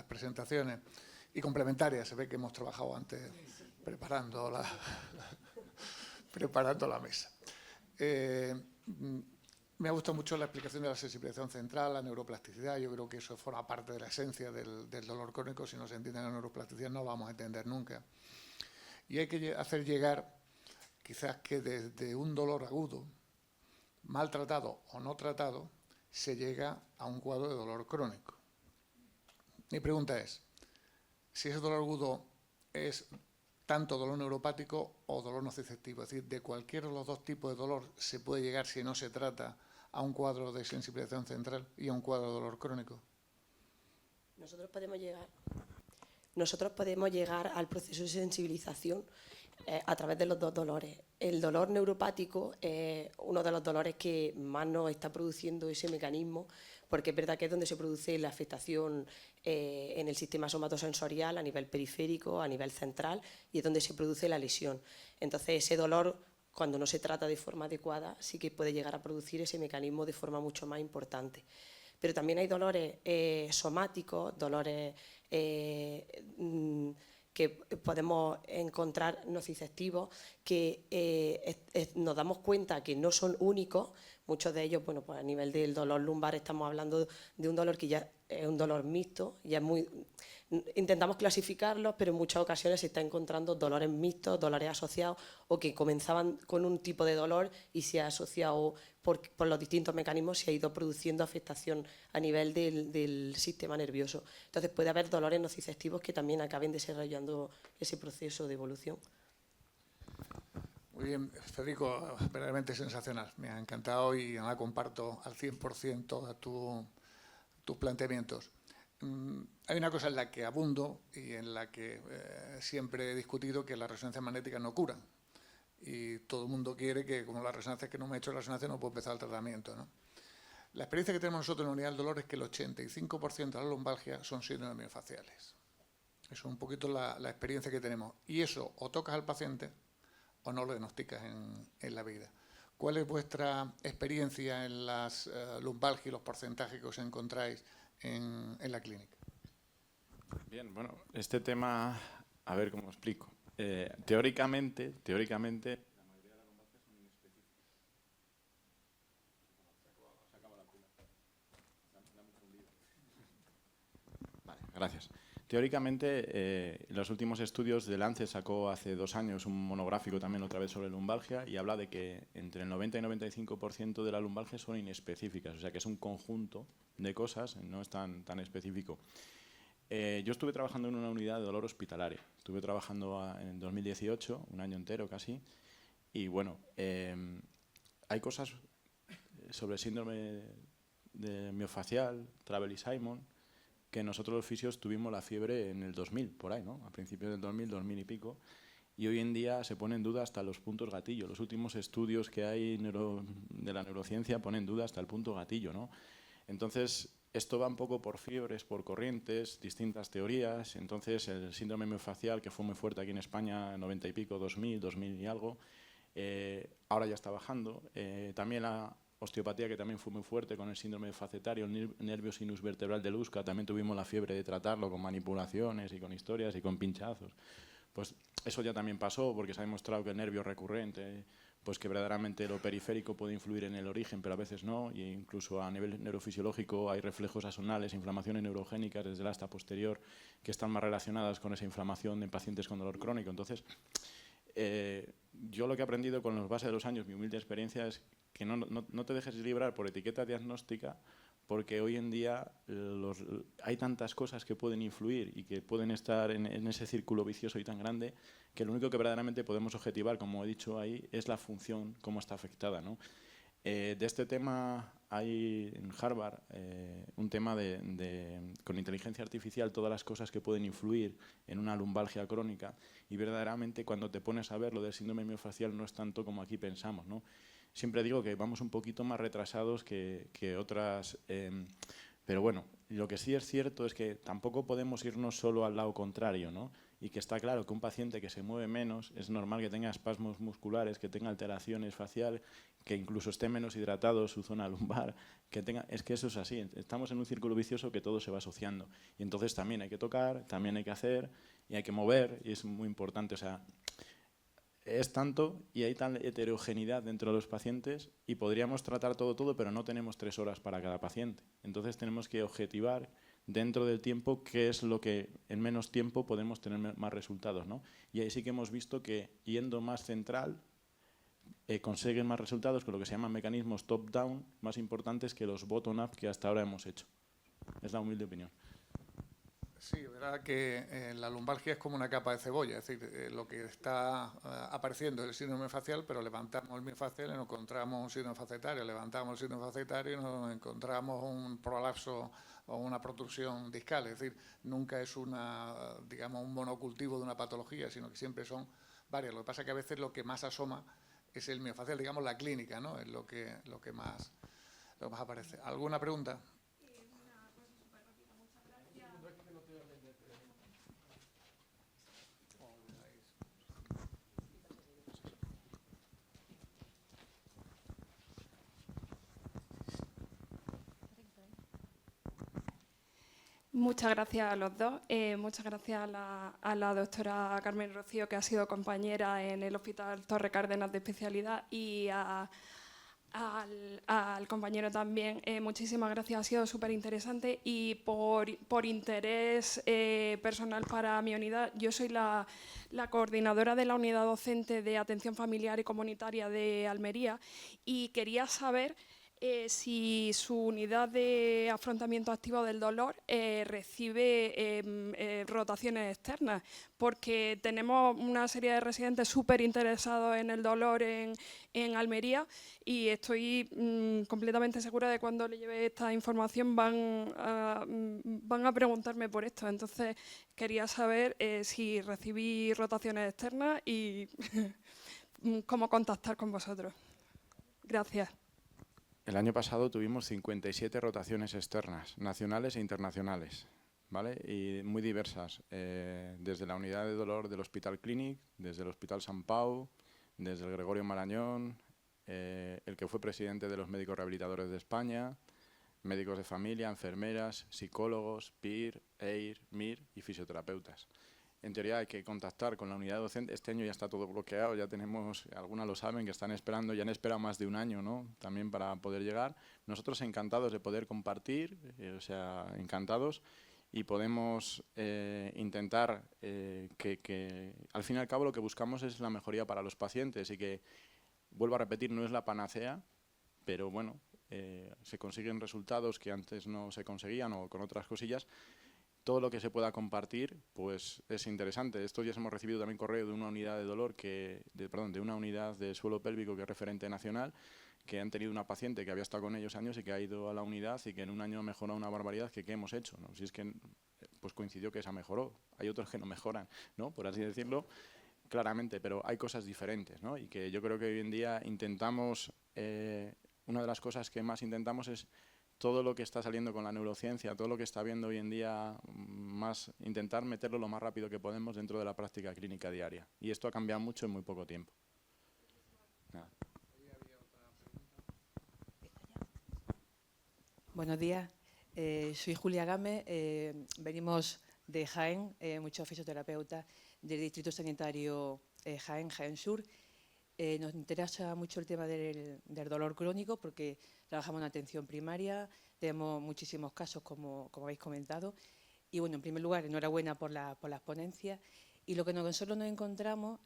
A: presentaciones. Y complementarias, se ve que hemos trabajado antes preparando la mesa. Me ha gustado mucho la explicación de la sensibilización central, la neuroplasticidad. Yo creo que eso forma parte de la esencia del dolor crónico. Si no se entiende la neuroplasticidad no lo vamos a entender nunca. Y hay que hacer llegar, quizás, que desde un dolor agudo, maltratado o no tratado, se llega a un cuadro de dolor crónico. Mi pregunta es, si ese dolor agudo es tanto dolor neuropático o dolor nociceptivo, es decir, de cualquiera de los dos tipos de dolor se puede llegar, si no se trata, a un cuadro de sensibilización central y a un cuadro de dolor crónico.
B: Nosotros podemos llegar al proceso de sensibilización a través de los dos dolores. El dolor neuropático es uno de los dolores que más nos está produciendo ese mecanismo, porque es verdad que es donde se produce la afectación en el sistema somatosensorial a nivel periférico, a nivel central, y es donde se produce la lesión. Entonces, ese dolor, cuando no se trata de forma adecuada, sí que puede llegar a producir ese mecanismo de forma mucho más importante. Pero también hay dolores somáticos, dolores que podemos encontrar nociceptivos, que nos damos cuenta que no son únicos. Muchos de ellos, bueno, pues a nivel del dolor lumbar estamos hablando de un dolor que ya es un dolor mixto, ya es muy... Intentamos clasificarlos, pero en muchas ocasiones se está encontrando dolores mixtos, dolores asociados, o que comenzaban con un tipo de dolor y se ha asociado por los distintos mecanismos, se ha ido produciendo afectación a nivel del sistema nervioso. Entonces puede haber dolores nociceptivos que también acaben desarrollando ese proceso de evolución.
A: Muy bien, Federico, verdaderamente sensacional. Me ha encantado y la comparto al 100% todos tus planteamientos. Hay una cosa en la que abundo y en la que siempre he discutido, que las resonancias magnéticas no curan. Y todo el mundo quiere que, como las resonancias, que no me he hecho la resonancia, no puedo empezar el tratamiento, ¿no? La experiencia que tenemos nosotros en la unidad del dolor es que el 85% de las lumbalgias son síndromes miofaciales. Eso es un poquito la experiencia que tenemos. Y eso o tocas al paciente o no lo diagnosticas en la vida. ¿Cuál es vuestra experiencia en las lumbalgias y los porcentajes que os encontráis en la clínica?
C: Bien, bueno, este tema, a ver cómo explico. Teóricamente, la mayoría de las lumbalgias son inespecíficas. Se acaba la pila. Dame un segundito. Vale, gracias. Teóricamente, los últimos estudios de Lancet sacó hace 2 años un monográfico también otra vez sobre lumbalgia y habla de que entre el 90 y 95% de las lumbalgias son inespecíficas, o sea que es un conjunto de cosas, no es tan específico. Yo estuve trabajando en una unidad de dolor hospitalaria, estuve trabajando en 2018, un año entero casi, y bueno, hay cosas sobre el síndrome de miofacial, Travelli-Simon, que nosotros los fisios tuvimos la fiebre en el 2000, por ahí, ¿no? A principios del 2000 y pico, y hoy en día se pone en duda hasta los puntos gatillo. Los últimos estudios que hay de la neurociencia ponen en duda hasta el punto gatillo, ¿no? Entonces, esto va un poco por fiebres, por corrientes, distintas teorías. Entonces, el síndrome miofacial, que fue muy fuerte aquí en España, 90 y pico, 2000 y algo, ahora ya está bajando. También la osteopatía, que también fue muy fuerte con el síndrome facetario, el nervio sinusvertebral de Lusca, también tuvimos la fiebre de tratarlo con manipulaciones y con historias y con pinchazos. Pues eso ya también pasó, porque se ha demostrado que el nervio recurrente, pues que verdaderamente lo periférico puede influir en el origen, pero a veces no, e incluso a nivel neurofisiológico hay reflejos axonales, inflamaciones neurogénicas desde el asta posterior que están más relacionadas con esa inflamación en pacientes con dolor crónico. Entonces, yo lo que he aprendido con los bases de los años, mi humilde experiencia, es que no te dejes librar por etiqueta diagnóstica, porque hoy en día hay tantas cosas que pueden influir y que pueden estar en ese círculo vicioso y tan grande, que lo único que verdaderamente podemos objetivar, como he dicho ahí, es la función, cómo está afectada, ¿no? De este tema hay en Harvard un tema con inteligencia artificial, todas las cosas que pueden influir en una lumbalgia crónica, y verdaderamente cuando te pones a ver lo del síndrome miofacial no es tanto como aquí pensamos, ¿no? Siempre digo que vamos un poquito más retrasados que otras, pero bueno, lo que sí es cierto es que tampoco podemos irnos solo al lado contrario, ¿no? Y que está claro que un paciente que se mueve menos es normal que tenga espasmos musculares, que tenga alteraciones faciales, que incluso esté menos hidratado su zona lumbar, es que eso es así. Estamos en un círculo vicioso que todo se va asociando. Y entonces también hay que tocar, también hay que hacer y hay que mover, y es muy importante. O sea, es tanto y hay tal heterogeneidad dentro de los pacientes y podríamos tratar todo, pero no tenemos 3 horas para cada paciente. Entonces tenemos que objetivar dentro del tiempo qué es lo que en menos tiempo podemos tener más resultados, ¿no? Y ahí sí que hemos visto que yendo más central consiguen más resultados con lo que se llaman mecanismos top-down más importantes que los bottom-up que hasta ahora hemos hecho. Es la humilde opinión.
A: Sí, es verdad que la lumbalgia es como una capa de cebolla, es decir, lo que está apareciendo es el síndrome facial, pero levantamos el miofacial y nos encontramos un síndrome facetario, levantamos el síndrome facetario y nos encontramos un prolapso o una protrusión discal, es decir, nunca es digamos, un monocultivo de una patología, sino que siempre son varias. Lo que pasa es que a veces lo que más asoma es el miofacial, digamos, la clínica, ¿no? Es lo que más aparece. ¿Alguna pregunta?
E: Muchas gracias a los dos. Muchas gracias a la doctora Carmen Rocío, que ha sido compañera en el Hospital Torre Cárdenas de especialidad, y al compañero también. Muchísimas gracias, ha sido súper interesante. Y por interés personal para mi unidad, yo soy la coordinadora de la unidad docente de atención familiar y comunitaria de Almería, y quería saber si su unidad de afrontamiento activo del dolor recibe rotaciones externas, porque tenemos una serie de residentes súper interesados en el dolor en Almería, y estoy completamente segura de que cuando le lleve esta información van a preguntarme por esto. Entonces quería saber si recibí rotaciones externas y cómo contactar con vosotros. Gracias.
C: El año pasado tuvimos 57 rotaciones externas, nacionales e internacionales. ¿vale? Y muy diversas, desde la unidad de dolor del Hospital Clínic, desde el Hospital Sant Pau, desde el Gregorio Marañón, el que fue presidente de los médicos rehabilitadores de España, médicos de familia, enfermeras, psicólogos, PIR, EIR, MIR y fisioterapeutas. En teoría hay que contactar con la unidad docente. Este año ya está todo bloqueado, ya tenemos, algunas lo saben, que están esperando, ya han esperado más de un año, ¿no? También para poder llegar. Nosotros encantados de poder compartir, o sea, encantados, y podemos intentar que al fin y al cabo lo que buscamos es la mejoría para los pacientes y que, vuelvo a repetir, no es la panacea, pero bueno, se consiguen resultados que antes no se conseguían o con otras cosillas. Todo lo que se pueda compartir pues es interesante. Estos días hemos recibido también correo de una unidad de dolor, de una unidad de suelo pélvico que es referente nacional, que han tenido una paciente que había estado con ellos años y que ha ido a la unidad y que en un año ha mejorado una barbaridad. ¿Qué hemos hecho? ¿No? Si es que pues coincidió que esa mejoró. Hay otros que no mejoran, ¿no? Por así decirlo, claramente, pero hay cosas diferentes, ¿no? Y que yo creo que hoy en día intentamos, una de las cosas que más intentamos es todo lo que está saliendo con la neurociencia, todo lo que está viendo hoy en día, más intentar meterlo lo más rápido que podemos dentro de la práctica clínica diaria. Y esto ha cambiado mucho en muy poco tiempo. Nada.
F: Buenos días, soy Julia Gámez, venimos de Jaén, muchos fisioterapeutas del Distrito Sanitario Jaén Sur. Nos interesa mucho el tema del dolor crónico porque trabajamos en atención primaria, tenemos muchísimos casos como habéis comentado. Y bueno, en primer lugar, enhorabuena por las ponencias. Y lo que nosotros nos encontramos,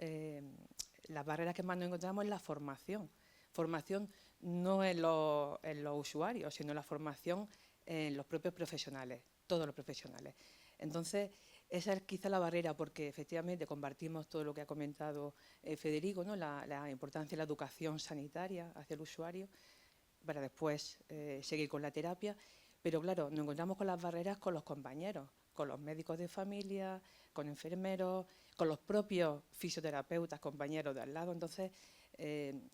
F: las barreras que más nos encontramos es la formación. Formación no en los usuarios, sino la formación en los propios profesionales, todos los profesionales. Entonces, esa es quizá la barrera, porque efectivamente compartimos todo lo que ha comentado Federico, ¿no? La importancia de la educación sanitaria hacia el usuario para después seguir con la terapia. Pero claro, nos encontramos con las barreras con los compañeros, con los médicos de familia, con enfermeros, con los propios fisioterapeutas, compañeros de al lado. Entonces,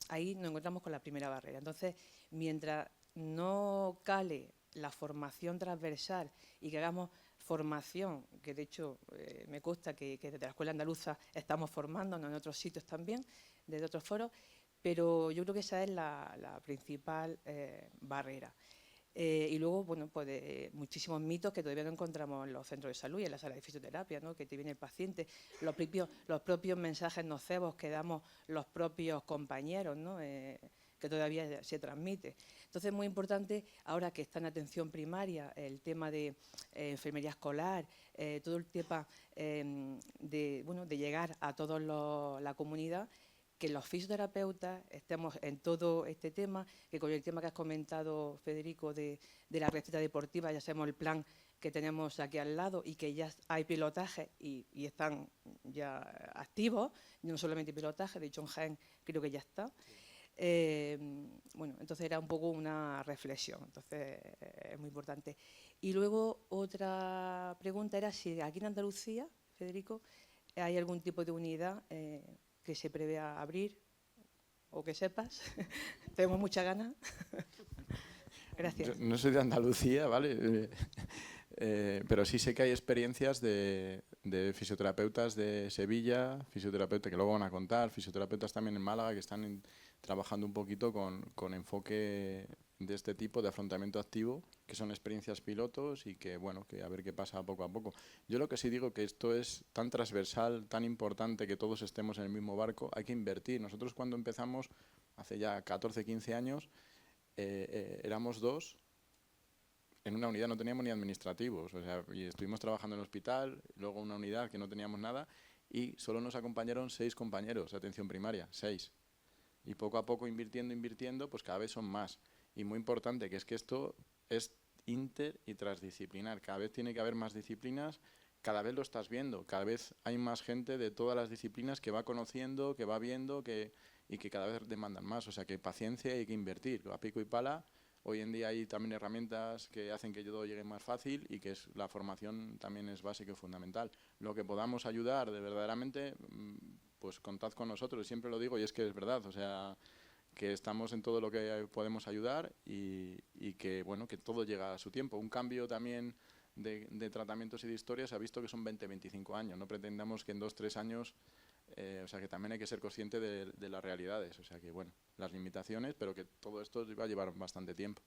F: ahí nos encontramos con la primera barrera. Entonces, mientras no cale la formación transversal y que hagamos formación, que de hecho me consta que desde la Escuela Andaluza estamos formándonos en otros sitios también, desde otros foros, pero yo creo que esa es la principal barrera. Y luego, bueno, pues muchísimos mitos que todavía no encontramos en los centros de salud y en la sala de fisioterapia, ¿no? Que te viene el paciente, los propios mensajes nocivos que damos los propios compañeros, ¿no? Que todavía se transmite. Entonces, es muy importante, ahora que está en atención primaria, el tema de enfermería escolar, todo el tema de llegar a toda la comunidad, que los fisioterapeutas estemos en todo este tema, que con el tema que has comentado, Federico, de la receta deportiva, ya sabemos el plan que tenemos aquí al lado y que ya hay pilotaje y están ya activos, no solamente pilotaje, de hecho en Jaén creo que ya está. Bueno, entonces era un poco una reflexión, entonces es muy importante. Y luego otra pregunta era si aquí en Andalucía, Federico, hay algún tipo de unidad que se prevé abrir o que sepas. Tenemos mucha ganas. Gracias.
C: No soy de Andalucía, ¿vale? Pero sí sé que hay experiencias de fisioterapeutas de Sevilla, fisioterapeutas que luego van a contar, fisioterapeutas también en Málaga que están trabajando un poquito con enfoque de este tipo de afrontamiento activo, que son experiencias pilotos y que, bueno, que a ver qué pasa poco a poco. Yo lo que sí digo que esto es tan transversal, tan importante que todos estemos en el mismo barco, hay que invertir. Nosotros cuando empezamos, hace ya 14, 15 años, éramos 2, en una unidad no teníamos ni administrativos, o sea, y estuvimos trabajando en el hospital, luego una unidad que no teníamos nada y solo nos acompañaron 6 compañeros de atención primaria, 6. Y poco a poco invirtiendo, pues cada vez son más. Y muy importante, que es que esto es inter y transdisciplinar. Cada vez tiene que haber más disciplinas, cada vez lo estás viendo, cada vez hay más gente de todas las disciplinas que va conociendo, que va viendo y que cada vez demandan más. O sea que paciencia y hay que invertir, a pico y pala. Hoy en día hay también herramientas que hacen que todo llegue más fácil y que la formación también es básica y fundamental. Lo que podamos ayudar de verdaderamente, pues contad con nosotros, siempre lo digo y es que es verdad, o sea, que estamos en todo lo que podemos ayudar y que, bueno, que todo llega a su tiempo. Un cambio también de tratamientos y de historias, se ha visto que son 20-25 años. No pretendamos que en 2-3 años, o sea, que también hay que ser consciente de las realidades, o sea, que bueno, las limitaciones, pero que todo esto va a llevar bastante tiempo.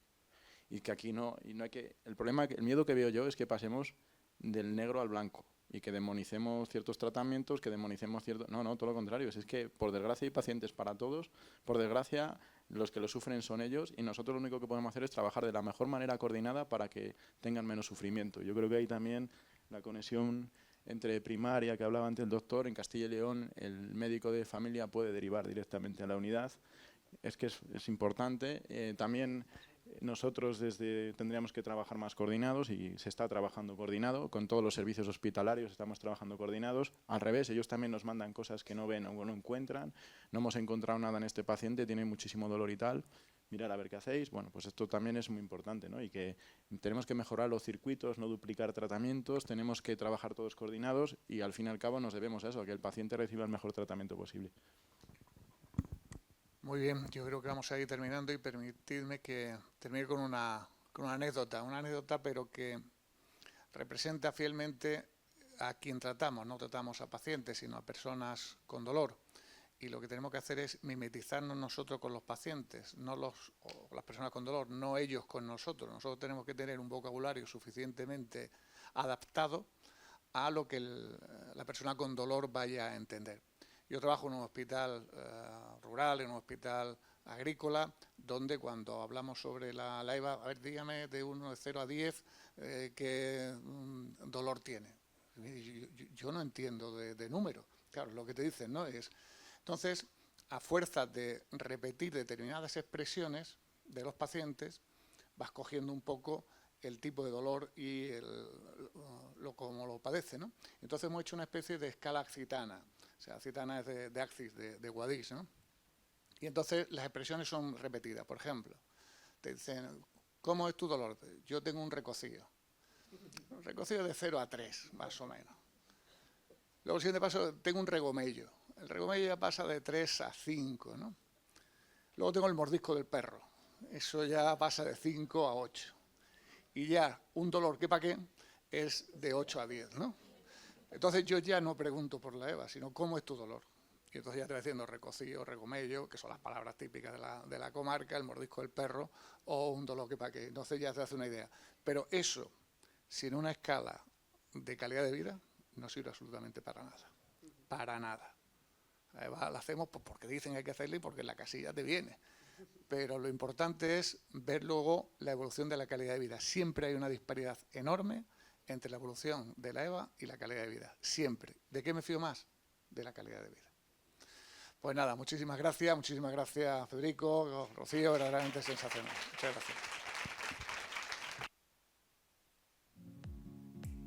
C: Y que aquí no hay que... El miedo que veo yo es que pasemos del negro al blanco y que demonicemos ciertos tratamientos, que demonicemos ciertos... No, todo lo contrario. Es que, por desgracia, hay pacientes para todos. Por desgracia, los que lo sufren son ellos y nosotros lo único que podemos hacer es trabajar de la mejor manera coordinada para que tengan menos sufrimiento. Yo creo que hay también la conexión entre primaria, que hablaba antes el doctor, en Castilla y León, el médico de familia puede derivar directamente a la unidad. Es que es importante. También... Nosotros tendríamos que trabajar más coordinados y se está trabajando coordinado. Con todos los servicios hospitalarios estamos trabajando coordinados. Al revés, ellos también nos mandan cosas que no ven o no encuentran. No hemos encontrado nada en este paciente, tiene muchísimo dolor y tal. Mirar a ver qué hacéis. Bueno, pues esto también es muy importante, ¿no? Y que tenemos que mejorar los circuitos, no duplicar tratamientos, tenemos que trabajar todos coordinados y al fin y al cabo nos debemos a eso, que el paciente reciba el mejor tratamiento posible.
A: Muy bien, yo creo que vamos a ir terminando y permitidme que termine con una anécdota, pero que representa fielmente a quien tratamos. No tratamos a pacientes, sino a personas con dolor. Y lo que tenemos que hacer es mimetizarnos nosotros con los pacientes, o las personas con dolor, no ellos con nosotros. Nosotros tenemos que tener un vocabulario suficientemente adaptado a lo que la persona con dolor vaya a entender. Yo trabajo en un hospital rural, en un hospital agrícola, donde cuando hablamos sobre la EVA, a ver, dígame de 0 a 10 qué dolor tiene. Yo no entiendo de número. Claro, lo que te dicen, ¿no? Entonces, a fuerza de repetir determinadas expresiones de los pacientes, vas cogiendo un poco el tipo de dolor y cómo lo padece, ¿no? Entonces hemos hecho una especie de escala accitana. O sea, Accitana es de Axis, de Guadix, ¿no? Y entonces las expresiones son repetidas. Por ejemplo, te dicen, ¿cómo es tu dolor? Yo tengo un recocido. Un recocido de 0 a 3, más o menos. Luego, el siguiente paso, tengo un regomello. El regomello ya pasa de 3 a 5, ¿no? Luego tengo el mordisco del perro. Eso ya pasa de 5 a 8. Y ya un dolor que pa' qué es de 8 a 10, ¿no? Entonces yo ya no pregunto por la EVA, sino cómo es tu dolor. Y entonces ya te voy diciendo recocido, regomello, que son las palabras típicas de la comarca, el mordisco del perro, o un dolor que pa' qué. Entonces ya te hace una idea. Pero eso, sin una escala de calidad de vida, no sirve absolutamente para nada. Para nada. La EVA la hacemos porque dicen que hay que hacerla y porque en la casilla te viene. Pero lo importante es ver luego la evolución de la calidad de vida. Siempre hay una disparidad enorme entre la evolución de la EVA y la calidad de vida. Siempre. ¿De qué me fío más? De la calidad de vida. Pues nada, muchísimas gracias Federico, Rocío, verdaderamente sensacional. Muchas gracias.